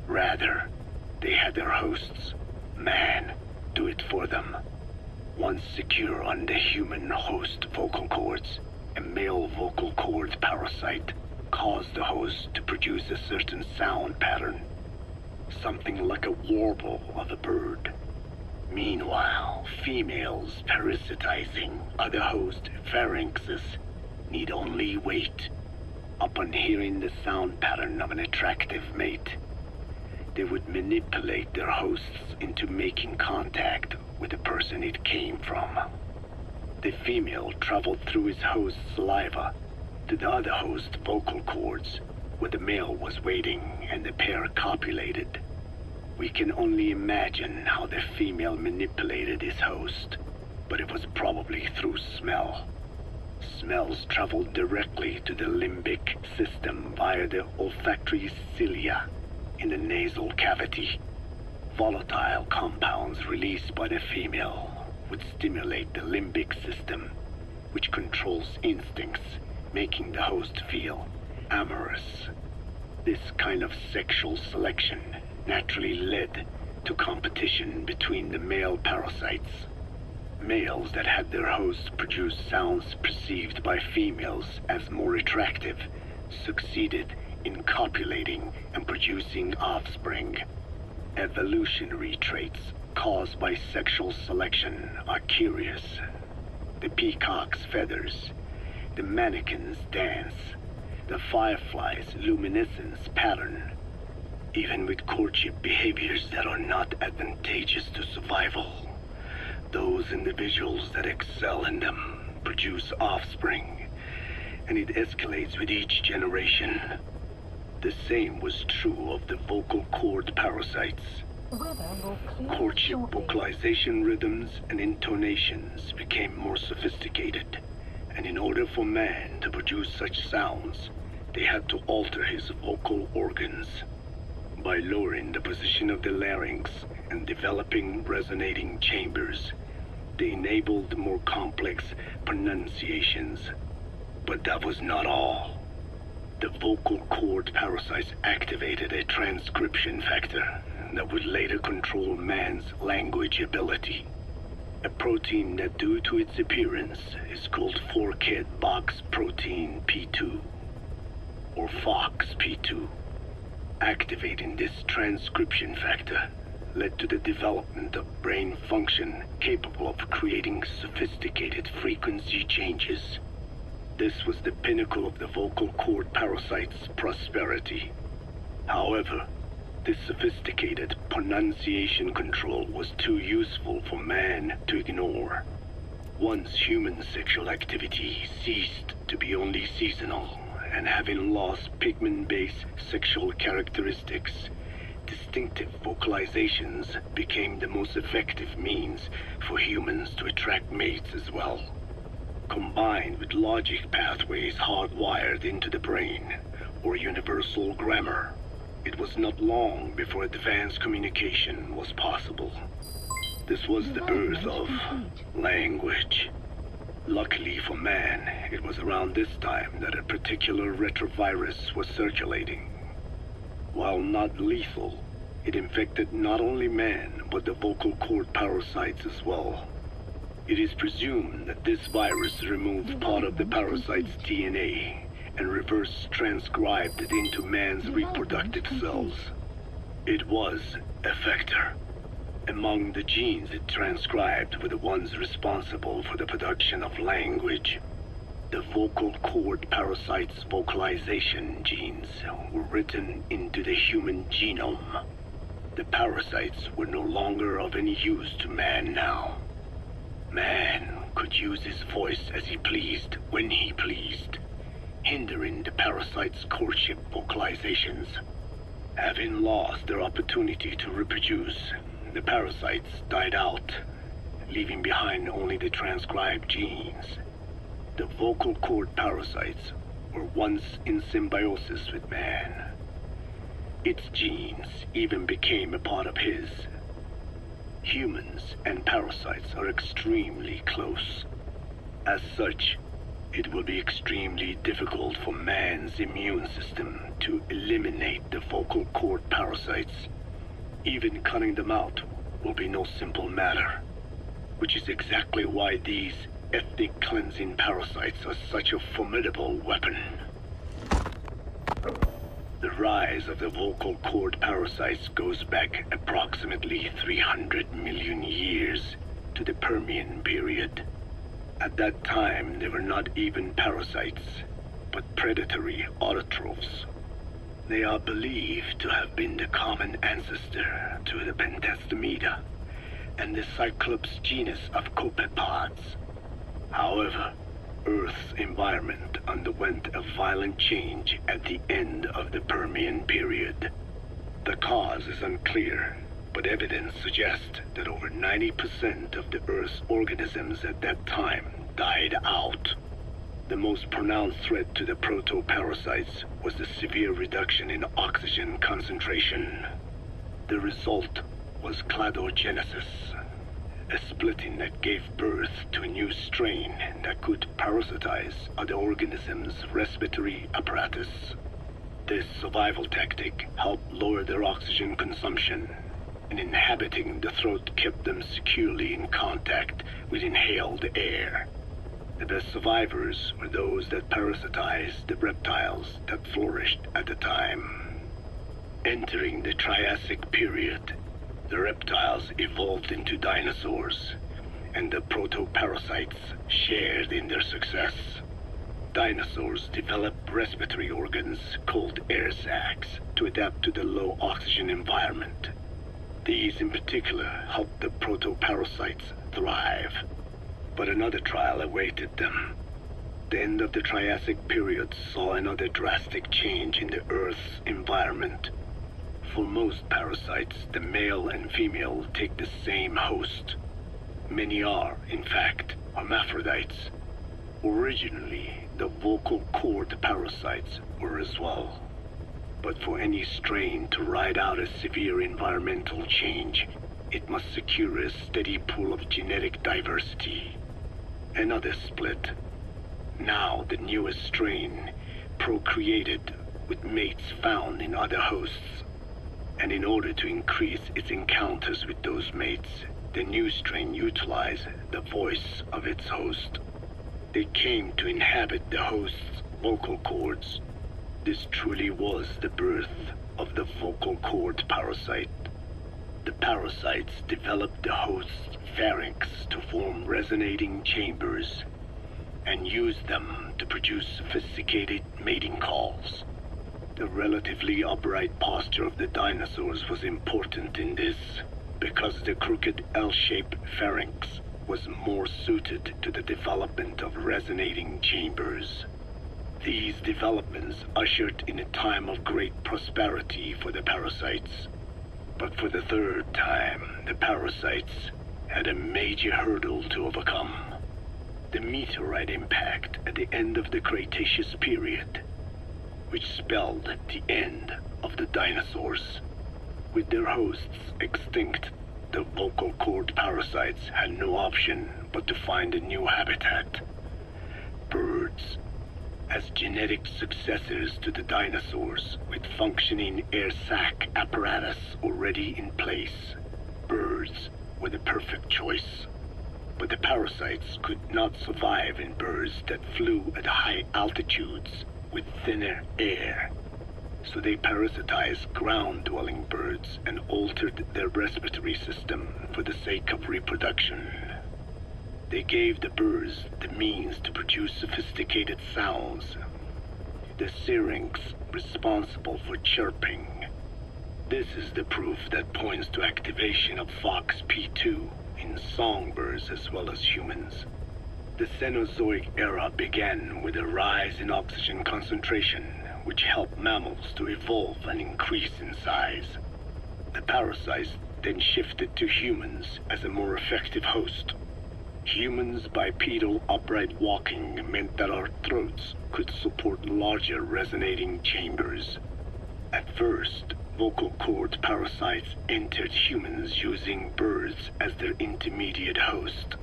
[SPEAKER 2] Rather, they had their hosts, man, do it for them. Once secure on the human host vocal cords, a male vocal cord parasite caused the host to produce a certain sound pattern, something like a warble of a bird. Meanwhile, females parasitizing other host pharynxes need only wait. Upon hearing the sound pattern of an attractive mate, they would manipulate their hosts into making contact with the person it came from. The female traveled through his host's saliva to the other host's vocal cords, where the male was waiting, and the pair copulated. We can only imagine how the female manipulated his host, but it was probably through smell. Smells traveled directly to the limbic system via the olfactory cilia in the nasal cavity. Volatile compounds released by the female would stimulate the limbic system, which controls instincts, making the host feel amorous. This kind of sexual selection naturally led to competition between the male parasites. Males that had their hosts produce sounds perceived by females as more attractive succeeded in copulating and producing offspring. Evolutionary traits caused by sexual selection are curious. The peacock's feathers, the mannequin's dance, the firefly's luminescence pattern. Even with courtship behaviors that are not advantageous to survival, those individuals that excel in them produce offspring, and it escalates with each generation. The same was true of the vocal cord parasites. Courtship vocalization rhythms and intonations became more sophisticated, and in order for man to produce such sounds, they had to alter his vocal organs. By lowering the position of the larynx and developing resonating chambers, they enabled more complex pronunciations. But that was not all. The vocal cord parasites activated a transcription factor that would later control man's language ability. A protein that, due to its appearance, is called forkhead box protein P2, or FOXP2. Activating this transcription factor led to the development of brain function capable of creating sophisticated frequency changes. This was the pinnacle of the vocal cord parasite's prosperity. However, this sophisticated pronunciation control was too useful for man to ignore. Once human sexual activity ceased to be only seasonal, and having lost pigment-based sexual characteristics, distinctive vocalizations became the most effective means for humans to attract mates as well. Combined with logic pathways hardwired into the brain, or universal grammar, it was not long before advanced communication was possible. This was the birth of language. Luckily for man, it was around this time that a particular retrovirus was circulating. While not lethal, it infected not only man, but the vocal cord parasites as well. It is presumed that this virus removed part of the parasite's DNA and reverse transcribed it into man's reproductive cells. It was a vector. Among the genes it transcribed were the ones responsible for the production of language. The vocal cord parasite's vocalization genes were written into the human genome. The parasites were no longer of any use to man now. Man could use his voice as he pleased, when he pleased, hindering the parasite's courtship vocalizations. Having lost their opportunity to reproduce, the parasites died out, leaving behind only the transcribed genes. The vocal cord parasites were once in symbiosis with man. Its genes even became a part of his. Humans and parasites are extremely close. As such, it will be extremely difficult for man's immune system to eliminate the vocal cord parasites. Even cutting them out will be no simple matter, which is exactly why these ethnic cleansing parasites are such a formidable weapon. The rise of the vocal cord parasites goes back approximately 300 million years to the Permian period. At that time, they were not even parasites, but predatory autotrophs. They are believed to have been the common ancestor to the Pentastomida and the Cyclops genus of copepods. However, Earth's environment underwent a violent change at the end of the Permian period. The cause is unclear, but evidence suggests that over 90% of the Earth's organisms at that time died out. The most pronounced threat to the protoparasites was the severe reduction in oxygen concentration. The result was cladogenesis, a splitting that gave birth to a new strain that could parasitize other organisms' respiratory apparatus. This survival tactic helped lower their oxygen consumption, and inhabiting the throat kept them securely in contact with inhaled air. The best survivors were those that parasitized the reptiles that flourished at the time. Entering the Triassic period, the reptiles evolved into dinosaurs, and the protoparasites shared in their success. Dinosaurs developed respiratory organs called air sacs to adapt to the low oxygen environment. These in particular helped the protoparasites thrive. But another trial awaited them. The end of the Triassic period saw another drastic change in the Earth's environment. For most parasites, the male and female take the same host. Many are, in fact, hermaphrodites. Originally, the vocal cord parasites were as well. But for any strain to ride out a severe environmental change, it must secure a steady pool of genetic diversity. Another split. Now the newest strain procreated with mates found in other hosts. And in order to increase its encounters with those mates, the new strain utilized the voice of its host. They came to inhabit the host's vocal cords. This truly was the birth of the vocal cord parasite. The parasites developed the host's pharynx to form resonating chambers and used them to produce sophisticated mating calls. The relatively upright posture of the dinosaurs was important in this, because the crooked L-shaped pharynx was more suited to the development of resonating chambers. These developments ushered in a time of great prosperity for the parasites. But for the third time, the parasites had a major hurdle to overcome. The meteorite impact at the end of the Cretaceous period, which spelled the end of the dinosaurs. With their hosts extinct, the vocal cord parasites had no option but to find a new habitat. Birds. As genetic successors to the dinosaurs, with functioning air sac apparatus already in place, birds were the perfect choice. But the parasites could not survive in birds that flew at high altitudes with thinner air. So they parasitized ground-dwelling birds and altered their respiratory system for the sake of reproduction. They gave the birds the means to produce sophisticated sounds. The syrinx responsible for chirping. This is the proof that points to activation of FOX-P2 in songbirds as well as humans. The Cenozoic era began with a rise in oxygen concentration, which helped mammals to evolve and increase in size. The parasites then shifted to humans as a more effective host. Humans' bipedal upright walking meant that our throats could support larger resonating chambers. At first, vocal cord parasites entered humans using birds as their intermediate host.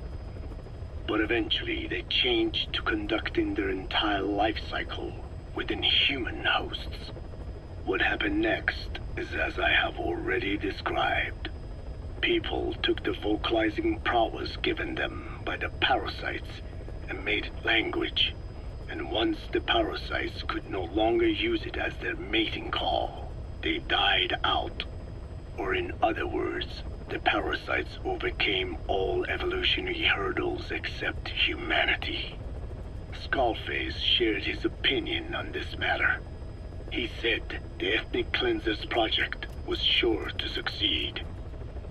[SPEAKER 2] But eventually they changed to conducting their entire life cycle within human hosts. What happened next is as I have already described. People took the vocalizing prowess given them by the parasites and made it language. And once the parasites could no longer use it as their mating call, they died out. Or in other words, the parasites overcame all evolutionary hurdles except humanity. Skullface shared his opinion on this matter. He said the Ethnic Cleansers Project was sure to succeed.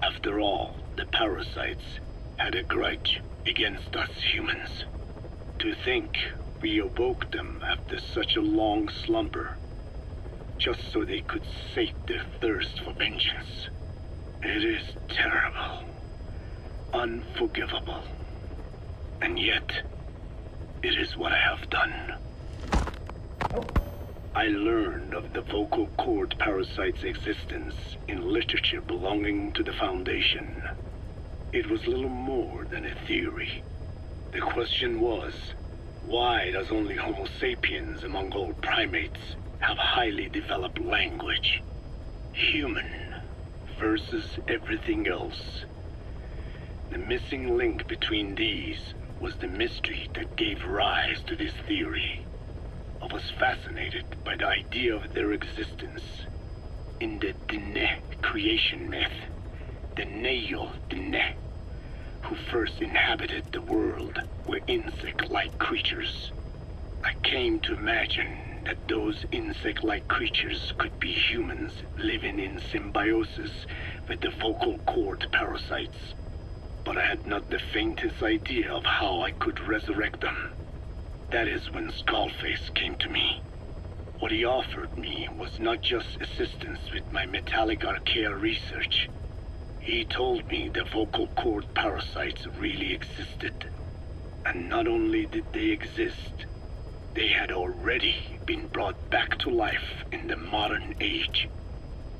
[SPEAKER 2] After all, the parasites had a grudge against us humans. To think we awoke them after such a long slumber, just so they could sate their thirst for vengeance. It is terrible, unforgivable, and yet, it is what I have done. I learned of the vocal cord parasite's existence in literature belonging to the Foundation. It was little more than a theory. The question was, why does only Homo sapiens among all primates have highly developed language? Human versus everything else. The missing link between these was the mystery that gave rise to this theory. I was fascinated by the idea of their existence. In the Dene creation myth, the Neo Dene, who first inhabited the world, were insect-like creatures. I came to imagine that those insect-like creatures could be humans living in symbiosis with the vocal cord parasites. But I had not the faintest idea of how I could resurrect them. That is when Skullface came to me. What he offered me was not just assistance with my metallic archaea research. He told me the vocal cord parasites really existed. And not only did they exist, they had already been brought back to life in the modern age.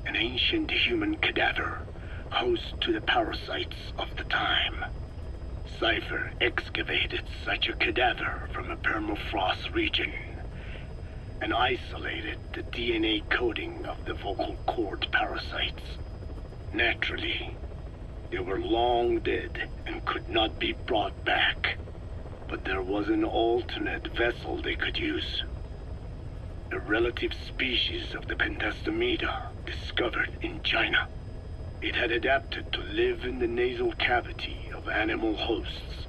[SPEAKER 2] An ancient human cadaver, host to the parasites of the time. Cypher excavated such a cadaver from a permafrost region and isolated the DNA coding of the vocal cord parasites. Naturally, they were long dead and could not be brought back. But there was an alternate vessel they could use. A relative species of the Pentastomida discovered in China. It had adapted to live in the nasal cavity of animal hosts.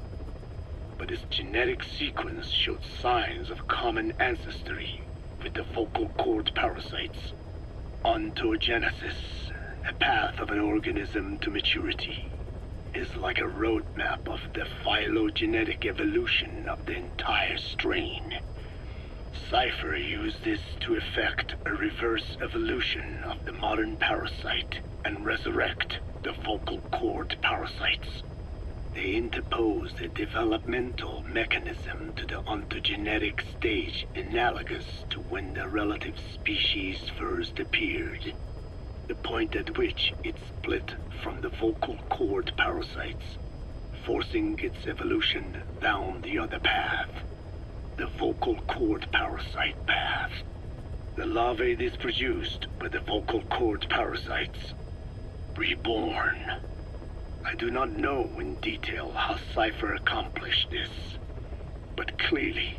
[SPEAKER 2] But its genetic sequence showed signs of common ancestry with the vocal cord parasites. Ontogenesis, a path of an organism to maturity, is like a roadmap of the phylogenetic evolution of the entire strain. Cypher used this to effect a reverse evolution of the modern parasite and resurrect the vocal cord parasites. They interposed a developmental mechanism to the ontogenetic stage analogous to when the relative species first appeared. The point at which it split from the vocal cord parasites, forcing its evolution down the other path, the vocal cord parasite path. The larvae this produced by the vocal cord parasites, reborn. I do not know in detail how Cypher accomplished this, but clearly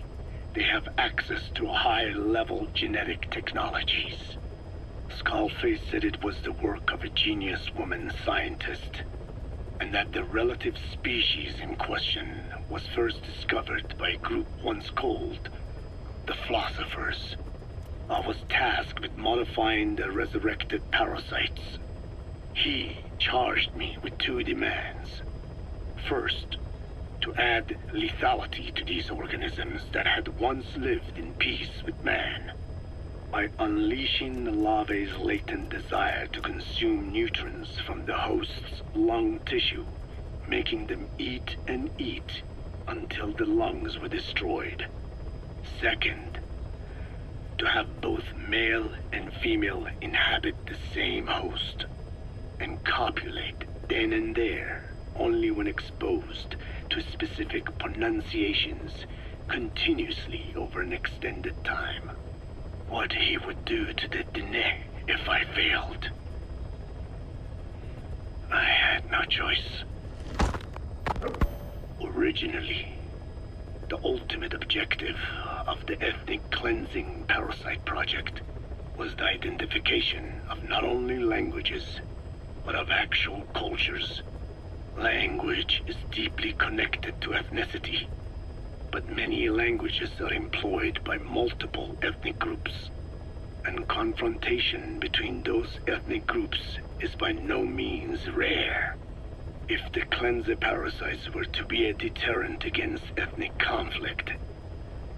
[SPEAKER 2] they have access to high-level genetic technologies. Skullface said it was the work of a genius woman scientist, and that the relative species in question was first discovered by a group once called the Philosophers. I was tasked with modifying the resurrected parasites. He charged me with two demands. First, to add lethality to these organisms that had once lived in peace with man, by unleashing the larvae's latent desire to consume nutrients from the host's lung tissue, making them eat and eat until the lungs were destroyed. Second, to have both male and female inhabit the same host and copulate then and there only when exposed to specific pronunciations continuously over an extended time. What he would do to the Dene if I failed. I had no choice. Originally, the ultimate objective of the ethnic cleansing parasite project was the identification of not only languages, but of actual cultures. Language is deeply connected to ethnicity, but many languages are employed by multiple ethnic groups, and confrontation between those ethnic groups is by no means rare. If the cleanser parasites were to be a deterrent against ethnic conflict,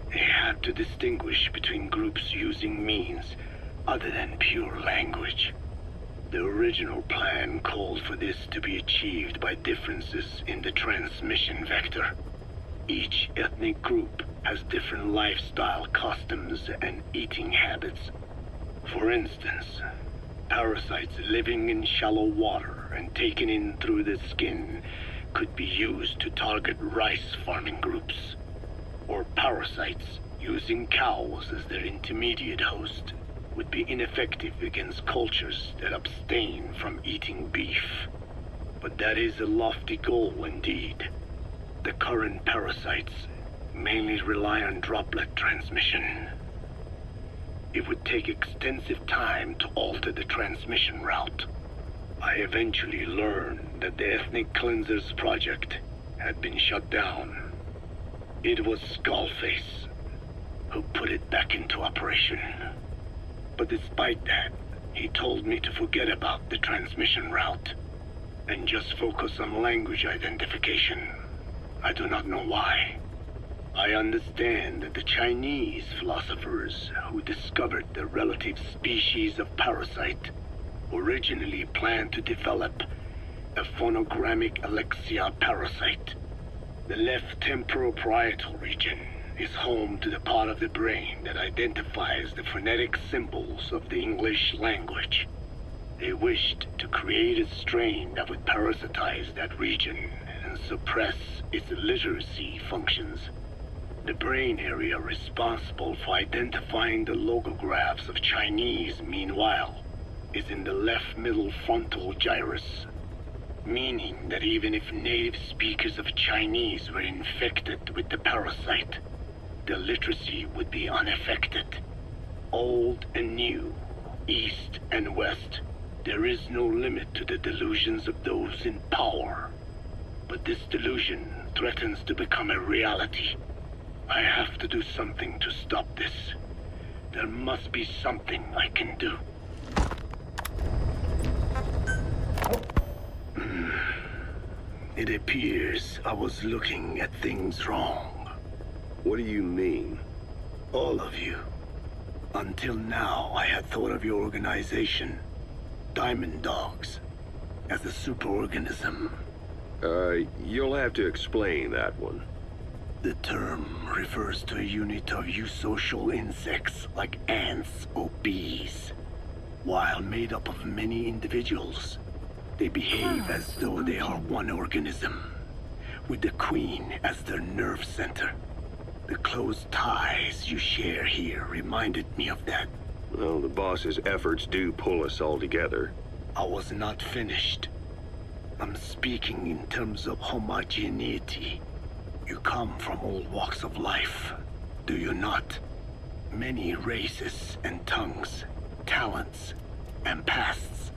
[SPEAKER 2] they had to distinguish between groups using means other than pure language. The original plan called for this to be achieved by differences in the transmission vector. Each ethnic group has different lifestyle customs and eating habits. For instance, parasites living in shallow water and taken in through the skin could be used to target rice farming groups, or parasites using cows as their intermediate host would be ineffective against cultures that abstain from eating beef. But that is a lofty goal indeed. The current parasites mainly rely on droplet transmission. It would take extensive time to alter the transmission route. I eventually learned that the Ethnic Cleansers project had been shut down. It was Skullface who put it back into operation. But despite that, he told me to forget about the transmission route and just focus on language identification. I do not know why. I understand that the Chinese philosophers who discovered the relative species of parasite originally planned to develop a phonogrammic Alexia parasite. The left temporal parietal region is home to the part of the brain that identifies the phonetic symbols of the English language. They wished to create a strain that would parasitize that region and suppress its literacy functions. The brain area responsible for identifying the logographs of Chinese, meanwhile, is in the left middle frontal gyrus, meaning that even if native speakers of Chinese were infected with the parasite, the literacy would be unaffected. Old and new, east and west, there is no limit to the delusions of those in power. But this delusion threatens to become a reality. I have to do something to stop this. There must be something I can do. It appears I was looking at things wrong.
[SPEAKER 1] What do you mean?
[SPEAKER 2] All of you. Until now, I had thought of your organization, Diamond Dogs, as a superorganism.
[SPEAKER 1] You'll have to explain that one.
[SPEAKER 2] The term refers to a unit of eusocial insects like ants or bees. While made up of many individuals, they behave as though they are one organism, with the queen as their nerve center. The close ties you share here reminded me of that.
[SPEAKER 1] Well, the boss's efforts do pull us all together.
[SPEAKER 2] I was not finished. I'm speaking in terms of homogeneity. You come from all walks of life, do you not? Many races and tongues, talents and pasts,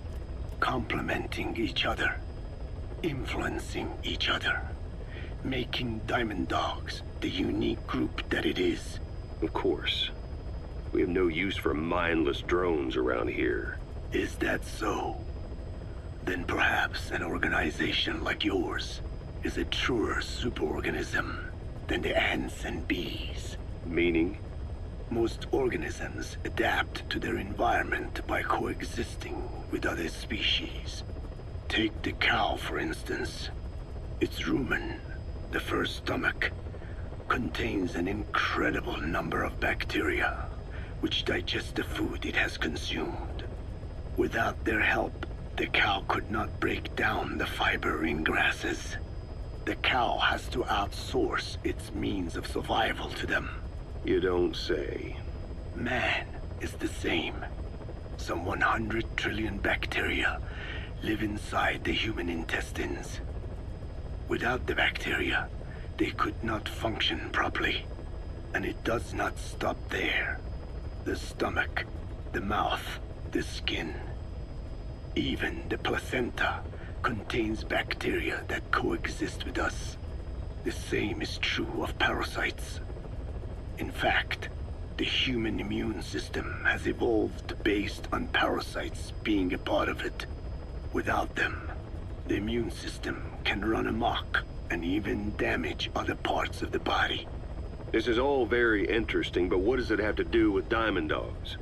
[SPEAKER 2] complementing each other. influencing each other, making Diamond Dogs the unique group that it is.
[SPEAKER 1] Of course. We have no use for mindless drones around here.
[SPEAKER 2] Is that so? Then perhaps an organization like yours is a truer superorganism than the ants and bees.
[SPEAKER 1] Meaning?
[SPEAKER 2] Most organisms adapt to their environment by coexisting with other species. Take the cow, for instance. Its rumen, the first stomach, contains an incredible number of bacteria which digest the food it has consumed. Without their help, the cow could not break down the fiber in grasses. The cow has to outsource its means of survival to them.
[SPEAKER 1] You don't say.
[SPEAKER 2] Man is the same. Some 100 trillion bacteria live inside the human intestines. Without the bacteria, they could not function properly. And it does not stop there. The stomach, the mouth, the skin, even the placenta contains bacteria that coexist with us. The same is true of parasites. In fact, the human immune system has evolved based on parasites being a part of it. Without them, the immune system can run amok and even damage other parts of the body.
[SPEAKER 1] This is all very interesting, but what does it have to do with Diamond Dogs?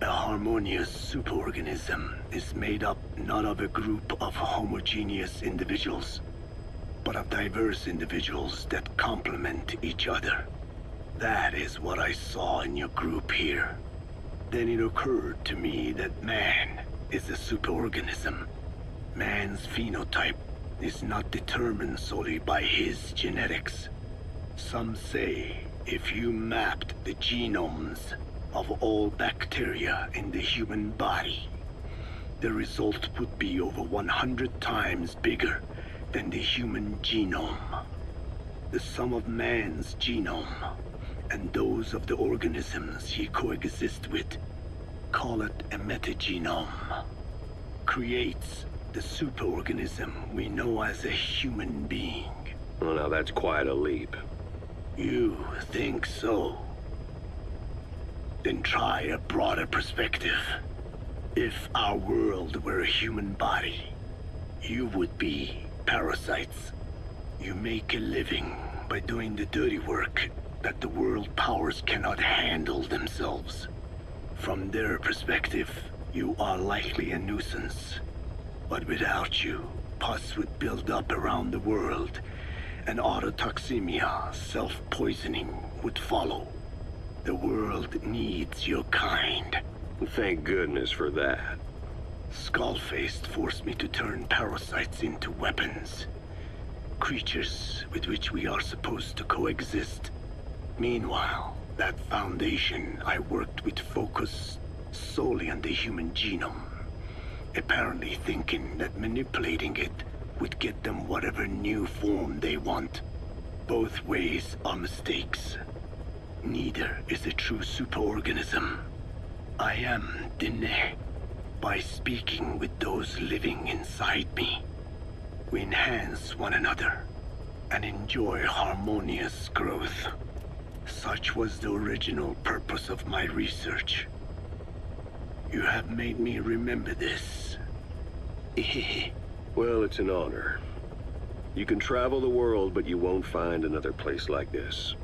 [SPEAKER 2] A harmonious superorganism is made up not of a group of homogeneous individuals, but of diverse individuals that complement each other. That is what I saw in your group here. Then it occurred to me that man is a superorganism. Man's phenotype is not determined solely by his genetics. Some say if you mapped the genomes of all bacteria in the human body, the result would be over 100 times bigger than the human genome. The sum of man's genome and those of the organisms he coexists with, call it a metagenome, creates the superorganism we know as a human being.
[SPEAKER 1] Well, now that's quite a leap.
[SPEAKER 2] You think so? Then try a broader perspective. If our world were a human body, you would be parasites. You make a living by doing the dirty work that the world powers cannot handle themselves. From their perspective, you are likely a nuisance. But without you, pus would build up around the world, and autotoxemia, self-poisoning, would follow. The world needs your kind.
[SPEAKER 1] Thank goodness for that.
[SPEAKER 2] Skullfaced forced me to turn parasites into weapons. Creatures with which we are supposed to coexist. Meanwhile, that foundation I worked with focused solely on the human genome, apparently thinking that manipulating it would get them whatever new form they want. Both ways are mistakes. Neither is a true superorganism. I am Dine. By speaking with those living inside me, we enhance one another and enjoy harmonious growth. Such was the original purpose of my research. You have made me remember this.
[SPEAKER 1] Well, it's an honor. You can travel the world, but you won't find another place like this.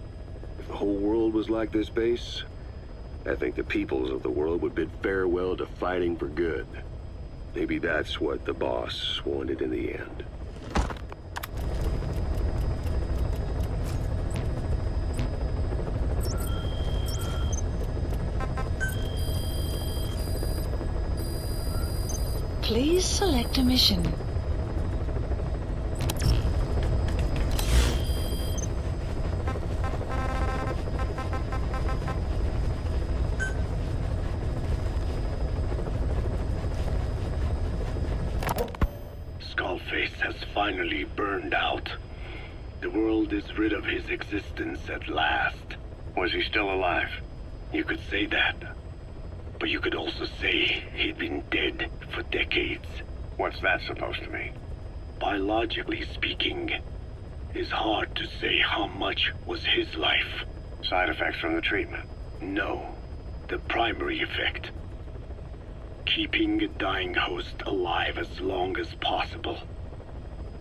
[SPEAKER 1] If the whole world was like this base, I think the peoples of the world would bid farewell to fighting for good. Maybe that's what the boss wanted in the end.
[SPEAKER 8] Please select a mission.
[SPEAKER 2] Skullface has finally burned out. The world is rid of his existence at last. Was he still alive? You could say that. But you could also say he'd been dead for decades.
[SPEAKER 9] What's that supposed to mean?
[SPEAKER 2] Biologically speaking, it's hard to say how much was his life.
[SPEAKER 1] Side effects from the treatment?
[SPEAKER 2] No, the primary effect. Keeping a dying host alive as long as possible.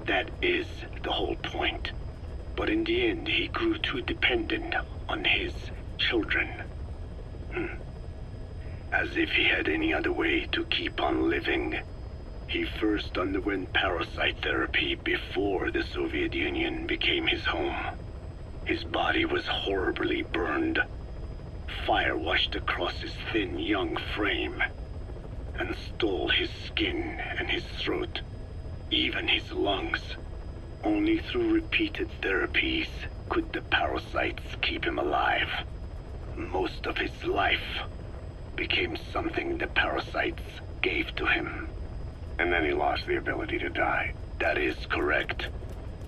[SPEAKER 2] That is the whole point. But in the end, he grew too dependent on his children. As if he had any other way to keep on living. He first underwent parasite therapy before the Soviet Union became his home. His body was horribly burned. Fire washed across his thin young frame and stole his skin and his throat, even his lungs. Only through repeated therapies could the parasites keep him alive. Most of his life became something the parasites gave to him.
[SPEAKER 1] And then he lost the ability to die.
[SPEAKER 2] That is correct.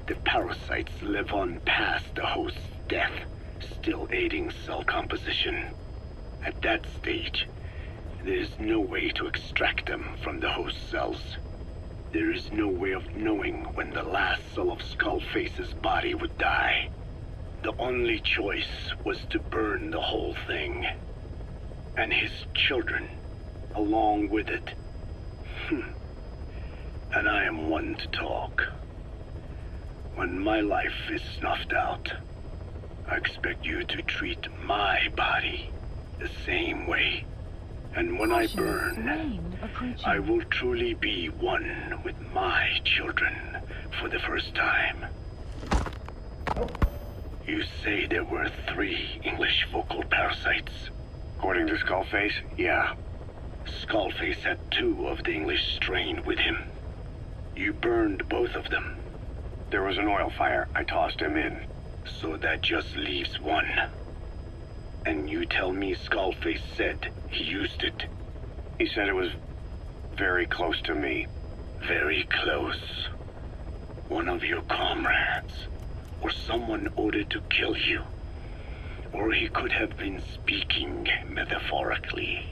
[SPEAKER 2] The parasites live on past the host's death, still aiding cell composition. At that stage, there is no way to extract them from the host cells. There is no way of knowing when the last cell of Skullface's body would die. The only choice was to burn the whole thing. And his children, along with it. And I am one to talk. When my life is snuffed out, I expect you to treat my body the same way. And when I burn, I will truly be one with my children for the first time. You say there were 3 English vocal parasites.
[SPEAKER 1] According to Skullface, yeah.
[SPEAKER 2] Skullface had 2 of the English strain with him. You burned both of them.
[SPEAKER 1] There was an oil fire. I tossed him in.
[SPEAKER 2] So that just leaves 1. And you tell me Skullface said he used it.
[SPEAKER 1] He said it was very close to me.
[SPEAKER 2] Very close. One of your comrades. Or someone ordered to kill you. Or he could have been speaking metaphorically.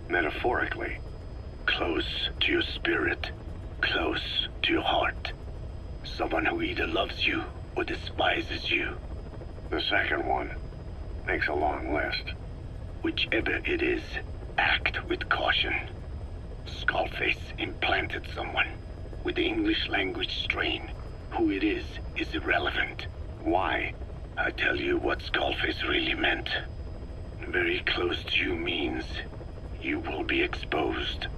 [SPEAKER 1] Metaphorically?
[SPEAKER 2] Close to your spirit. Close to your heart. Someone who either loves you or despises you.
[SPEAKER 1] The second one makes a long list.
[SPEAKER 2] Whichever it is, act with caution. Skullface implanted someone with the English language strain. Who it is irrelevant.
[SPEAKER 1] Why?
[SPEAKER 2] I tell you what Skullface really meant. Very close to you means you will be exposed.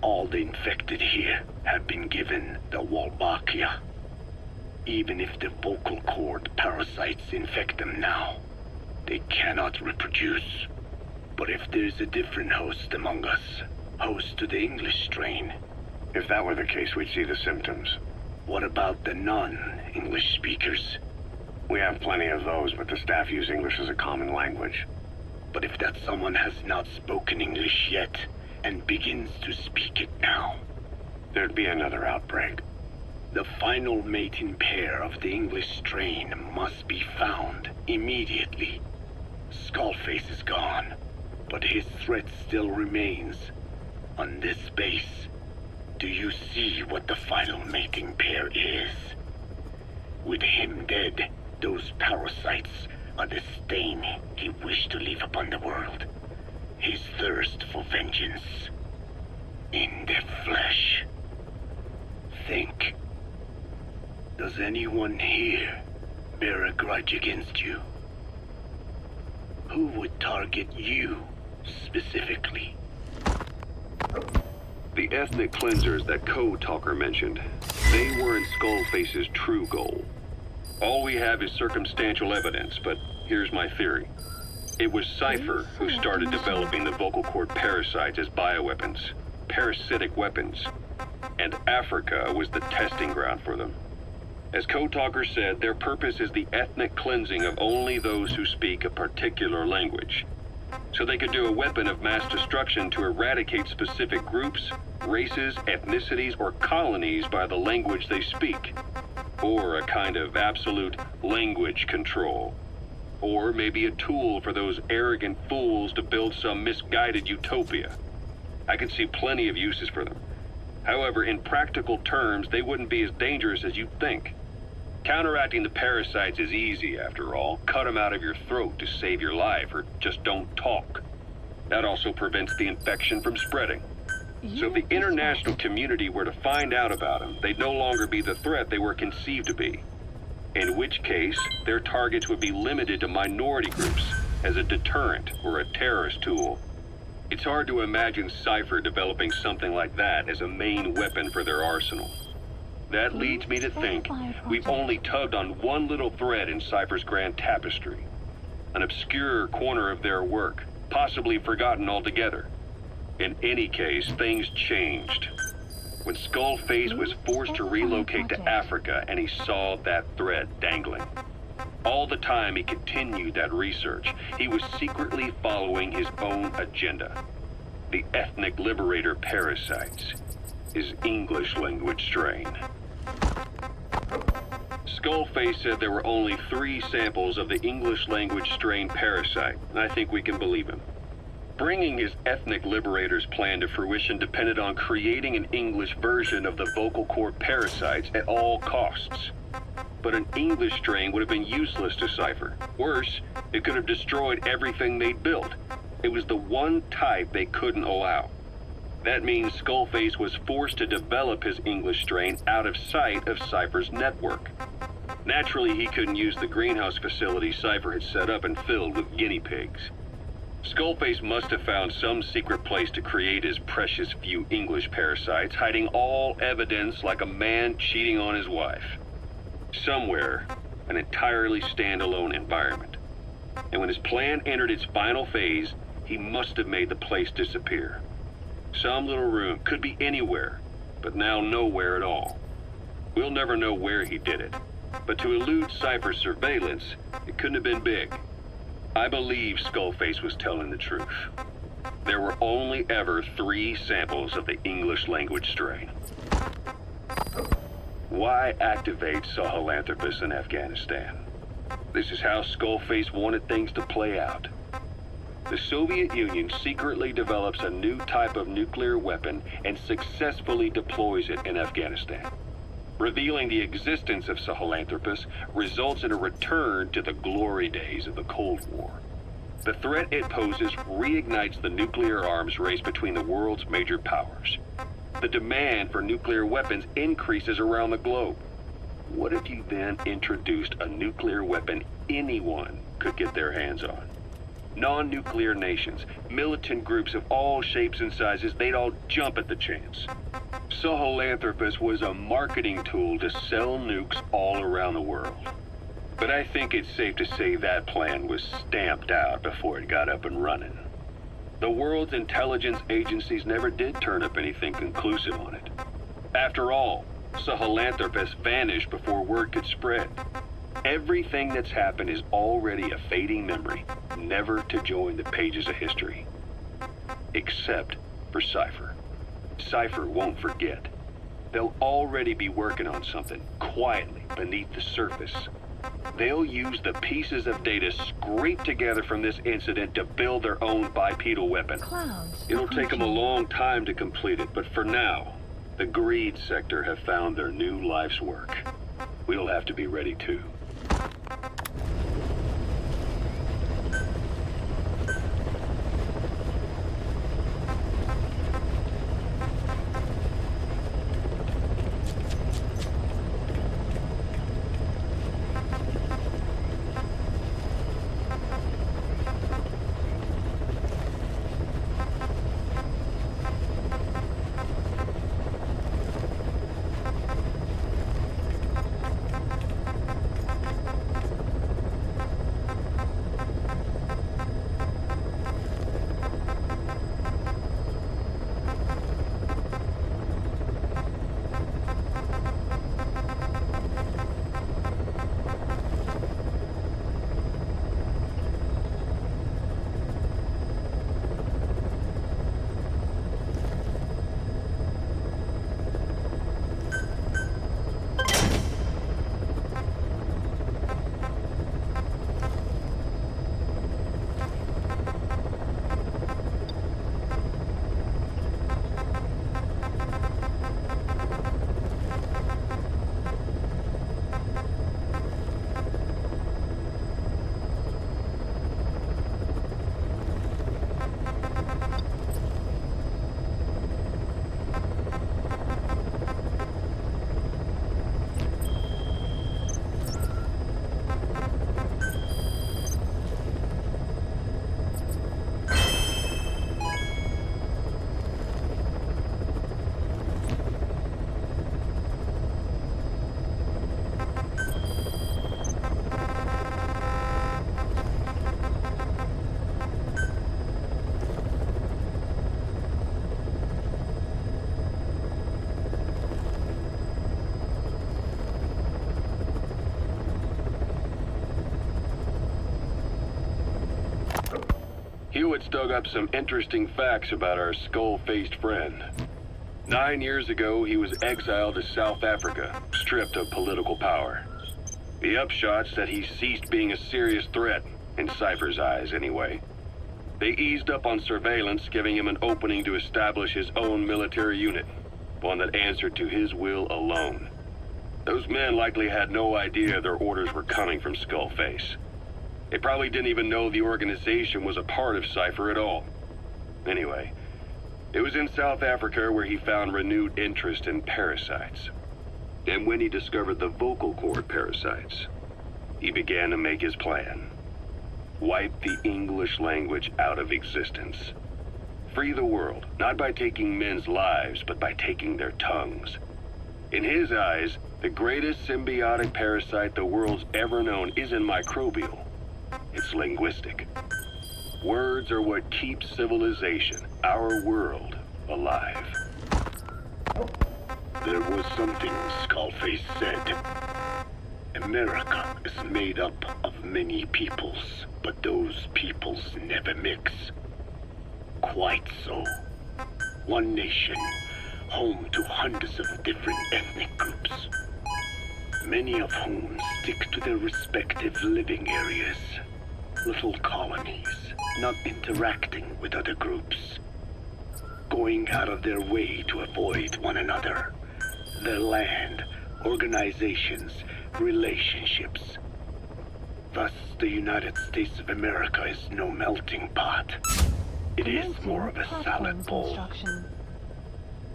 [SPEAKER 2] All the infected here have been given the Wolbachia. Even if the vocal cord parasites infect them now, they cannot reproduce. But if there's a different host among us, host to the English strain.
[SPEAKER 1] If that were the case, we'd see the symptoms.
[SPEAKER 2] What about the non-English speakers?
[SPEAKER 1] We have plenty of those, but the staff use English as a common language.
[SPEAKER 2] But if that someone has not spoken English yet, and begins to speak it now,
[SPEAKER 1] there'd be another outbreak.
[SPEAKER 2] The final mating pair of the English strain must be found immediately. Skullface is gone, but his threat still remains. On this base, do you see what the final mating pair is? With him dead, those parasites are the stain he wished to leave upon the world. His thirst for vengeance. In the flesh. Think. Does anyone here bear a grudge against you? Who would target you, specifically?
[SPEAKER 1] The ethnic cleansers that Code Talker mentioned, they weren't Skullface's true goal. All we have is circumstantial evidence, but here's my theory. It was Cypher who started developing the vocal cord parasites as bioweapons, parasitic weapons, and Africa was the testing ground for them. As Code Talker said, their purpose is the ethnic cleansing of only those who speak a particular language. So they could do a weapon of mass destruction to eradicate specific groups, races, ethnicities, or colonies by the language they speak. Or a kind of absolute language control. Or maybe a tool for those arrogant fools to build some misguided utopia. I could see plenty of uses for them. However, in practical terms, they wouldn't be as dangerous as you'd think. Counteracting the parasites is easy, after all. Cut them out of your throat to save your life, or just don't talk. That also prevents the infection from spreading. So if the international community were to find out about them, they'd no longer be the threat they were conceived to be. In which case, their targets would be limited to minority groups as a deterrent or a terrorist tool. It's hard to imagine Cypher developing something like that as a main weapon for their arsenal. That leads me to think we've only tugged on one little thread in Cypher's grand tapestry. An obscure corner of their work, possibly forgotten altogether. In any case, things changed. When Skullface was forced to relocate to Africa and he saw that thread dangling. All the time he continued that research, he was secretly following his own agenda. The ethnic liberator parasites. His English language strain. Skullface said there were only 3 samples of the English language strain parasite, and I think we can believe him. Bringing his ethnic liberator's plan to fruition depended on creating an English version of the vocal cord parasites at all costs. But an English strain would have been useless to Cypher. Worse, it could have destroyed everything they'd built. It was the one type they couldn't allow. That means Skullface was forced to develop his English strain out of sight of Cypher's network. Naturally, he couldn't use the greenhouse facility Cypher had set up and filled with guinea pigs. Skullface must have found some secret place to create his precious few English parasites, hiding all evidence like a man cheating on his wife. Somewhere, an entirely standalone environment. And when his plan entered its final phase, he must have made the place disappear. Some little room, could be anywhere, but now nowhere at all. We'll never know where he did it, but to elude Cypher's surveillance, it couldn't have been big. I believe Skullface was telling the truth. There were only ever 3 samples of the English language strain. Why activate Sahelanthropus in Afghanistan? This is how Skullface wanted things to play out. The Soviet Union secretly develops a new type of nuclear weapon and successfully deploys it in Afghanistan. Revealing the existence of Sahelanthropus results in a return to the glory days of the Cold War. The threat it poses reignites the nuclear arms race between the world's major powers. The demand for nuclear weapons increases around the globe. What if you then introduced a nuclear weapon anyone could get their hands on? Non-nuclear nations, militant groups of all shapes and sizes, they'd all jump at the chance. Sahelanthropus was a marketing tool to sell nukes all around the world. But I think it's safe to say that plan was stamped out before it got up and running. The world's intelligence agencies never did turn up anything conclusive on it. After all, Sahelanthropus vanished before word could spread. Everything that's happened is already a fading memory, never to join the pages of history. Except for Cypher. Cypher won't forget. They'll already be working on something, quietly, beneath the surface. They'll use the pieces of data scraped together from this incident to build their own bipedal weapon. It'll take them a long time to complete it, but for now, the greed sector have found their new life's work. We'll have to be ready too. Hewitt's dug up some interesting facts about our skull-faced friend. 9 years ago, he was exiled to South Africa, stripped of political power. The upshot's that he ceased being a serious threat, in Cypher's eyes anyway. They eased up on surveillance, giving him an opening to establish his own military unit, one that answered to his will alone. Those men likely had no idea their orders were coming from Skullface. They probably didn't even know the organization was a part of Cypher at all. Anyway, it was in South Africa where he found renewed interest in parasites. And when he discovered the vocal cord parasites, he began to make his plan. Wipe the English language out of existence. Free the world, not by taking men's lives, but by taking their tongues. In his eyes, the greatest symbiotic parasite the world's ever known isn't microbial. It's linguistic. Words are what keeps civilization, our world, alive.
[SPEAKER 2] There was something Skullface said. America is made up of many peoples, but those peoples never mix. Quite so. One nation, home to hundreds of different ethnic groups, many of whom stick to their respective living areas. Little colonies, not interacting with other groups, going out of their way to avoid one another, their land, organizations, relationships. Thus, the United States of America is no melting pot. It is more of a salad bowl.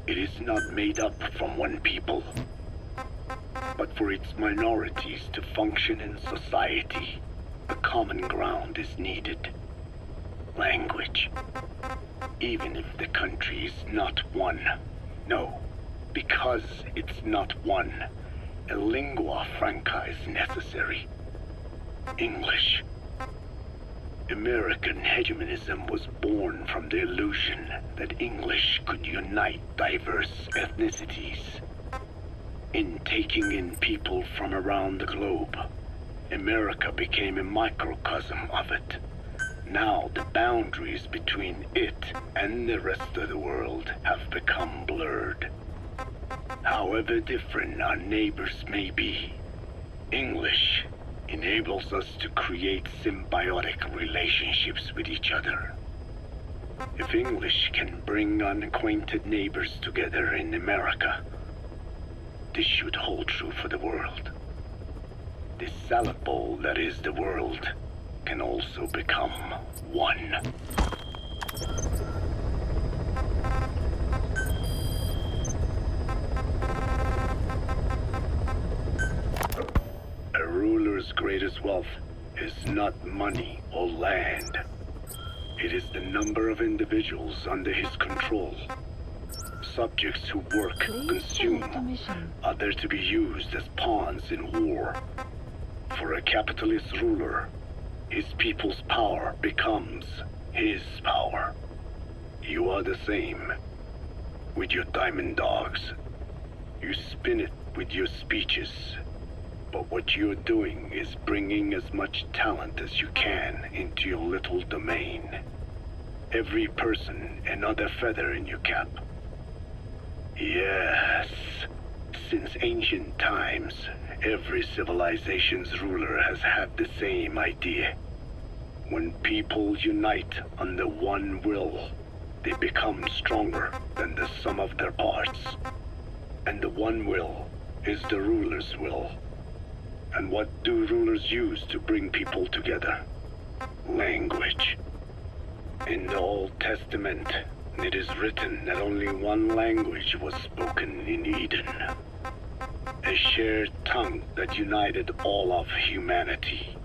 [SPEAKER 2] It is not made up from one people, but for its minorities to function in society, a common ground is needed. Language. Even if the country is not one. No, because it's not one, a lingua franca is necessary. English. American hegemonism was born from the illusion that English could unite diverse ethnicities. In taking in people from around the globe, America became a microcosm of it. Now the boundaries between it and the rest of the world have become blurred. However different our neighbors may be, English enables us to create symbiotic relationships with each other. If English can bring unacquainted neighbors together in America, this should hold true for the world. This salad bowl that is the world can also become one. A ruler's greatest wealth is not money or land. It is the number of individuals under his control. Subjects who work, consume, are there to be used as pawns in war. For a capitalist ruler, his people's power becomes his power. You are the same. With your diamond dogs, you spin it with your speeches. But what you're doing is bringing as much talent as you can into your little domain. Every person another feather in your cap. Yes, since ancient times, every civilization's ruler has had the same idea. When people unite under one will, they become stronger than the sum of their parts. And the one will is the ruler's will. And what do rulers use to bring people together? Language. In the Old Testament, it is written that only one language was spoken in Eden. A shared tongue that united all of humanity.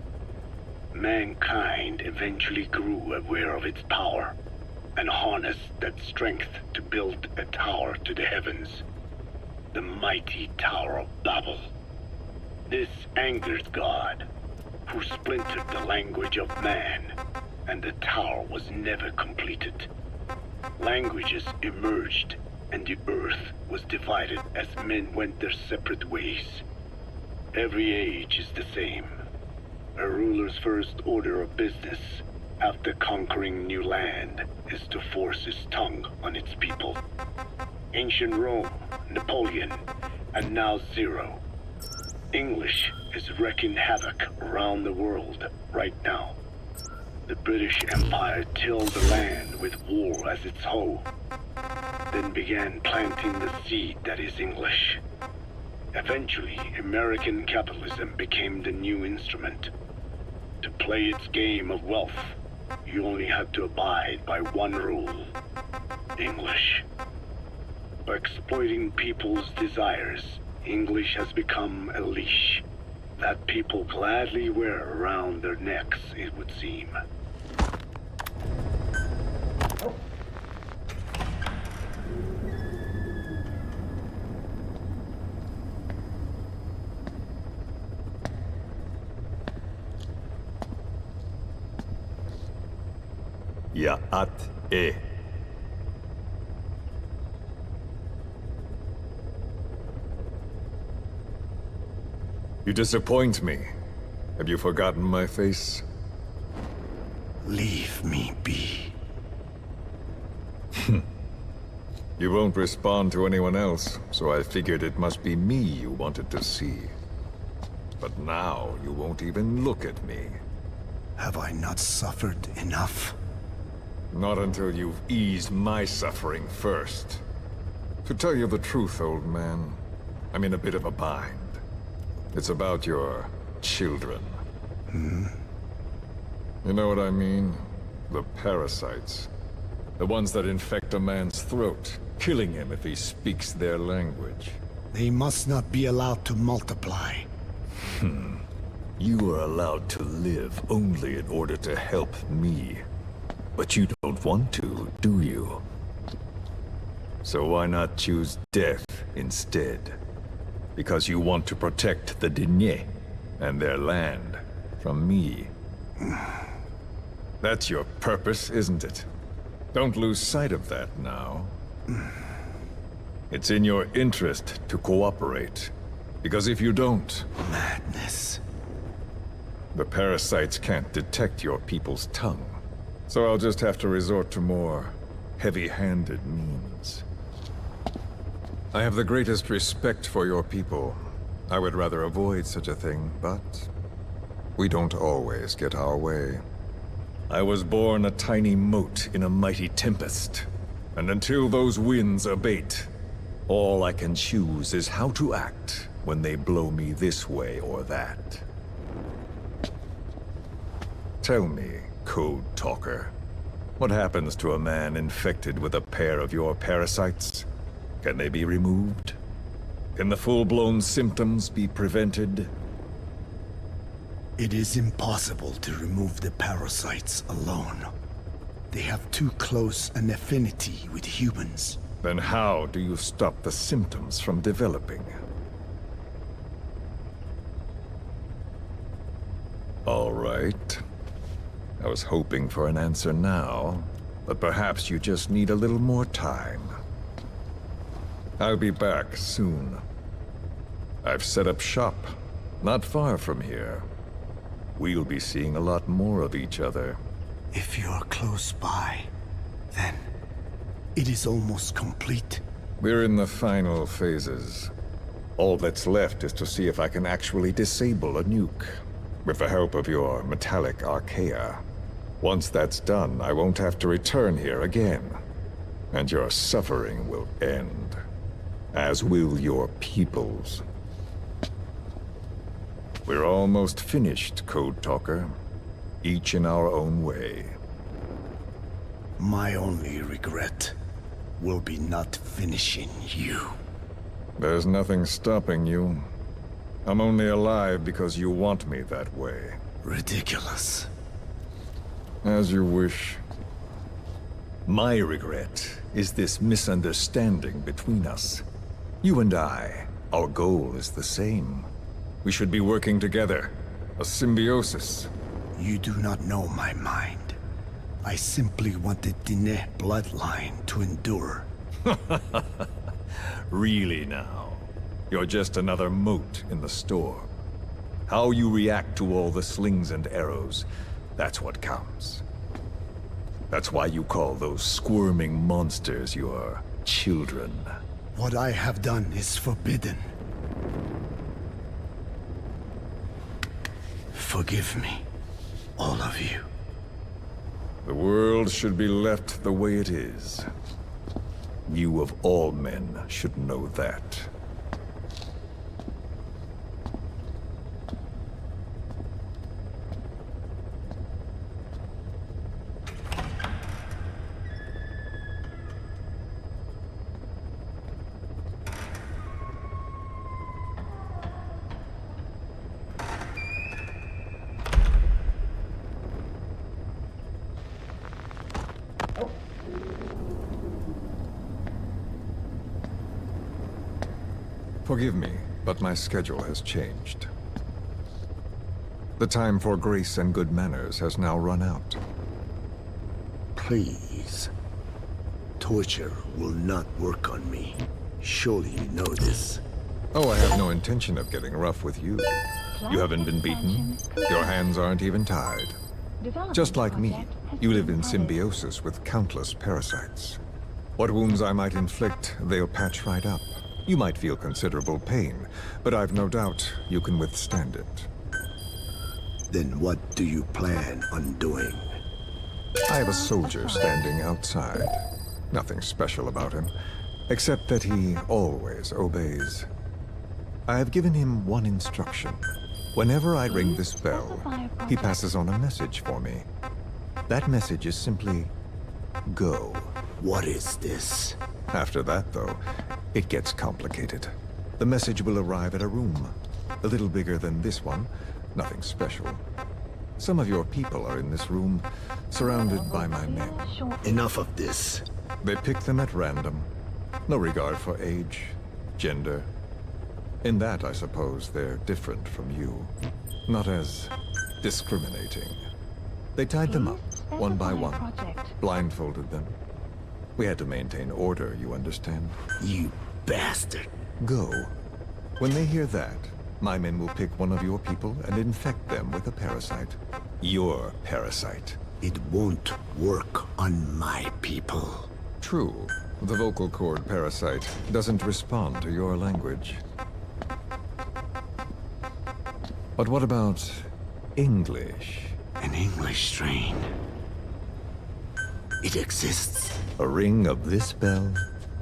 [SPEAKER 2] Mankind eventually grew aware of its power and harnessed that strength to build a tower to the heavens. The mighty Tower of Babel. This angered God, who splintered the language of man, and the tower was never completed. Languages emerged, and the earth was divided as men went their separate ways. Every age is the same. A ruler's first order of business, after conquering new land is to force his tongue on its people. Ancient Rome, Napoleon, and now Zero. English is wreaking havoc around the world right now. The British Empire tilled the land with war as its hoe, then began planting the seed that is English. Eventually, American capitalism became the new instrument. To play its game of wealth, you only had to abide by one rule: English. By exploiting people's desires, English has become a leash that people gladly wear around their necks, it would seem.
[SPEAKER 9] Ya'at-e. You disappoint me. Have you forgotten my face?
[SPEAKER 2] Leave me be.
[SPEAKER 9] You won't respond to anyone else, so I figured it must be me you wanted to see. But now you won't even look at me.
[SPEAKER 2] Have I not suffered enough?
[SPEAKER 9] Not until you've eased my suffering first. To tell you the truth, old man, I'm in a bit of a bind. It's about your children. You know what I mean? The parasites. The ones that infect a man's throat, killing him if he speaks their language.
[SPEAKER 2] They must not be allowed to multiply.
[SPEAKER 9] You are allowed to live only in order to help me. But you don't want to, do you? So why not choose death instead? Because you want to protect the Diné and their land from me. That's your purpose, isn't it? Don't lose sight of that now. It's in your interest to cooperate. Because if you don't...
[SPEAKER 2] Madness.
[SPEAKER 9] The parasites can't detect your people's tongue. So I'll just have to resort to more heavy-handed means. I have the greatest respect for your people. I would rather avoid such a thing, but we don't always get our way. I was born a tiny mote in a mighty tempest, and until those winds abate, all I can choose is how to act when they blow me this way or that. Tell me, Code Talker, what happens to a man infected with a pair of your parasites? Can they be removed? Can the full-blown symptoms be prevented?
[SPEAKER 2] It is impossible to remove the parasites alone. They have too close an affinity with humans.
[SPEAKER 9] Then how do you stop the symptoms from developing? All right. I was hoping for an answer now, but perhaps you just need a little more time. I'll be back soon. I've set up shop, not far from here. We'll be seeing a lot more of each other.
[SPEAKER 2] If you're close by, then it is almost complete.
[SPEAKER 9] We're in the final phases. All that's left is to see if I can actually disable a nuke, with the help of your metallic archaea. Once that's done, I won't have to return here again, and your suffering will end, as will your people's. We're almost finished, Code Talker, each in our own way.
[SPEAKER 2] My only regret will be not finishing you.
[SPEAKER 9] There's nothing stopping you. I'm only alive because you want me that way.
[SPEAKER 2] Ridiculous.
[SPEAKER 9] As you wish. My regret is this misunderstanding between us. You and I, our goal is the same. We should be working together. A symbiosis.
[SPEAKER 2] You do not know my mind. I simply want the Diné bloodline to endure.
[SPEAKER 9] Really now? You're just another mote in the storm. How you react to all the slings and arrows, that's what counts. That's why you call those squirming monsters your children.
[SPEAKER 10] What I have done is forbidden. Forgive me, all of you.
[SPEAKER 9] The world should be left the way it is. You of all men should know that. Forgive me, but my schedule has changed. The time for grace and good manners has now run out.
[SPEAKER 10] Please. Torture will not work on me. Surely you know this.
[SPEAKER 9] Oh, I have no intention of getting rough with you. You haven't been beaten. Your hands aren't even tied. Just like me, you live in symbiosis with countless parasites. What wounds I might inflict, they'll patch right up. You might feel considerable pain, but I've no doubt you can withstand it.
[SPEAKER 10] Then what do you plan on doing?
[SPEAKER 9] I have a soldier standing outside. Nothing special about him, except that he always obeys. I have given him one instruction. Whenever I ring this bell, he passes on a message for me. That message is simply, go.
[SPEAKER 10] What is this?
[SPEAKER 9] After that, though, it gets complicated. The message will arrive at a room, a little bigger than this one, nothing special. Some of your people are in this room, surrounded by my men.
[SPEAKER 10] Enough of this.
[SPEAKER 9] They pick them at random. No regard for age, gender. In that, I suppose, they're different from you. Not as discriminating. They tied them up, one by one, blindfolded them. We had to maintain order, you understand?
[SPEAKER 10] You bastard.
[SPEAKER 9] Go. When they hear that, my men will pick one of your people and infect them with a parasite. Your parasite.
[SPEAKER 10] It won't work on my people.
[SPEAKER 9] True. The vocal cord parasite doesn't respond to your language. But what about English?
[SPEAKER 10] An English strain. It exists.
[SPEAKER 9] A ring of this bell,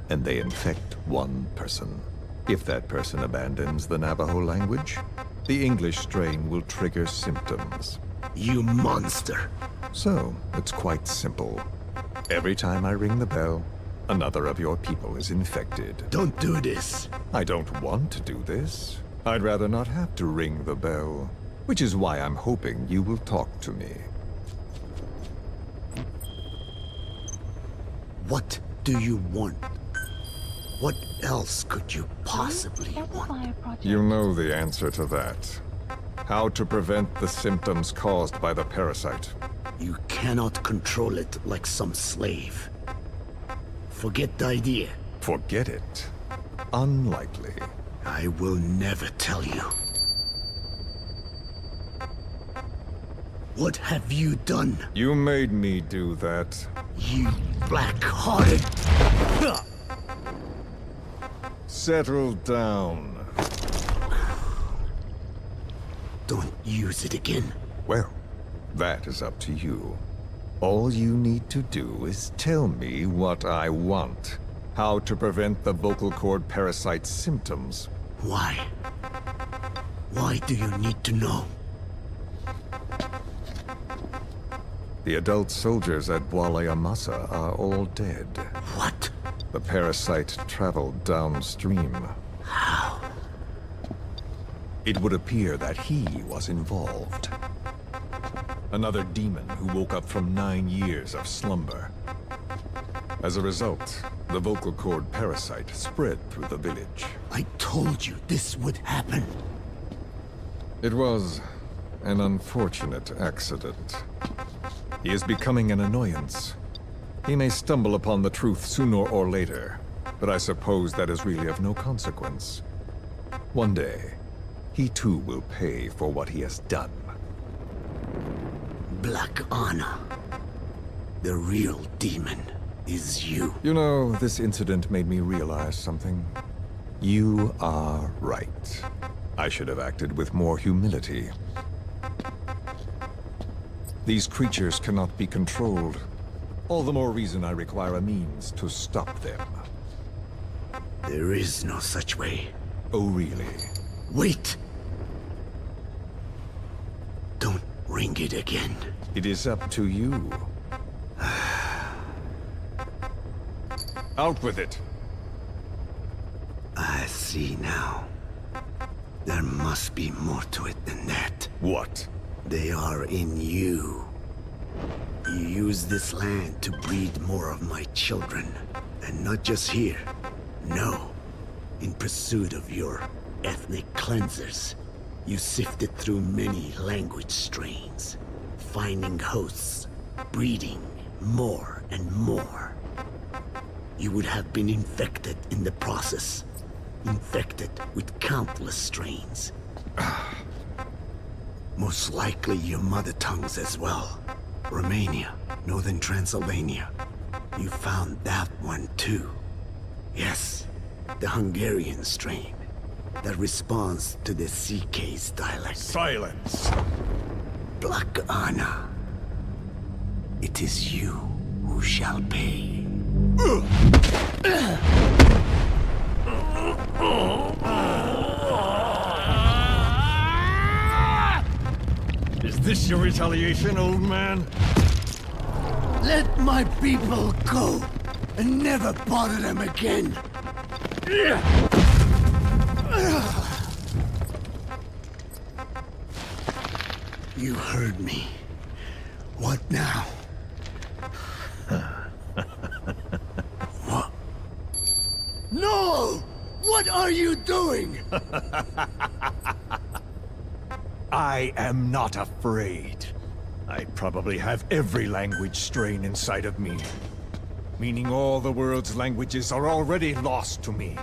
[SPEAKER 9] and they infect one person. If that person abandons the Navajo language, the English strain will trigger symptoms.
[SPEAKER 10] You monster.
[SPEAKER 9] So, it's quite simple. Every time I ring the bell, another of your people is infected.
[SPEAKER 10] Don't do this.
[SPEAKER 9] I don't want to do this. I'd rather not have to ring the bell, which is why I'm hoping you will talk to me.
[SPEAKER 10] What do you want? What else could you possibly want?
[SPEAKER 9] You know the answer to that. How to prevent the symptoms caused by the parasite.
[SPEAKER 10] You cannot control it like some slave. Forget the idea.
[SPEAKER 9] Forget it? Unlikely.
[SPEAKER 10] I will never tell you. What have you done?
[SPEAKER 9] You made me do that.
[SPEAKER 10] You black-hearted...
[SPEAKER 9] Settle down.
[SPEAKER 10] Don't use it again.
[SPEAKER 9] Well, that is up to you. All you need to do is tell me what I want. How to prevent the vocal cord parasite symptoms.
[SPEAKER 10] Why? Why do you need to know?
[SPEAKER 9] The adult soldiers at Amasa are all dead.
[SPEAKER 10] What?
[SPEAKER 9] The parasite traveled downstream.
[SPEAKER 10] How?
[SPEAKER 9] It would appear that he was involved. Another demon who woke up from 9 years of slumber. As a result, the vocal cord parasite spread through the village.
[SPEAKER 10] I told you this would happen.
[SPEAKER 9] It was an unfortunate accident. He is becoming an annoyance. He may stumble upon the truth sooner or later, but I suppose that is really of no consequence. One day, he too will pay for what he has done.
[SPEAKER 10] Black honor. The real demon is you.
[SPEAKER 9] You know, this incident made me realize something. You are right. I should have acted with more humility. These creatures cannot be controlled. All the more reason I require a means to stop them.
[SPEAKER 10] There is no such way.
[SPEAKER 9] Oh, really?
[SPEAKER 10] Wait! Don't ring it again.
[SPEAKER 9] It is up to you. Out with it!
[SPEAKER 10] I see now. There must be more to it than that.
[SPEAKER 9] What?
[SPEAKER 10] They are in you. You use this land to breed more of my children. And not just here. No. In pursuit of your ethnic cleansers. You sifted through many language strains. Finding hosts. Breeding more and more. You would have been infected in the process. Infected with countless strains. Most likely your mother tongues as well. Romania, Northern Transylvania. You found that one too. Yes, the Hungarian strain. That responds to the CK's dialect.
[SPEAKER 9] Silence!
[SPEAKER 10] Black Anna. It is you who shall pay.
[SPEAKER 9] Is this your retaliation, old man?
[SPEAKER 10] Let my people go, and never bother them again. You heard me. What now? What? No! What are you doing?
[SPEAKER 9] I am not afraid. I probably have every language strain inside of me. Meaning all the world's languages are already lost to me.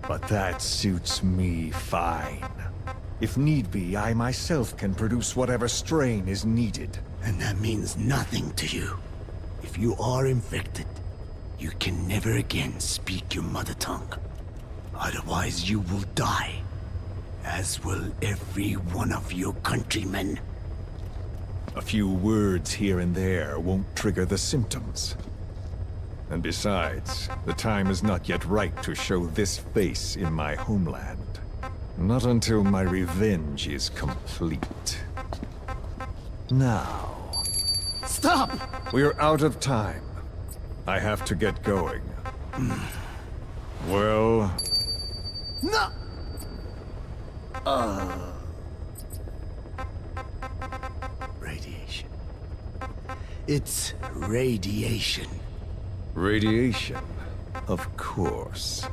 [SPEAKER 9] But that suits me fine. If need be, I myself can produce whatever strain is needed.
[SPEAKER 10] And that means nothing to you. If you are infected, you can never again speak your mother tongue. Otherwise you will die. As will every one of your countrymen.
[SPEAKER 9] A few words here and there won't trigger the symptoms. And besides, the time is not yet right to show this face in my homeland. Not until my revenge is complete. Now...
[SPEAKER 10] Stop!
[SPEAKER 9] We're out of time. I have to get going. Well...
[SPEAKER 10] No! Radiation. It's radiation.
[SPEAKER 9] Radiation, of course.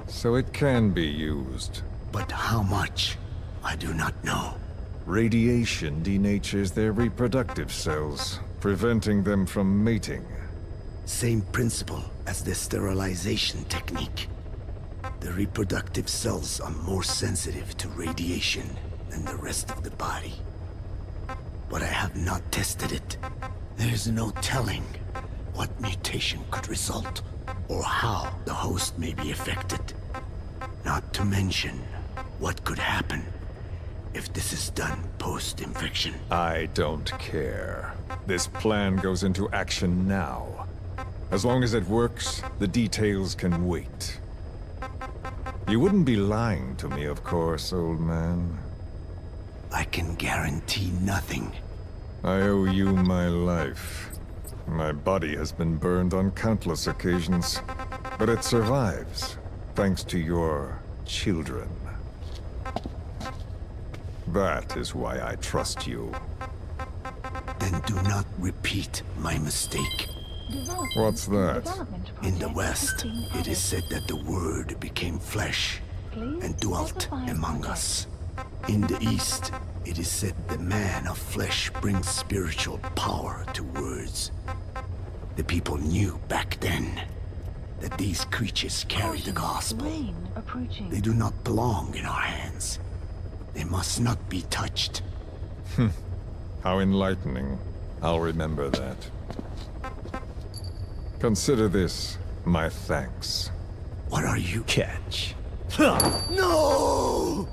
[SPEAKER 9] So it can be used.
[SPEAKER 10] But how much? I do not know.
[SPEAKER 9] Radiation denatures their reproductive cells, preventing them from mating.
[SPEAKER 10] Same principle as the sterilization technique. The reproductive cells are more sensitive to radiation than the rest of the body. But I have not tested it. There is no telling what mutation could result, or how the host may be affected. Not to mention what could happen if this is done post-infection.
[SPEAKER 9] I don't care. This plan goes into action now. As long as it works, the details can wait. You wouldn't be lying to me, of course, old man.
[SPEAKER 10] I can guarantee nothing.
[SPEAKER 9] I owe you my life. My body has been burned on countless occasions, but it survives, thanks to your children. That is why I trust you.
[SPEAKER 10] Then do not repeat my mistake.
[SPEAKER 9] What's that?
[SPEAKER 10] In the West, it is said that the Word became flesh and dwelt among us. In the East, it is said the man of flesh brings spiritual power to words. The people knew back then that these creatures carry the gospel. They do not belong in our hands. They must not be touched.
[SPEAKER 9] How enlightening. I'll remember that. Consider this my thanks.
[SPEAKER 10] What are you? Catch. No!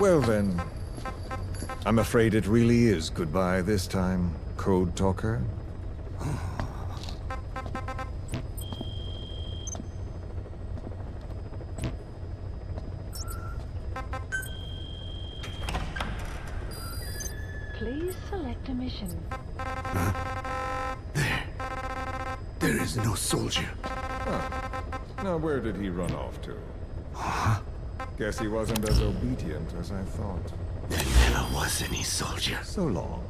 [SPEAKER 9] Well then, I'm afraid it really is goodbye this time, Code Talker.
[SPEAKER 8] Please select a mission.
[SPEAKER 10] There is no soldier.
[SPEAKER 9] Now where did he run off to? Guess he wasn't as obedient as I thought.
[SPEAKER 10] There never was any soldier.
[SPEAKER 9] So long.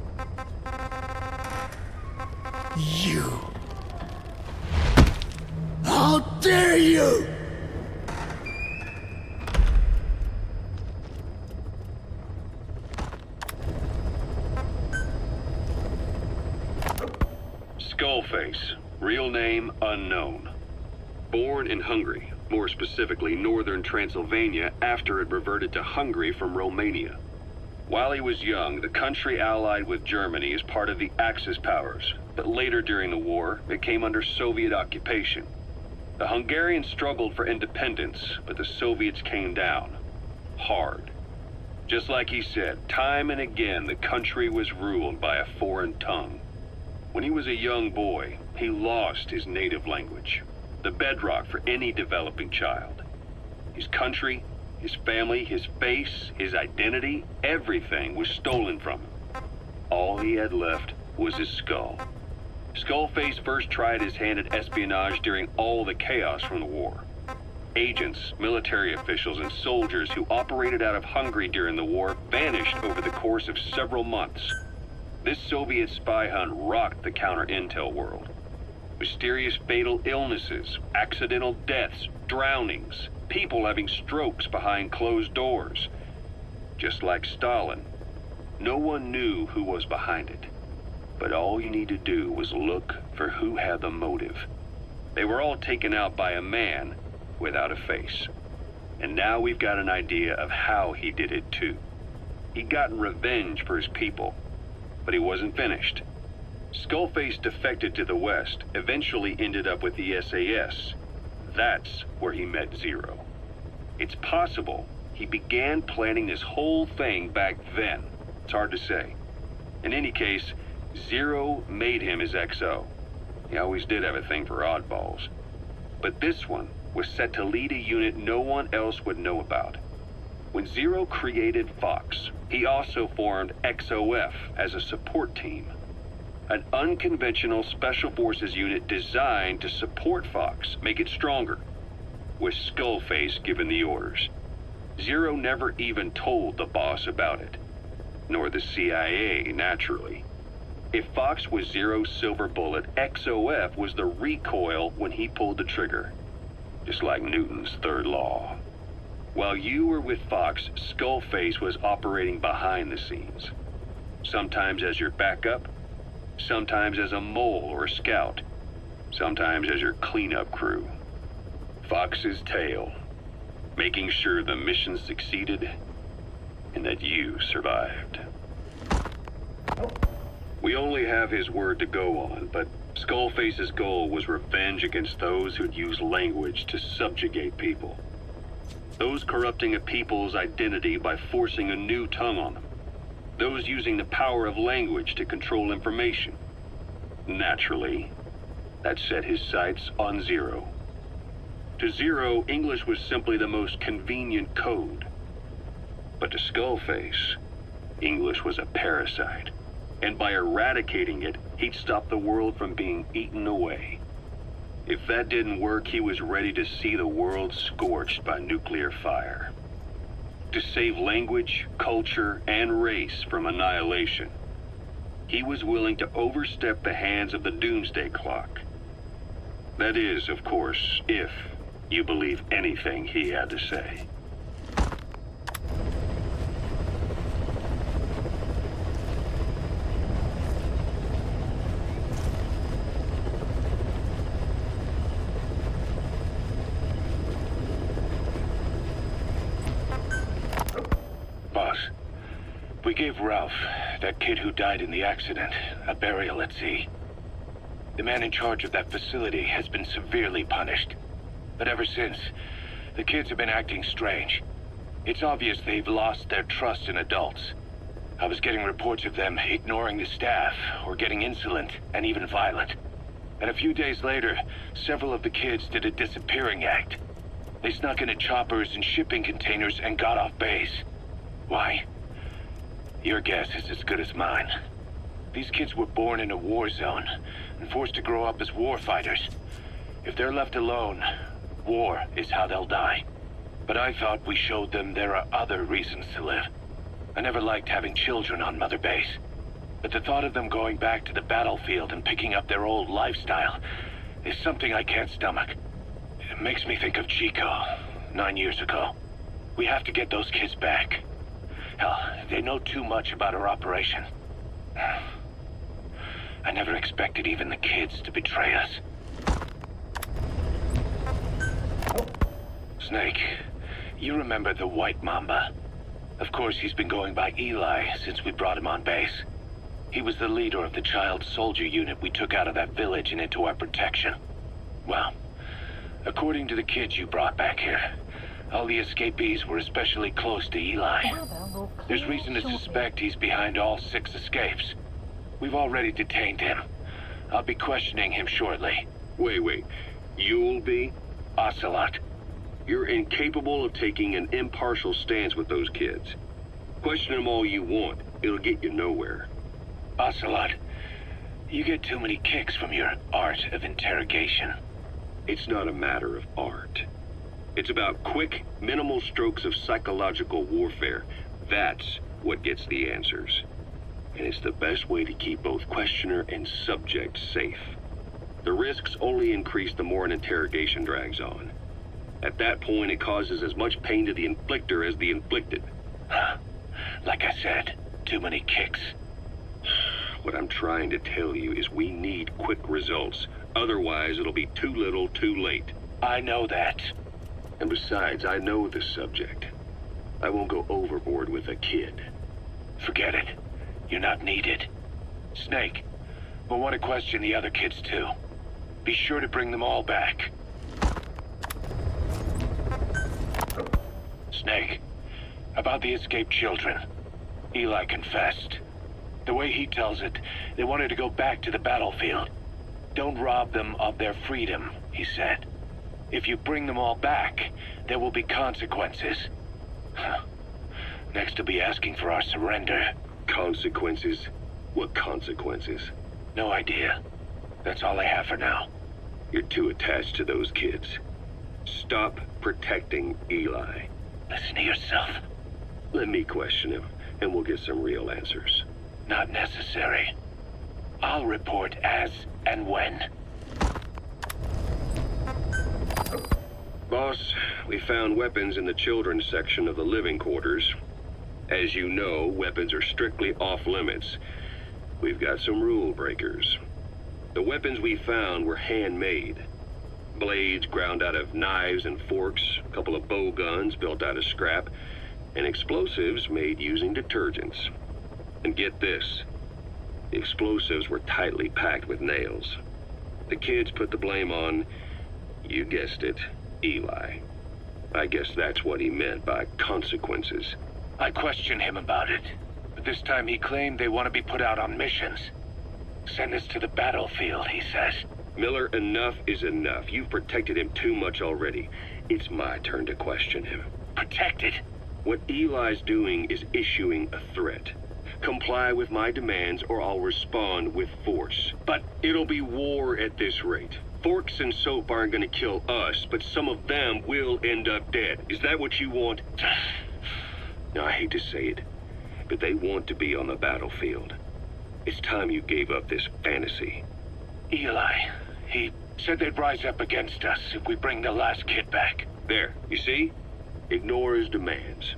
[SPEAKER 10] You! How dare you!
[SPEAKER 1] Skullface, real name unknown. Born in Hungary, more specifically northern Transylvania, after it reverted to Hungary from Romania. While he was young, the country allied with Germany as part of the Axis powers, but later during the war, it came under Soviet occupation. The Hungarians struggled for independence, but the Soviets came down. Hard. Just like he said, time and again the country was ruled by a foreign tongue. When he was a young boy, he lost his native language, the bedrock for any developing child. His country, his family, his face, his identity, everything was stolen from him. All he had left was his skull. Skullface first tried his hand at espionage during all the chaos from the war. Agents, military officials, and soldiers who operated out of Hungary during the war vanished over the course of several months. This Soviet spy hunt rocked the counter-intel world. Mysterious fatal illnesses, accidental deaths, drownings, people having strokes behind closed doors. Just like Stalin, no one knew who was behind it. But all you need to do was look for who had the motive. They were all taken out by a man without a face. And now we've got an idea of how he did it too. He'd gotten revenge for his people, but he wasn't finished. Skullface defected to the West, eventually ended up with the SAS. That's where he met Zero. It's possible he began planning this whole thing back then. It's hard to say. In any case, Zero made him his XO. He always did have a thing for oddballs. But this one was set to lead a unit no one else would know about. When Zero created Fox, he also formed XOF as a support team. An unconventional special forces unit designed to support Fox, make it stronger, with Skullface given the orders. Zero never even told the boss about it, nor the CIA, naturally. If Fox was Zero's silver bullet, XOF was the recoil when he pulled the trigger, just like Newton's third law. While you were with Fox, Skullface was operating behind the scenes, sometimes as your backup, sometimes as a mole or a scout, sometimes as your cleanup crew. Fox's tail, making sure the mission succeeded and that you survived. We only have his word to go on, but Skullface's goal was revenge against those who'd use language to subjugate people. Those corrupting a people's identity by forcing a new tongue on them. Those using the power of language to control information. Naturally, that set his sights on Zero. To Zero, English was simply the most convenient code. But to Skullface, English was a parasite. And by eradicating it, he'd stop the world from being eaten away. If that didn't work, he was ready to see the world scorched by nuclear fire. To save language, culture, and race from annihilation, he was willing to overstep the hands of the doomsday clock. That is, of course, if you believe anything he had to say.
[SPEAKER 5] We gave Ralph, that kid who died in the accident, a burial at sea. The man in charge of that facility has been severely punished. But ever since, the kids have been acting strange. It's obvious they've lost their trust in adults. I was getting reports of them ignoring the staff, or getting insolent and even violent. And a few days later, several of the kids did a disappearing act. They snuck into choppers and shipping containers and got off base. Why? Your guess is as good as mine. These kids were born in a war zone and forced to grow up as war fighters. If they're left alone, war is how they'll die. But I thought we showed them there are other reasons to live. I never liked having children on Mother Base. But the thought of them going back to the battlefield and picking up their old lifestyle is something I can't stomach. It makes me think of Chico, 9 years ago. We have to get those kids back. Hell, they know too much about our operation. I never expected even the kids to betray us. Snake, you remember the White Mamba? Of course, he's been going by Eli since we brought him on base. He was the leader of the child soldier unit we took out of that village and into our protection. Well, according to the kids you brought back here, all the escapees were especially close to Eli. There's reason to suspect he's behind all 6 escapes. We've already detained him. I'll be questioning him shortly.
[SPEAKER 1] Wait. You'll be?
[SPEAKER 5] Ocelot.
[SPEAKER 1] You're incapable of taking an impartial stance with those kids. Question them all you want. It'll get you nowhere.
[SPEAKER 5] Ocelot, you get too many kicks from your art of interrogation.
[SPEAKER 1] It's not a matter of art. It's about quick, minimal strokes of psychological warfare. That's what gets the answers. And it's the best way to keep both questioner and subject safe. The risks only increase the more an interrogation drags on. At that point, it causes as much pain to the inflictor as the inflicted.
[SPEAKER 5] Like I said, too many kicks.
[SPEAKER 1] What I'm trying to tell you is we need quick results. Otherwise, it'll be too little, too late.
[SPEAKER 5] I know that.
[SPEAKER 1] And besides, I know the subject. I won't go overboard with a kid.
[SPEAKER 5] Forget it. You're not needed. Snake, we'll want to question the other kids too. Be sure to bring them all back. Snake, about the escaped children. Eli confessed. The way he tells it, they wanted to go back to the battlefield. Don't rob them of their freedom, he said. If you bring them all back, there will be consequences. Next he'll be asking for our surrender.
[SPEAKER 1] Consequences? What consequences?
[SPEAKER 5] No idea. That's all I have for now.
[SPEAKER 1] You're too attached to those kids. Stop protecting Eli.
[SPEAKER 5] Listen to yourself.
[SPEAKER 1] Let me question him, and we'll get some real answers.
[SPEAKER 5] Not necessary. I'll report as and when.
[SPEAKER 1] Boss, we found weapons in the children's section of the living quarters. As you know, weapons are strictly off limits. We've got some rule breakers. The weapons we found were handmade. Blades ground out of knives and forks, a couple of bow guns built out of scrap, and explosives made using detergents. And get this, the explosives were tightly packed with nails. The kids put the blame on, you guessed it, Eli. I guess that's what he meant by consequences.
[SPEAKER 5] I questioned him about it, but this time he claimed they want to be put out on missions. Send us to the battlefield, he says.
[SPEAKER 1] Miller, enough is enough. You've protected him too much already. It's my turn to question him.
[SPEAKER 5] Protected?
[SPEAKER 1] What Eli's doing is issuing a threat. Comply with my demands or I'll respond with force. But it'll be war at this rate. Forks and soap aren't gonna kill us, but some of them will end up dead. Is that what you want? Now, I hate to say it, but they want to be on the battlefield. It's time you gave up this fantasy.
[SPEAKER 5] Eli, he said they'd rise up against us if we bring the last kid back.
[SPEAKER 1] There, you see? Ignore his demands.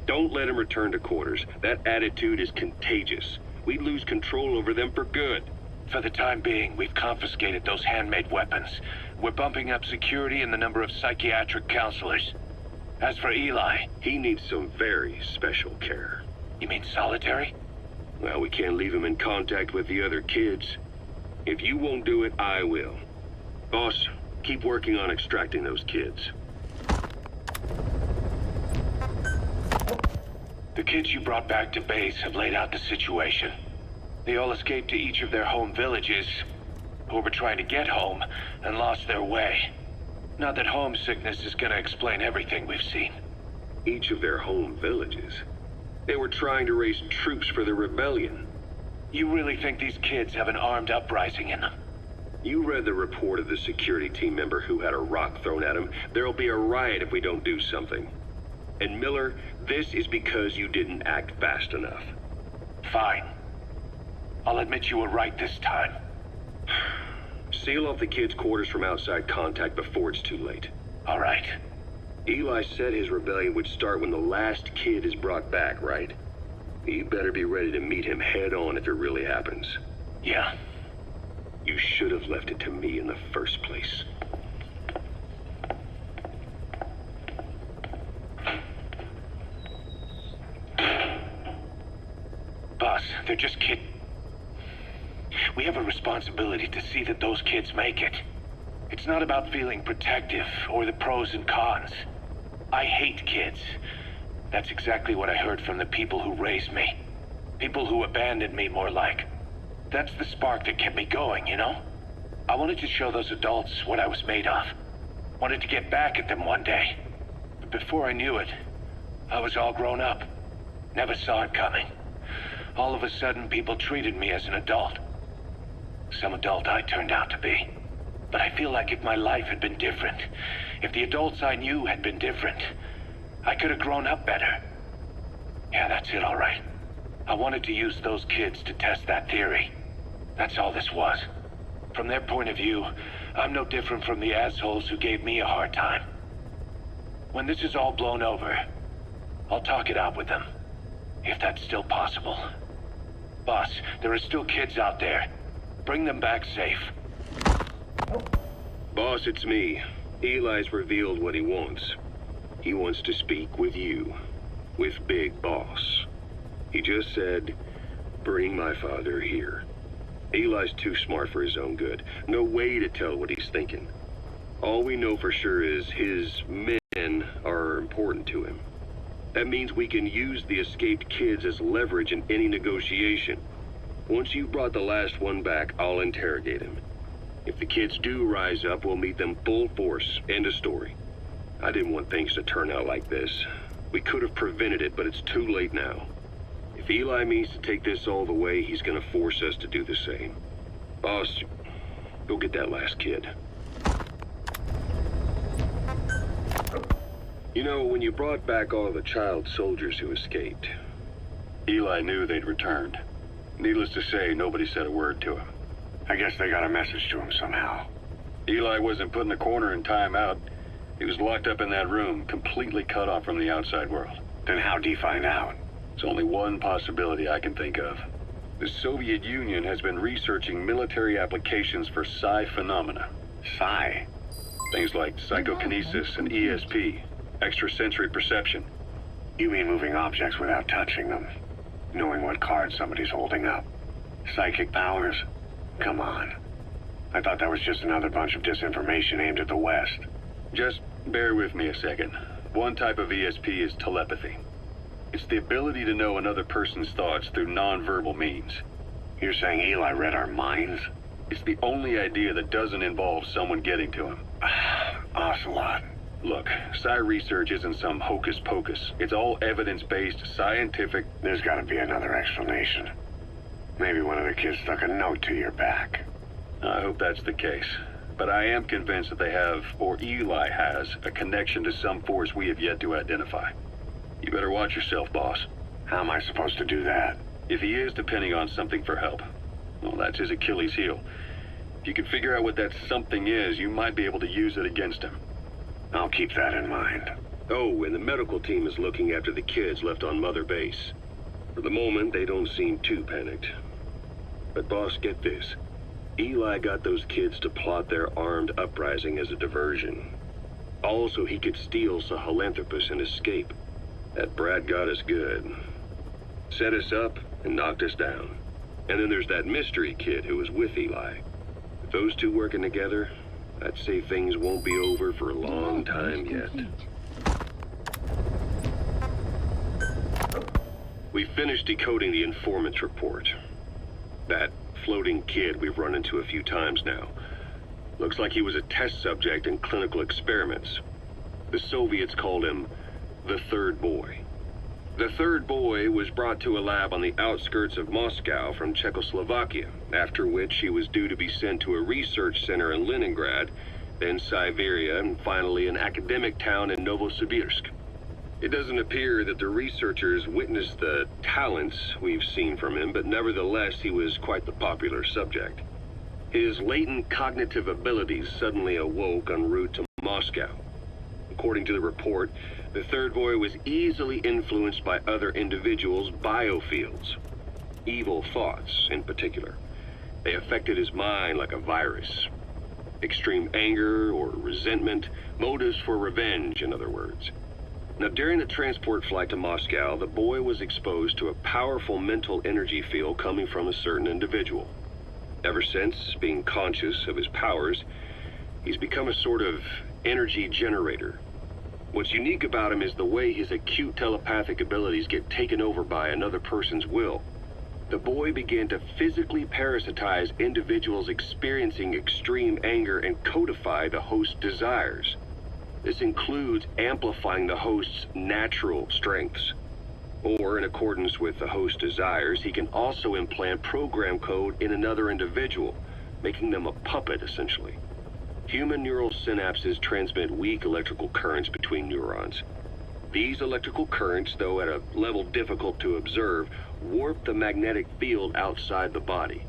[SPEAKER 1] Don't let him return to quarters. That attitude is contagious. We'd lose control over them for good.
[SPEAKER 5] For the time being, we've confiscated those handmade weapons. We're bumping up security and the number of psychiatric counselors. As for Eli,
[SPEAKER 1] he needs some very special care.
[SPEAKER 5] You mean solitary?
[SPEAKER 1] Well, we can't leave him in contact with the other kids. If you won't do it, I will. Boss, keep working on extracting those kids.
[SPEAKER 5] The kids you brought back to base have laid out the situation. They all escaped to each of their home villages, or were trying to get home, and lost their way. Not that homesickness is gonna explain everything we've seen.
[SPEAKER 1] Each of their home villages? They were trying to raise troops for the rebellion.
[SPEAKER 5] You really think these kids have an armed uprising in them?
[SPEAKER 1] You read the report of the security team member who had a rock thrown at him. There'll be a riot if we don't do something. And Miller, this is because you didn't act fast enough.
[SPEAKER 5] Fine. I'll admit you were right this time.
[SPEAKER 1] Seal off the kids' quarters from outside contact before it's too late.
[SPEAKER 5] All right.
[SPEAKER 1] Eli said his rebellion would start when the last kid is brought back, right? You better be ready to meet him head on if it really happens.
[SPEAKER 5] Yeah.
[SPEAKER 1] You should have left it to me in the first place.
[SPEAKER 5] Boss, they're just kids. We have a responsibility to see that those kids make it. It's not about feeling protective or the pros and cons. I hate kids. That's exactly what I heard from the people who raised me. People who abandoned me, more like. That's the spark that kept me going, you know? I wanted to show those adults what I was made of. Wanted to get back at them one day. But before I knew it, I was all grown up. Never saw it coming. All of a sudden, people treated me as an adult. Some adult I turned out to be. But I feel like if my life had been different, if the adults I knew had been different, I could have grown up better. Yeah, that's it, all right. I wanted to use those kids to test that theory. That's all this was. From their point of view, I'm no different from the assholes who gave me a hard time. When this is all blown over, I'll talk it out with them. If that's still possible. Boss, there are still kids out there. Bring them back safe.
[SPEAKER 1] Boss, it's me. Eli's revealed what he wants. He wants to speak with you. With Big Boss. He just said, bring my father here. Eli's too smart for his own good. No way to tell what he's thinking. All we know for sure is his men are important to him. That means we can use the escaped kids as leverage in any negotiation. Once you've brought the last one back, I'll interrogate him. If the kids do rise up, we'll meet them full force. End of story. I didn't want things to turn out like this. We could have prevented it, but it's too late now. If Eli means to take this all the way, he's gonna force us to do the same. Boss, go get that last kid. You know, when you brought back all the child soldiers who escaped, Eli knew they'd returned. Needless to say, nobody said a word to him.
[SPEAKER 2] I guess they got a message to him somehow.
[SPEAKER 1] Eli wasn't put in a corner in timeout. He was locked up in that room, completely cut off from the outside world.
[SPEAKER 2] Then how'd he find out?
[SPEAKER 1] It's only one possibility I can think of. The Soviet Union has been researching military applications for psi phenomena.
[SPEAKER 2] Psi?
[SPEAKER 1] Things like psychokinesis and ESP, extrasensory perception.
[SPEAKER 2] You mean moving objects without touching them? Knowing what card somebody's holding up? Psychic powers? Come on. I thought that was just another bunch of disinformation aimed at the West.
[SPEAKER 1] Just bear with me a second. One type of ESP is telepathy. It's the ability to know another person's thoughts through non-verbal means.
[SPEAKER 2] You're saying Eli read our minds?
[SPEAKER 1] It's the only idea that doesn't involve someone getting to him.
[SPEAKER 2] Ocelot.
[SPEAKER 1] Look, psi research isn't some hocus pocus. It's all evidence-based, scientific...
[SPEAKER 2] There's gotta be another explanation. Maybe one of the kids stuck a note to your back.
[SPEAKER 1] I hope that's the case. But I am convinced that they have, or Eli has, a connection to some force we have yet to identify. You better watch yourself, boss.
[SPEAKER 2] How am I supposed to do that?
[SPEAKER 1] If he is depending on something for help, well, that's his Achilles heel. If you can figure out what that something is, you might be able to use it against him.
[SPEAKER 2] I'll keep that in mind.
[SPEAKER 1] Oh, and the medical team is looking after the kids left on Mother Base. For the moment, they don't seem too panicked. But boss, get this. Eli got those kids to plot their armed uprising as a diversion. Also, he could steal Sahelanthropus and escape. That brat got us good. Set us up and knocked us down. And then there's that mystery kid who was with Eli. With those two working together, I'd say things won't be over for a long time yet. We finished decoding the informant's report. That floating kid we've run into a few times now. Looks like he was a test subject in clinical experiments. The Soviets called him the Third Boy. The Third Boy was brought to a lab on the outskirts of Moscow from Czechoslovakia, after which he was due to be sent to a research center in Leningrad, then Siberia, and finally an academic town in Novosibirsk. It doesn't appear that the researchers witnessed the talents we've seen from him, but nevertheless he was quite the popular subject. His latent cognitive abilities suddenly awoke en route to Moscow. According to the report, the Third Boy was easily influenced by other individuals' biofields. Evil thoughts, in particular. They affected his mind like a virus. Extreme anger or resentment, motives for revenge, in other words. Now, during the transport flight to Moscow, the boy was exposed to a powerful mental energy field coming from a certain individual. Ever since, being conscious of his powers, he's become a sort of energy generator. What's unique about him is the way his acute telepathic abilities get taken over by another person's will. The boy began to physically parasitize individuals experiencing extreme anger and codify the host's desires. This includes amplifying the host's natural strengths. Or, in accordance with the host's desires, he can also implant program code in another individual, making them a puppet, essentially. Human neural synapses transmit weak electrical currents between neurons. These electrical currents, though at a level difficult to observe, warp the magnetic field outside the body.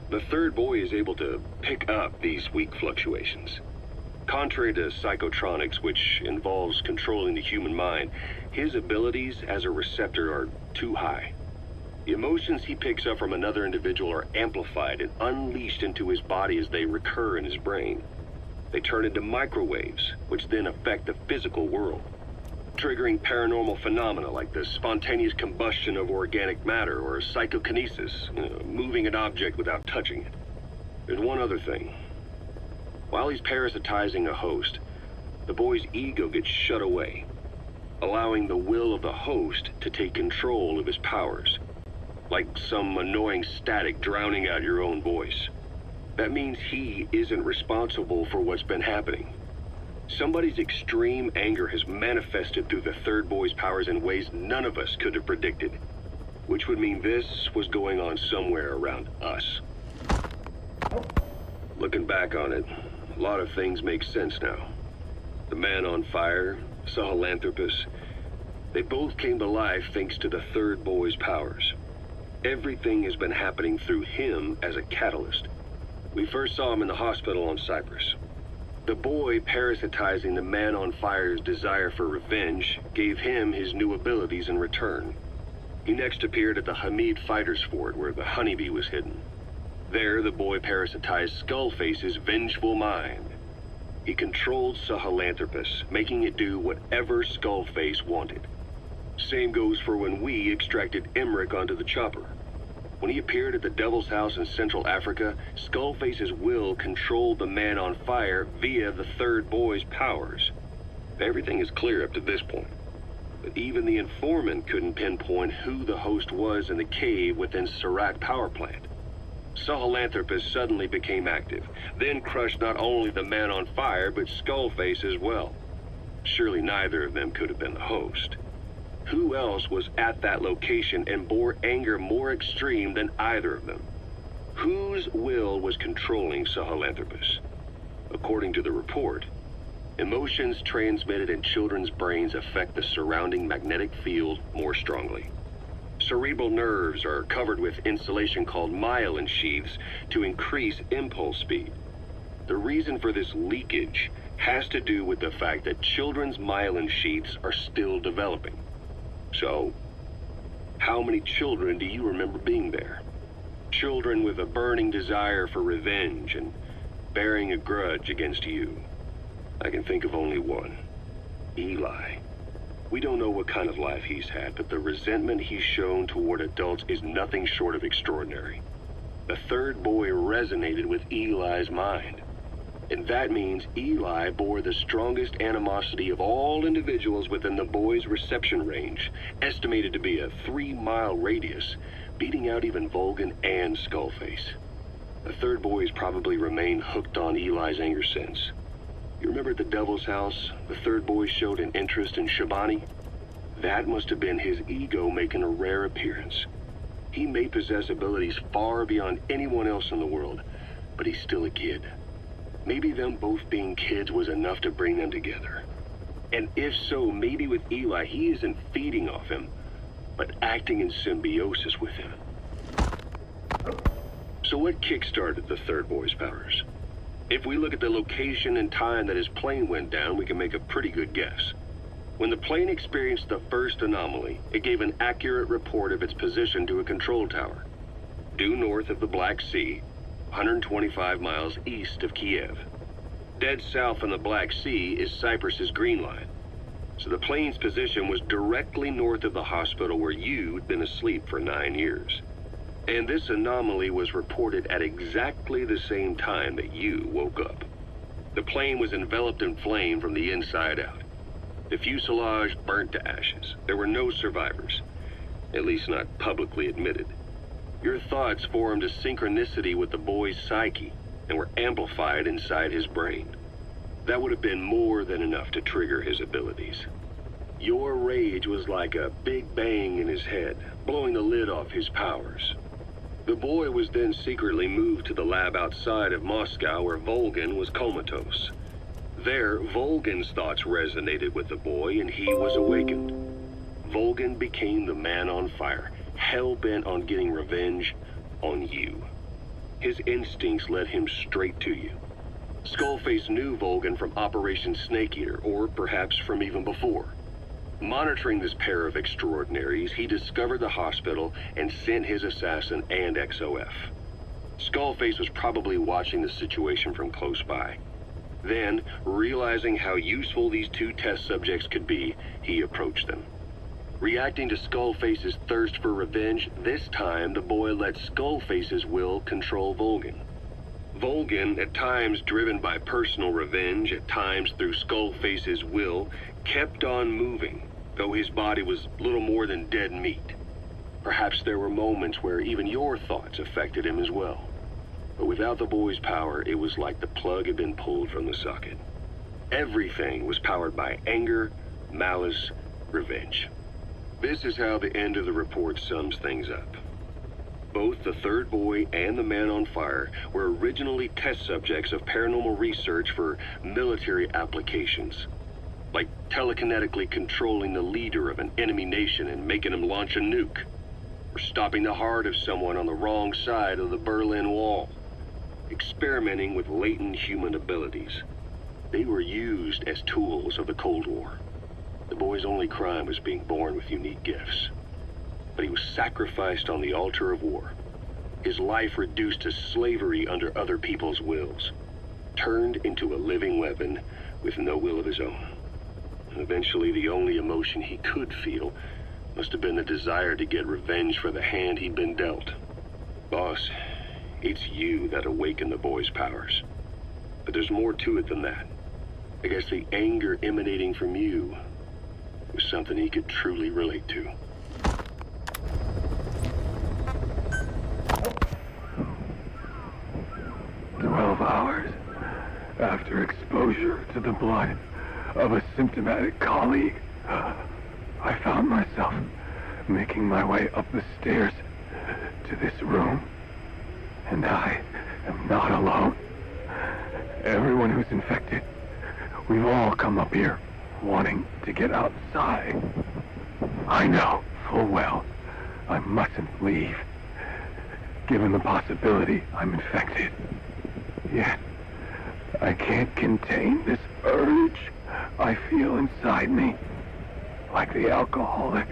[SPEAKER 1] The Third Boy is able to pick up these weak fluctuations. Contrary to psychotronics, which involves controlling the human mind, his abilities as a receptor are too high. The emotions he picks up from another individual are amplified and unleashed into his body as they recur in his brain. They turn into microwaves, which then affect the physical world, triggering paranormal phenomena like the spontaneous combustion of organic matter or psychokinesis, moving an object without touching it. There's one other thing. While he's parasitizing a host, the boy's ego gets shut away, allowing the will of the host to take control of his powers, like some annoying static drowning out your own voice. That means he isn't responsible for what's been happening. Somebody's extreme anger has manifested through the Third Boy's powers in ways none of us could have predicted, which would mean this was going on somewhere around us. Looking back on it, a lot of things make sense now. The man on fire, Sahelanthropus, they both came to life thanks to the Third Boy's powers. Everything has been happening through him as a catalyst. We first saw him in the hospital on Cyprus. The boy parasitizing the man on fire's desire for revenge gave him his new abilities in return. He next appeared at the Hamid Fighters Fort where the honeybee was hidden. There, the boy parasitized Skullface's vengeful mind. He controlled Sahelanthropus, making it do whatever Skullface wanted. Same goes for when we extracted Emmerich onto the chopper. When he appeared at the Devil's House in Central Africa, Skullface's will controlled the man on fire via the Third Boy's powers. Everything is clear up to this point. But even the informant couldn't pinpoint who the host was in the cave within Surat power plant. Sahelanthropus suddenly became active, then crushed not only the man on fire, but Skullface as well. Surely neither of them could have been the host. Who else was at that location and bore anger more extreme than either of them? Whose will was controlling Sahelanthropus? According to the report, emotions transmitted in children's brains affect the surrounding magnetic field more strongly. Cerebral nerves are covered with insulation called myelin sheaths to increase impulse speed. The reason for this leakage has to do with the fact that children's myelin sheaths are still developing. So, how many children do you remember being there? Children with a burning desire for revenge and bearing a grudge against you. I can think of only one. Eli. We don't know what kind of life he's had, but the resentment he's shown toward adults is nothing short of extraordinary. The third boy resonated with Eli's mind. And that means Eli bore the strongest animosity of all individuals within the boy's reception range, estimated to be a 3-mile radius, beating out even Volgan and Skullface. The third boy has probably remained hooked on Eli's anger since. You remember at the Devil's House, the third boy showed an interest in Shabani? That must have been his ego making a rare appearance. He may possess abilities far beyond anyone else in the world, but he's still a kid. Maybe them both being kids was enough to bring them together. And if so, maybe with Eli, he isn't feeding off him, but acting in symbiosis with him. So what kick-started the third boy's powers? If we look at the location and time that his plane went down, we can make a pretty good guess. When the plane experienced the first anomaly, it gave an accurate report of its position to a control tower, due north of the Black Sea, 125 miles east of Kiev. Dead south on the Black Sea is Cyprus's Green Line. So the plane's position was directly north of the hospital where you'd been asleep for 9 years. And this anomaly was reported at exactly the same time that you woke up. The plane was enveloped in flame from the inside out. The fuselage burnt to ashes. There were no survivors, at least not publicly admitted. Your thoughts formed a synchronicity with the boy's psyche and were amplified inside his brain. That would have been more than enough to trigger his abilities. Your rage was like a big bang in his head, blowing the lid off his powers. The boy was then secretly moved to the lab outside of Moscow where Volgan was comatose. There, Volgan's thoughts resonated with the boy and he was awakened. Volgan became the man on fire, hell-bent on getting revenge on you. His instincts led him straight to you. Skullface knew Volgan from Operation Snake Eater, or perhaps from even before. Monitoring this pair of extraordinaries, he discovered the hospital and sent his assassin and XOF. Skullface was probably watching the situation from close by. Then, realizing how useful these two test subjects could be, he approached them. Reacting to Skullface's thirst for revenge, this time the boy let Skullface's will control Volgan. Volgan, at times driven by personal revenge, at times through Skullface's will, kept on moving, though his body was little more than dead meat. Perhaps there were moments where even your thoughts affected him as well. But without the boy's power, it was like the plug had been pulled from the socket. Everything was powered by anger, malice, revenge. This is how the end of the report sums things up. Both the third boy and the man on fire were originally test subjects of paranormal research for military applications, like telekinetically controlling the leader of an enemy nation and making him launch a nuke, or stopping the heart of someone on the wrong side of the Berlin Wall, experimenting with latent human abilities. They were used as tools of the Cold War. The boy's only crime was being born with unique gifts. But he was sacrificed on the altar of war. His life reduced to slavery under other people's wills. Turned into a living weapon with no will of his own. And eventually the only emotion he could feel must have been the desire to get revenge for the hand he'd been dealt. Boss, it's you that awakened the boy's powers. But there's more to it than that. I guess the anger emanating from you was something he could truly relate to.
[SPEAKER 11] Hours after exposure to the blood of a symptomatic colleague, I found myself making my way up the stairs to this room. And I am not alone. Everyone who's infected, we've all come up here wanting to get outside. I know full well I mustn't leave, given the possibility I'm infected. Yet, I can't contain this urge I feel inside me, like the alcoholic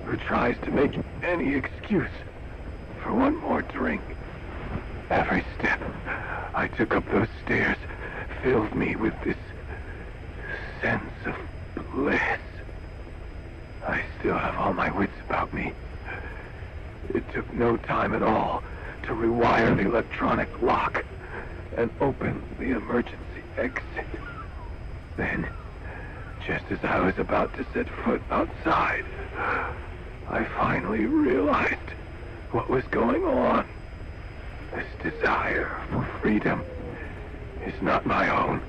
[SPEAKER 11] who tries to make any excuse for one more drink. Every step I took up those stairs filled me with this sense of bliss. still have all my wits about me. It took no time at all to rewire the electronic lock and open the emergency exit. Then, just as I was about to set foot outside, I finally realized what was going on. This desire for freedom is not my own,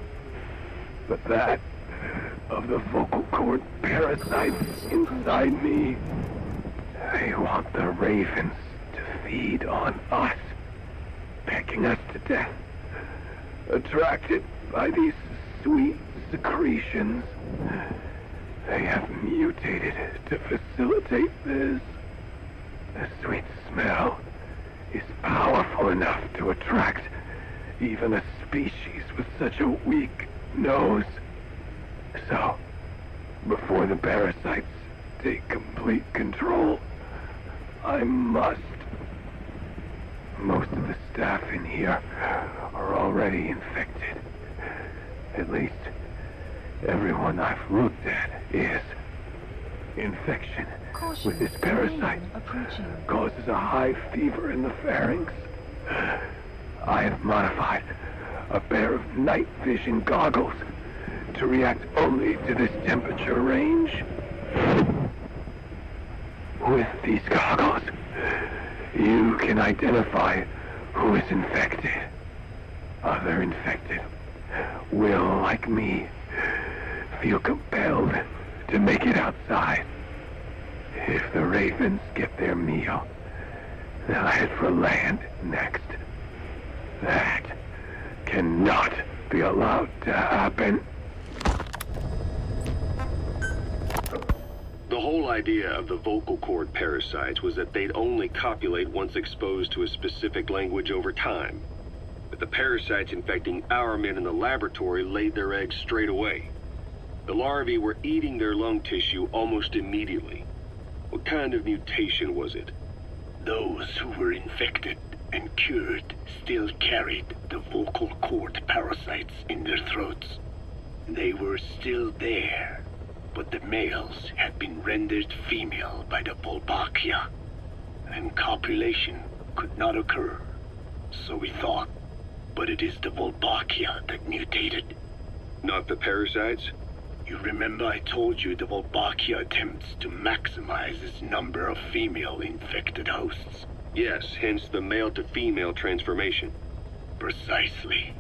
[SPEAKER 11] but that of the vocal cord parasites inside me. They want the ravens to feed on us, pecking us to death, attracted by these sweet secretions. They have mutated to facilitate this. The sweet smell is powerful enough to attract even a species with such a weak nose. So, before the parasites take complete control, I must. Most of the staff in here are already infected. At least, everyone I've looked at is. Infection with this parasite causes a high fever in the pharynx. I have modified a pair of night vision goggles to react only to this temperature range. With these goggles, you can identify who is infected. Other infected will, like me, feel compelled to make it outside. If the ravens get their meal, they'll head for land next. That cannot be allowed to happen.
[SPEAKER 1] The whole idea of the vocal cord parasites was that they'd only copulate once exposed to a specific language over time. But the parasites infecting our men in the laboratory laid their eggs straight away. The larvae were eating their lung tissue almost immediately. What kind of mutation was it?
[SPEAKER 2] Those who were infected and cured still carried the vocal cord parasites in their throats. They were still there, but the males had been rendered female by the Wolbachia, and copulation could not occur, so we thought. But it is the Wolbachia that mutated.
[SPEAKER 1] Not the parasites?
[SPEAKER 2] You remember I told you the Wolbachia attempts to maximize its number of female infected hosts?
[SPEAKER 1] Yes, hence the male-to-female transformation.
[SPEAKER 2] Precisely.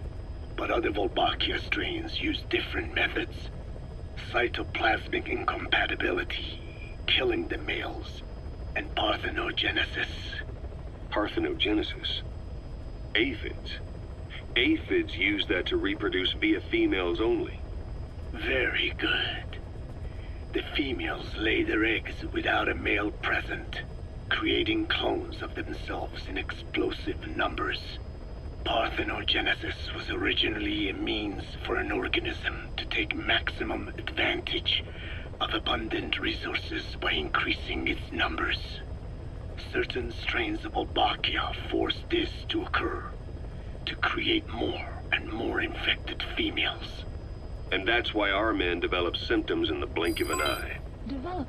[SPEAKER 2] But other Wolbachia strains use different methods. Cytoplasmic incompatibility, killing the males, and parthenogenesis.
[SPEAKER 1] Parthenogenesis? Aphids? Aphids use that to reproduce via females only.
[SPEAKER 2] Very good. The females lay their eggs without a male present, creating clones of themselves in explosive numbers. Parthenogenesis was originally a means for an organism to take maximum advantage of abundant resources by increasing its numbers. Certain strains of Wolbachia force this to occur, to create more and more infected females.
[SPEAKER 1] And that's why our men develop symptoms in the blink of an eye.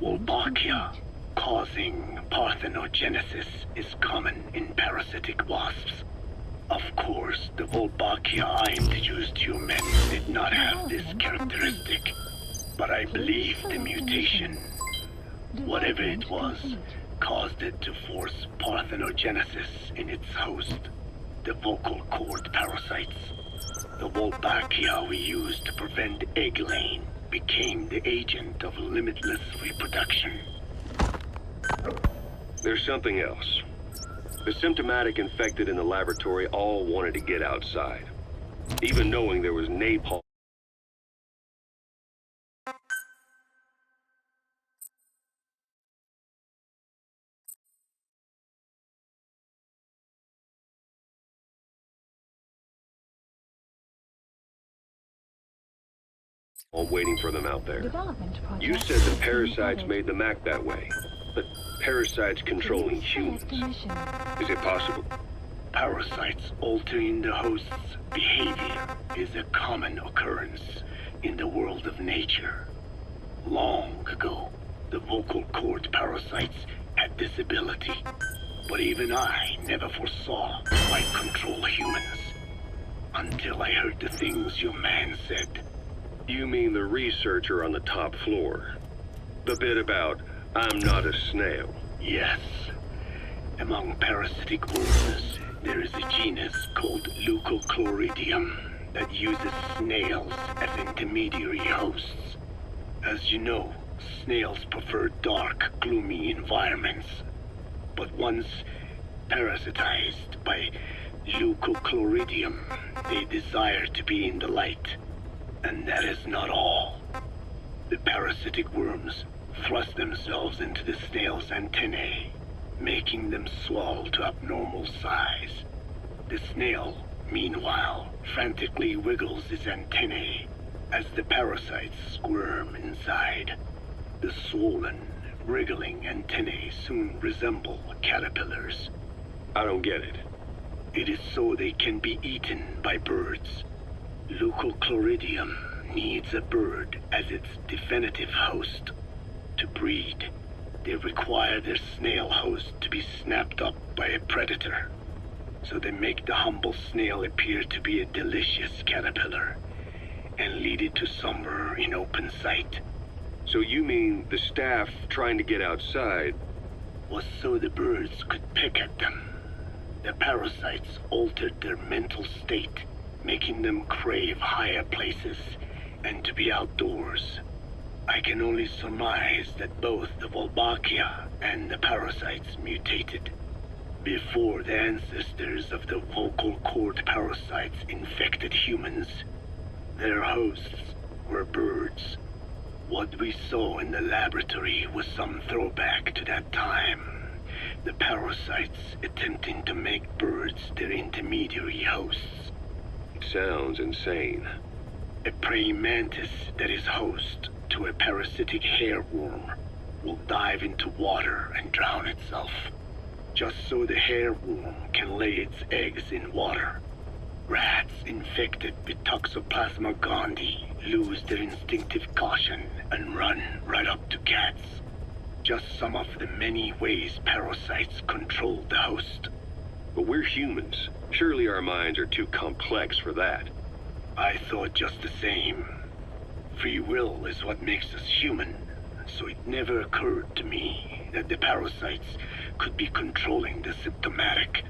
[SPEAKER 2] Wolbachia, causing parthenogenesis, is common in parasitic wasps. Of course, the Wolbachia I introduced to you men did not have this characteristic, but I believe the mutation, whatever it was, caused it to force parthenogenesis in its host, the vocal cord parasites. The Wolbachia we used to prevent egg laying became the agent of limitless reproduction.
[SPEAKER 1] There's something else. The symptomatic infected in the laboratory all wanted to get outside, even knowing there was napalm. Waiting for them out there. You said the parasites made them act that way, but parasites controlling humans. Is it possible?
[SPEAKER 2] Parasites altering the host's behavior is a common occurrence in the world of nature. Long ago, the vocal cord parasites had this ability. But even I never foresaw it might control humans. Until I heard the things your man said.
[SPEAKER 1] You mean the researcher on the top floor? The bit about, I'm not a snail.
[SPEAKER 2] Yes. Among parasitic worms, there is a genus called Leucochloridium that uses snails as intermediary hosts. As you know, snails prefer dark, gloomy environments. But once parasitized by Leucochloridium, they desire to be in the light. And that is not all. The parasitic worms thrust themselves into the snail's antennae, making them swell to abnormal size. The snail, meanwhile, frantically wiggles its antennae as the parasites squirm inside. The swollen, wriggling antennae soon resemble caterpillars.
[SPEAKER 1] I don't get it.
[SPEAKER 2] It is so they can be eaten by birds. Leucochloridium needs a bird as its definitive host. To breed, they require their snail host to be snapped up by a predator. So they make the humble snail appear to be a delicious caterpillar and lead it to somewhere in open sight.
[SPEAKER 1] So you mean the staff trying to get outside
[SPEAKER 2] was so the birds could pick at them. The parasites altered their mental state, making them crave higher places and to be outdoors. I can only surmise that both the Wolbachia and the parasites mutated before the ancestors of the vocal cord parasites infected humans. Their hosts were birds. What we saw in the laboratory was some throwback to that time. The parasites attempting to make birds their intermediary hosts.
[SPEAKER 1] It sounds insane.
[SPEAKER 2] A praying mantis that is host to a parasitic hairworm will dive into water and drown itself, just so the hairworm can lay its eggs in water. Rats infected with Toxoplasma gondii lose their instinctive caution and run right up to cats. Just some of the many ways parasites control the host.
[SPEAKER 1] But we're humans. Surely our minds are too complex for that.
[SPEAKER 2] I thought just the same. Free will is what makes us human, so it never occurred to me that the parasites could be controlling the symptomatic.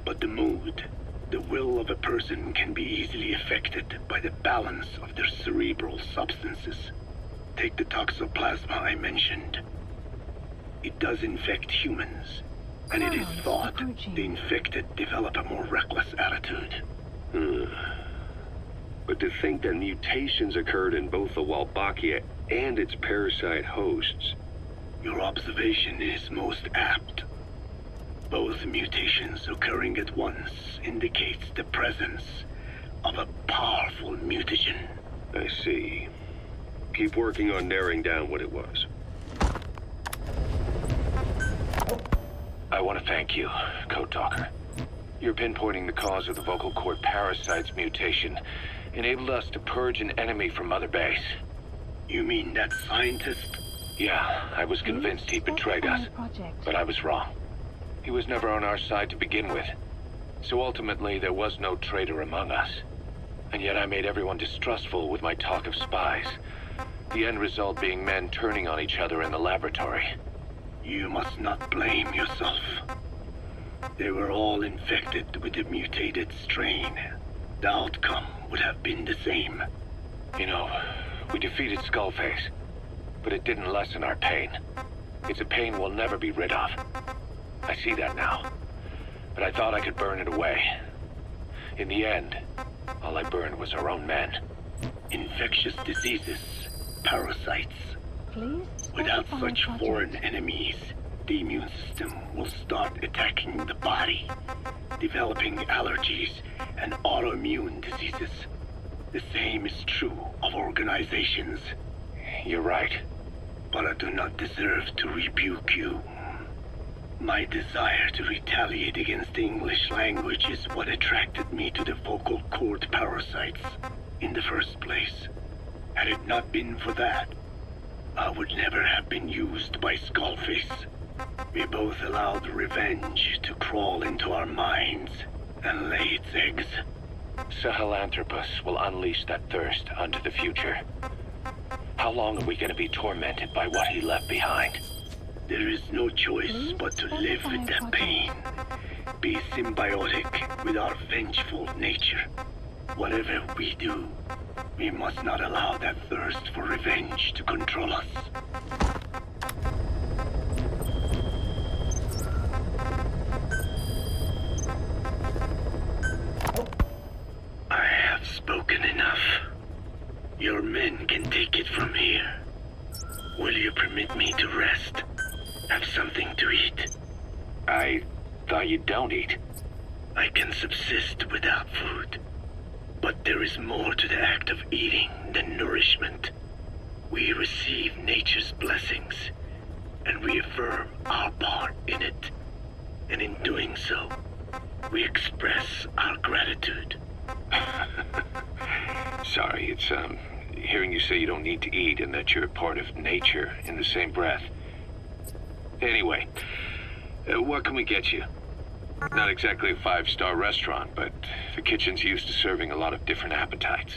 [SPEAKER 2] But the mood, the will of a person can be easily affected by the balance of their cerebral substances. Take the toxoplasma I mentioned. It does infect humans, and it is thought the infected develop a more reckless attitude.
[SPEAKER 1] But to think that mutations occurred in both the Wolbachia and its parasite hosts.
[SPEAKER 2] Your observation is most apt. Both mutations occurring at once indicates the presence of a powerful mutagen.
[SPEAKER 1] I see. Keep working on narrowing down what it was.
[SPEAKER 5] I want to thank you, Code Talker. Your pinpointing the cause of the vocal cord parasite's mutation enabled us to purge an enemy from Mother Base.
[SPEAKER 2] You mean that scientist?
[SPEAKER 5] Yeah, I was convinced he betrayed us, but I was wrong. He was never on our side to begin with, so ultimately there was no traitor among us. And yet I made everyone distrustful with my talk of spies, the end result being men turning on each other in the laboratory.
[SPEAKER 2] You must not blame yourself. They were all infected with the mutated strain. The outcome would have been the same.
[SPEAKER 5] You know, we defeated Skullface, but it didn't lessen our pain. It's a pain we'll never be rid of. I see that now, but I thought I could burn it away. In the end, all I burned was our own men.
[SPEAKER 2] Infectious diseases, parasites.
[SPEAKER 8] Please
[SPEAKER 2] Without such foreign enemies, the immune system will start attacking the body, developing allergies and autoimmune diseases. The same is true of organizations.
[SPEAKER 5] You're right.
[SPEAKER 2] But I do not deserve to rebuke you. My desire to retaliate against the English language is what attracted me to the vocal cord parasites in the first place. Had it not been for that, I would never have been used by Skullface. We both allowed revenge to crawl into our minds and lay its eggs.
[SPEAKER 5] Sahelanthropus will unleash that thirst onto the future. How long are we going to be tormented by what he left behind?
[SPEAKER 2] There is no choice but to live with that pain. Be symbiotic with our vengeful nature. Whatever we do, we must not allow that thirst for revenge to control us. I have spoken enough. Your men can take it from here. Will you permit me to rest? Have something to eat?
[SPEAKER 5] I thought you don't eat.
[SPEAKER 2] I can subsist without food. But there is more to the act of eating than nourishment. We receive nature's blessings, and we affirm our part in it. And in doing so, we express our gratitude.
[SPEAKER 5] Sorry, it's, hearing you say you don't need to eat and that you're part of nature in the same breath. Anyway, what can we get you? Not exactly a five-star restaurant, but the kitchen's used to serving a lot of different appetites.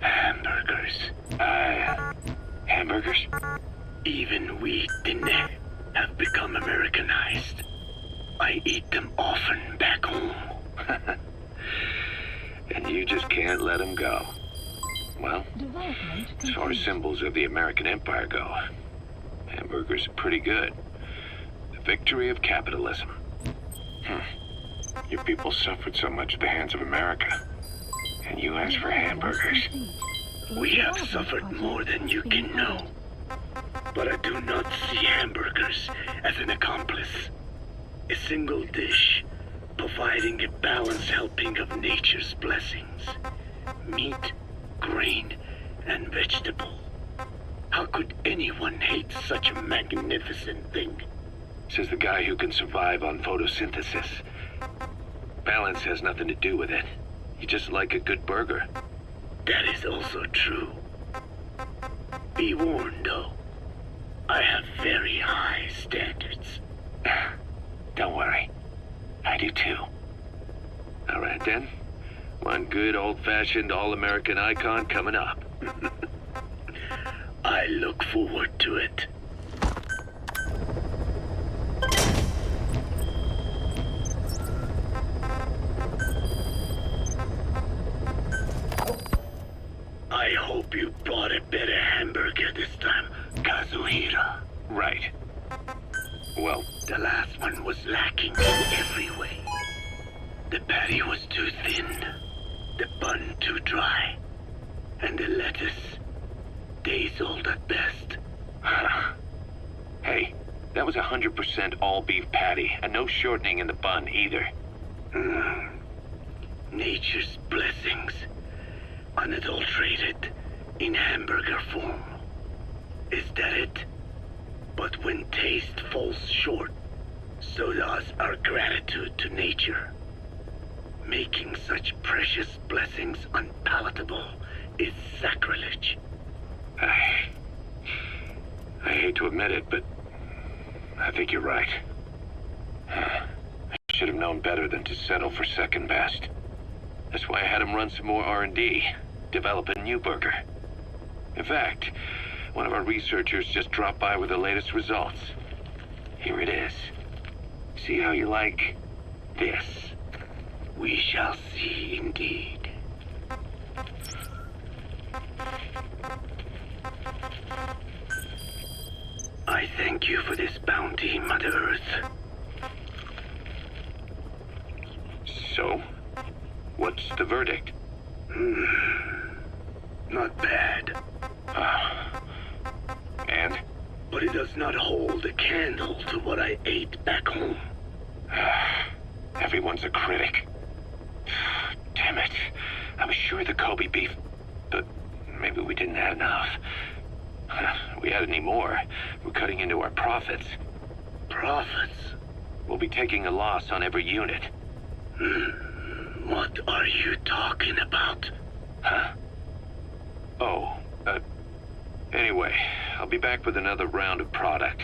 [SPEAKER 2] Hamburgers.
[SPEAKER 5] Hamburgers?
[SPEAKER 2] Even we Dinne have become Americanized. I eat them often back home.
[SPEAKER 5] And you just can't let them go. Well, as far as symbols of the American Empire go, hamburgers are pretty good. The victory of capitalism. Your people suffered so much at the hands of America. And you asked for hamburgers.
[SPEAKER 2] We have suffered more than you can know. But I do not see hamburgers as an accomplice. A single dish, providing a balanced helping of nature's blessings. Meat, grain, and vegetable. How could anyone hate such a magnificent thing?
[SPEAKER 5] Says the guy who can survive on photosynthesis. Balance has nothing to do with it. You just like a good burger.
[SPEAKER 2] That is also true. Be warned, though. I have very high standards.
[SPEAKER 5] Don't worry. I do too. All right then. One good old-fashioned all-American icon coming up.
[SPEAKER 2] I look forward to it. I hope you bought a better hamburger this time, Kazuhira.
[SPEAKER 5] Right. Well,
[SPEAKER 2] the last one was lacking in every way. The patty was too thin, the bun too dry, and the lettuce days old at best.
[SPEAKER 5] Hey, that was 100% all-beef patty, and no shortening in the bun either.
[SPEAKER 2] Nature's blessings, unadulterated, in hamburger form. Is that it? But when taste falls short, so does our gratitude to nature. Making such precious blessings unpalatable is sacrilege.
[SPEAKER 5] I hate to admit it, but I think you're right. I should have known better than to settle for second best. That's why I had him run some more R&D, develop a new burger. In fact, one of our researchers just dropped by with the latest results. Here it is. See how you like this?
[SPEAKER 2] We shall see indeed. I thank you for this bounty, Mother Earth.
[SPEAKER 5] So, what's the verdict?
[SPEAKER 2] Not bad.
[SPEAKER 5] And?
[SPEAKER 2] But it does not hold a candle to what I ate back home.
[SPEAKER 5] Everyone's a critic. Damn it. I was sure the Kobe beef, but maybe we didn't have enough. If we had any more, we're cutting into our profits.
[SPEAKER 2] Profits?
[SPEAKER 5] We'll be taking a loss on every unit.
[SPEAKER 2] What are you talking about?
[SPEAKER 5] Huh? Oh, anyway,
[SPEAKER 7] I'll be back with another round of product.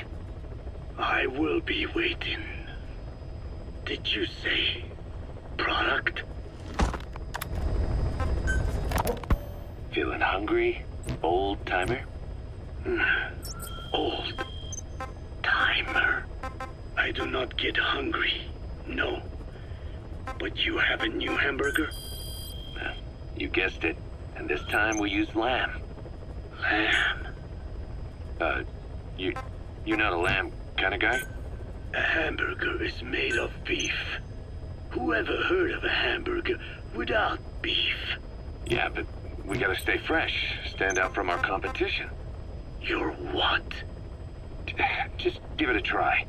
[SPEAKER 2] I will be waiting. Did you say product?
[SPEAKER 7] Feeling hungry, old timer?
[SPEAKER 2] Old timer. I do not get hungry, no. But you have a new hamburger?
[SPEAKER 7] Well, you guessed it. And this time we used lamb.
[SPEAKER 2] Lamb?
[SPEAKER 7] You're not a lamb kind of guy?
[SPEAKER 2] A hamburger is made of beef. Who ever heard of a hamburger without beef?
[SPEAKER 7] Yeah, but we gotta stay fresh, stand out from our competition.
[SPEAKER 2] You're what?
[SPEAKER 7] Just give it a try.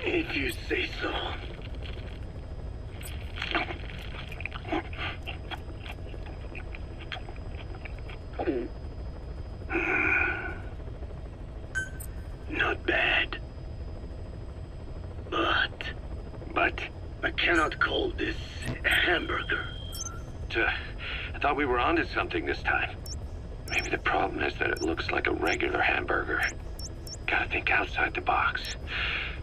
[SPEAKER 2] If you say so. Not bad. But I cannot call this a hamburger.
[SPEAKER 7] I thought we were onto something this time. Maybe the problem is that it looks like a regular hamburger. Gotta think outside the box.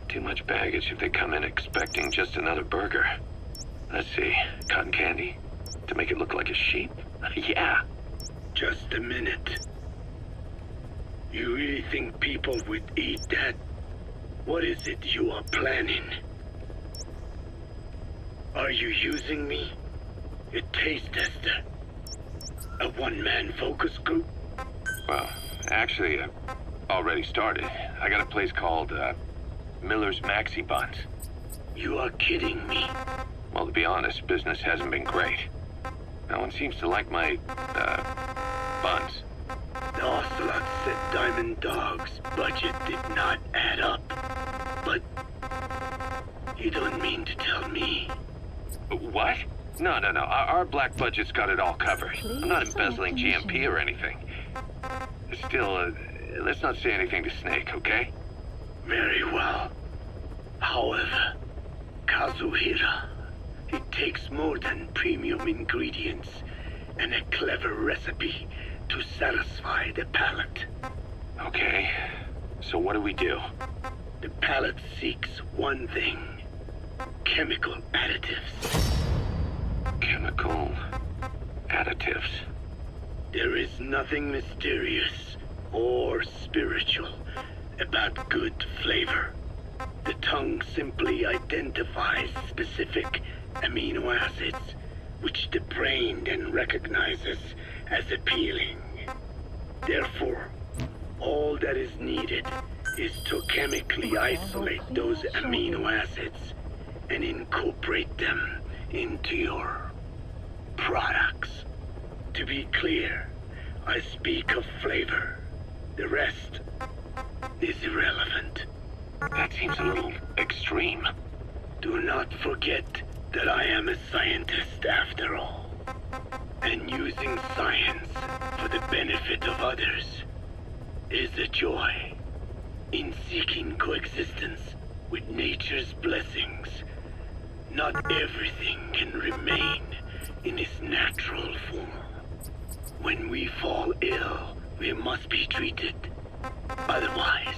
[SPEAKER 7] Too much baggage if they come in expecting just another burger. Let's see, cotton candy? To make it look like a sheep? Yeah.
[SPEAKER 2] Just a minute. You really think people would eat that? What is it you are planning? Are you using me? A taste tester? A one-man focus group?
[SPEAKER 7] Well, actually, I've already started. I got a place called, Miller's Maxi Buns.
[SPEAKER 2] You are kidding me.
[SPEAKER 7] Well, to be honest, business hasn't been great. No one seems to like my, buns.
[SPEAKER 2] The Ocelot said Diamond Dog's budget did not add up. But you don't mean to tell me.
[SPEAKER 7] What? No. Our black budget's got it all covered. I'm not embezzling GMP or anything. Still, let's not say anything to Snake, okay?
[SPEAKER 2] Very well. However, Kazuhira, it takes more than premium ingredients and a clever recipe to satisfy the palate.
[SPEAKER 7] Okay, so what do we do?
[SPEAKER 2] The palate seeks one thing: chemical additives.
[SPEAKER 7] Chemical additives.
[SPEAKER 2] There is nothing mysterious or spiritual about good flavor. The tongue simply identifies specific amino acids, which the brain then recognizes as appealing. Therefore, all that is needed is to chemically isolate those amino acids and incorporate them into your products. To be clear, I speak of flavor. The rest is irrelevant.
[SPEAKER 7] That seems a little extreme.
[SPEAKER 2] Do not forget that I am a scientist after all. And using science for the benefit of others is a joy. In seeking coexistence with nature's blessings, not everything can remain in its natural form. When we fall ill, we must be treated. Otherwise,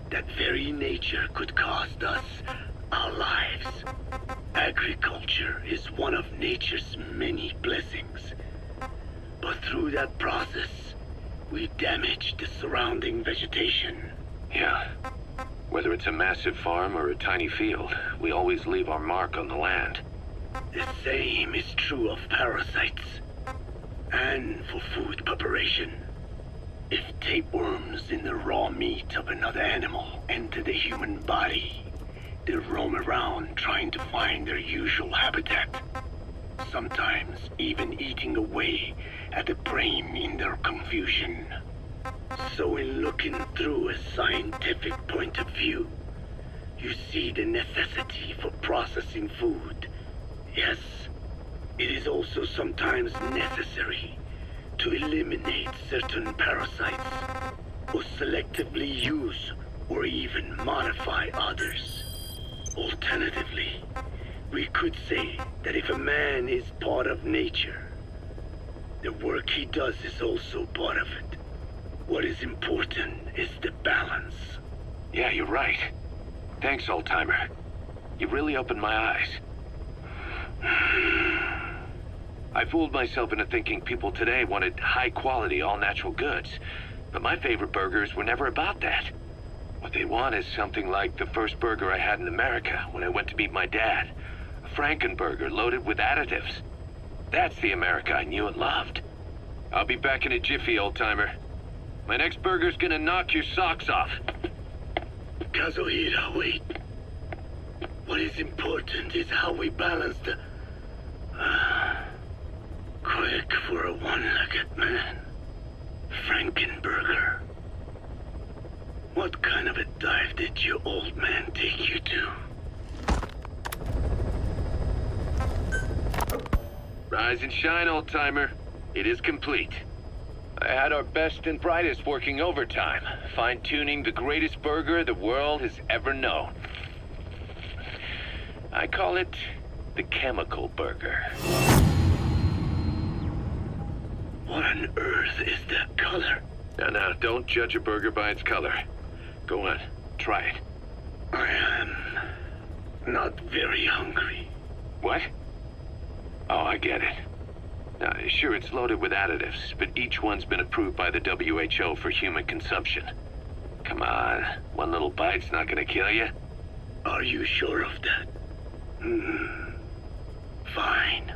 [SPEAKER 2] that very nature could cost us our lives. Agriculture is one of nature's many blessings. But through that process, we damage the surrounding vegetation.
[SPEAKER 7] Yeah. Whether it's a massive farm or a tiny field, we always leave our mark on the land.
[SPEAKER 2] The same is true of parasites. And for food preparation. If tapeworms in the raw meat of another animal enter the human body, they roam around trying to find their usual habitat. Sometimes even eating away at the brain in their confusion. So in looking through a scientific point of view, you see the necessity for processing food. Yes, it is also sometimes necessary to eliminate certain parasites, or selectively use or even modify others. Alternatively, we could say that if a man is part of nature, The work he does is also part of it. What is important is the balance.
[SPEAKER 7] Yeah, you're right. Thanks, old-timer. You really opened my eyes. I fooled myself into thinking people today wanted high-quality, all-natural goods. But my favorite burgers were never about that. What they want is something like the first burger I had in America when I went to meet my dad. A Frankenburger loaded with additives. That's the America I knew and loved. I'll be back in a jiffy, old-timer. My next burger's gonna knock your socks off.
[SPEAKER 2] Kazuhira, wait. What is important is how we balance the... quick for a one-legged man. Frankenburger. What kind of a dive did your old man take you to?
[SPEAKER 7] Rise and shine, old-timer. It is complete. I had our best and brightest working overtime, fine-tuning the greatest burger the world has ever known. I call it the Chemical Burger.
[SPEAKER 2] What on earth is that color?
[SPEAKER 7] Now, don't judge a burger by its color. Go on, try it.
[SPEAKER 2] I am not very hungry.
[SPEAKER 7] What? Oh, I get it. Now, sure, it's loaded with additives, but each one's been approved by the WHO for human consumption. Come on, one little bite's not gonna kill you.
[SPEAKER 2] Are you sure of that? Fine.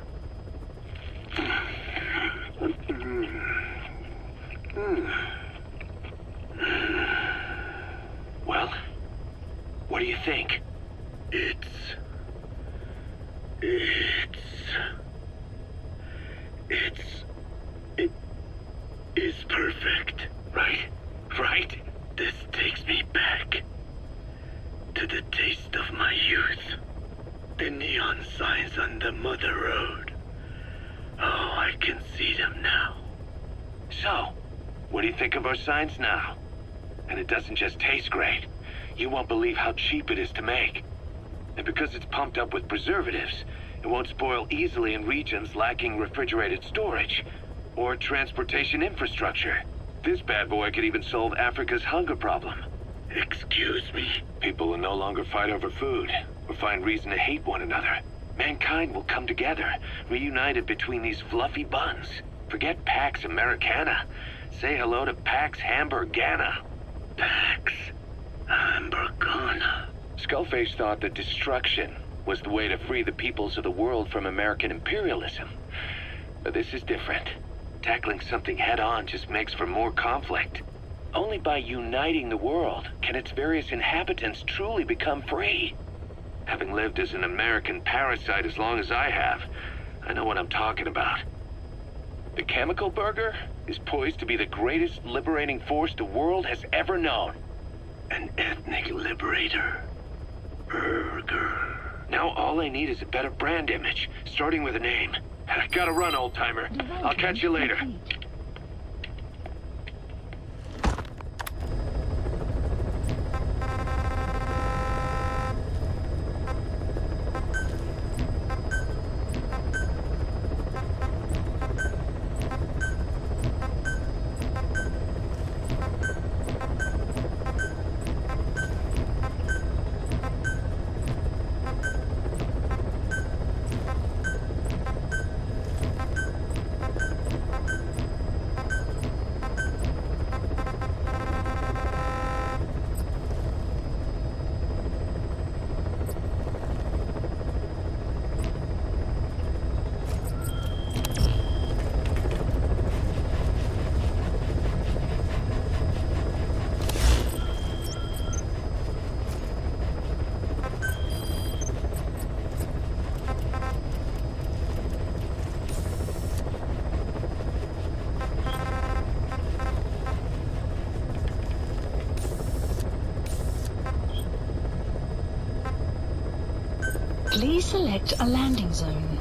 [SPEAKER 7] Well, what do you think?
[SPEAKER 2] It is perfect.
[SPEAKER 7] Right?
[SPEAKER 2] This takes me back to the taste of my youth. The neon signs on the Mother Road. Oh, I can see them now.
[SPEAKER 7] So, what do you think of our signs now? And it doesn't just taste great. You won't believe how cheap it is to make. And because it's pumped up with preservatives, it won't spoil easily in regions lacking refrigerated storage or transportation infrastructure. This bad boy could even solve Africa's hunger problem.
[SPEAKER 2] Excuse me?
[SPEAKER 7] People will no longer fight over food or find reason to hate one another. Mankind will come together, reunited between these fluffy buns. Forget Pax Americana. Say hello to Pax Hamburgana.
[SPEAKER 2] Pax Hamburgana.
[SPEAKER 7] Skullface thought that destruction was the way to free the peoples of the world from American imperialism. But this is different. Tackling something head-on just makes for more conflict. Only by uniting the world can its various inhabitants truly become free. Having lived as an American parasite as long as I have, I know what I'm talking about. The Chemical Burger is poised to be the greatest liberating force the world has ever known.
[SPEAKER 2] An ethnic liberator. Burger.
[SPEAKER 7] Now all I need is a better brand image, starting with a name. I gotta run, old-timer. I'll catch you later.
[SPEAKER 8] Please select a landing zone.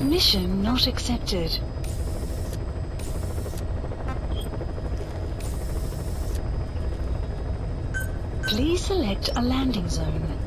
[SPEAKER 8] Mission not accepted. Please select a landing zone.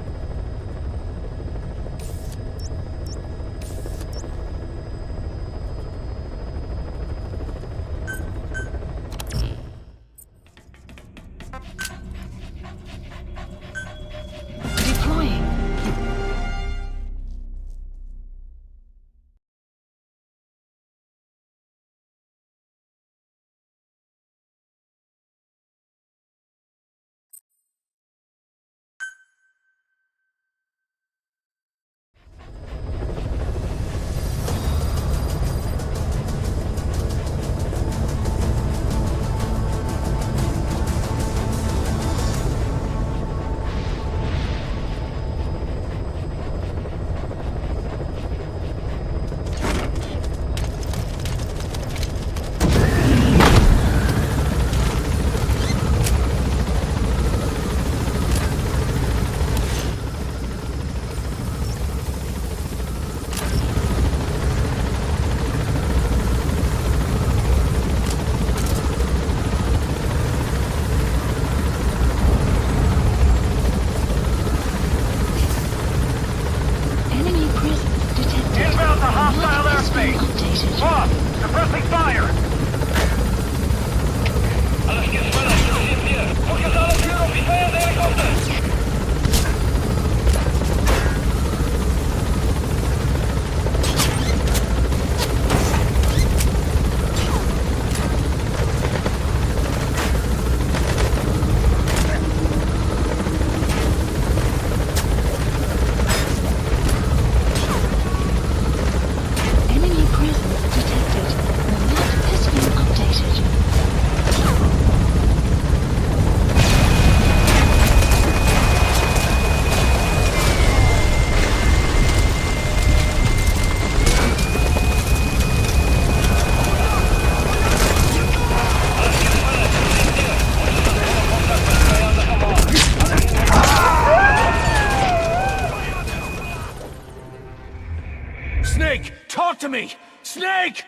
[SPEAKER 5] to me! Snake!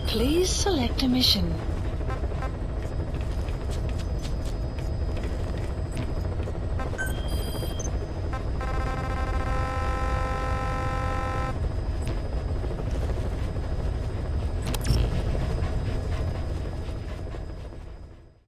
[SPEAKER 8] Please select a mission.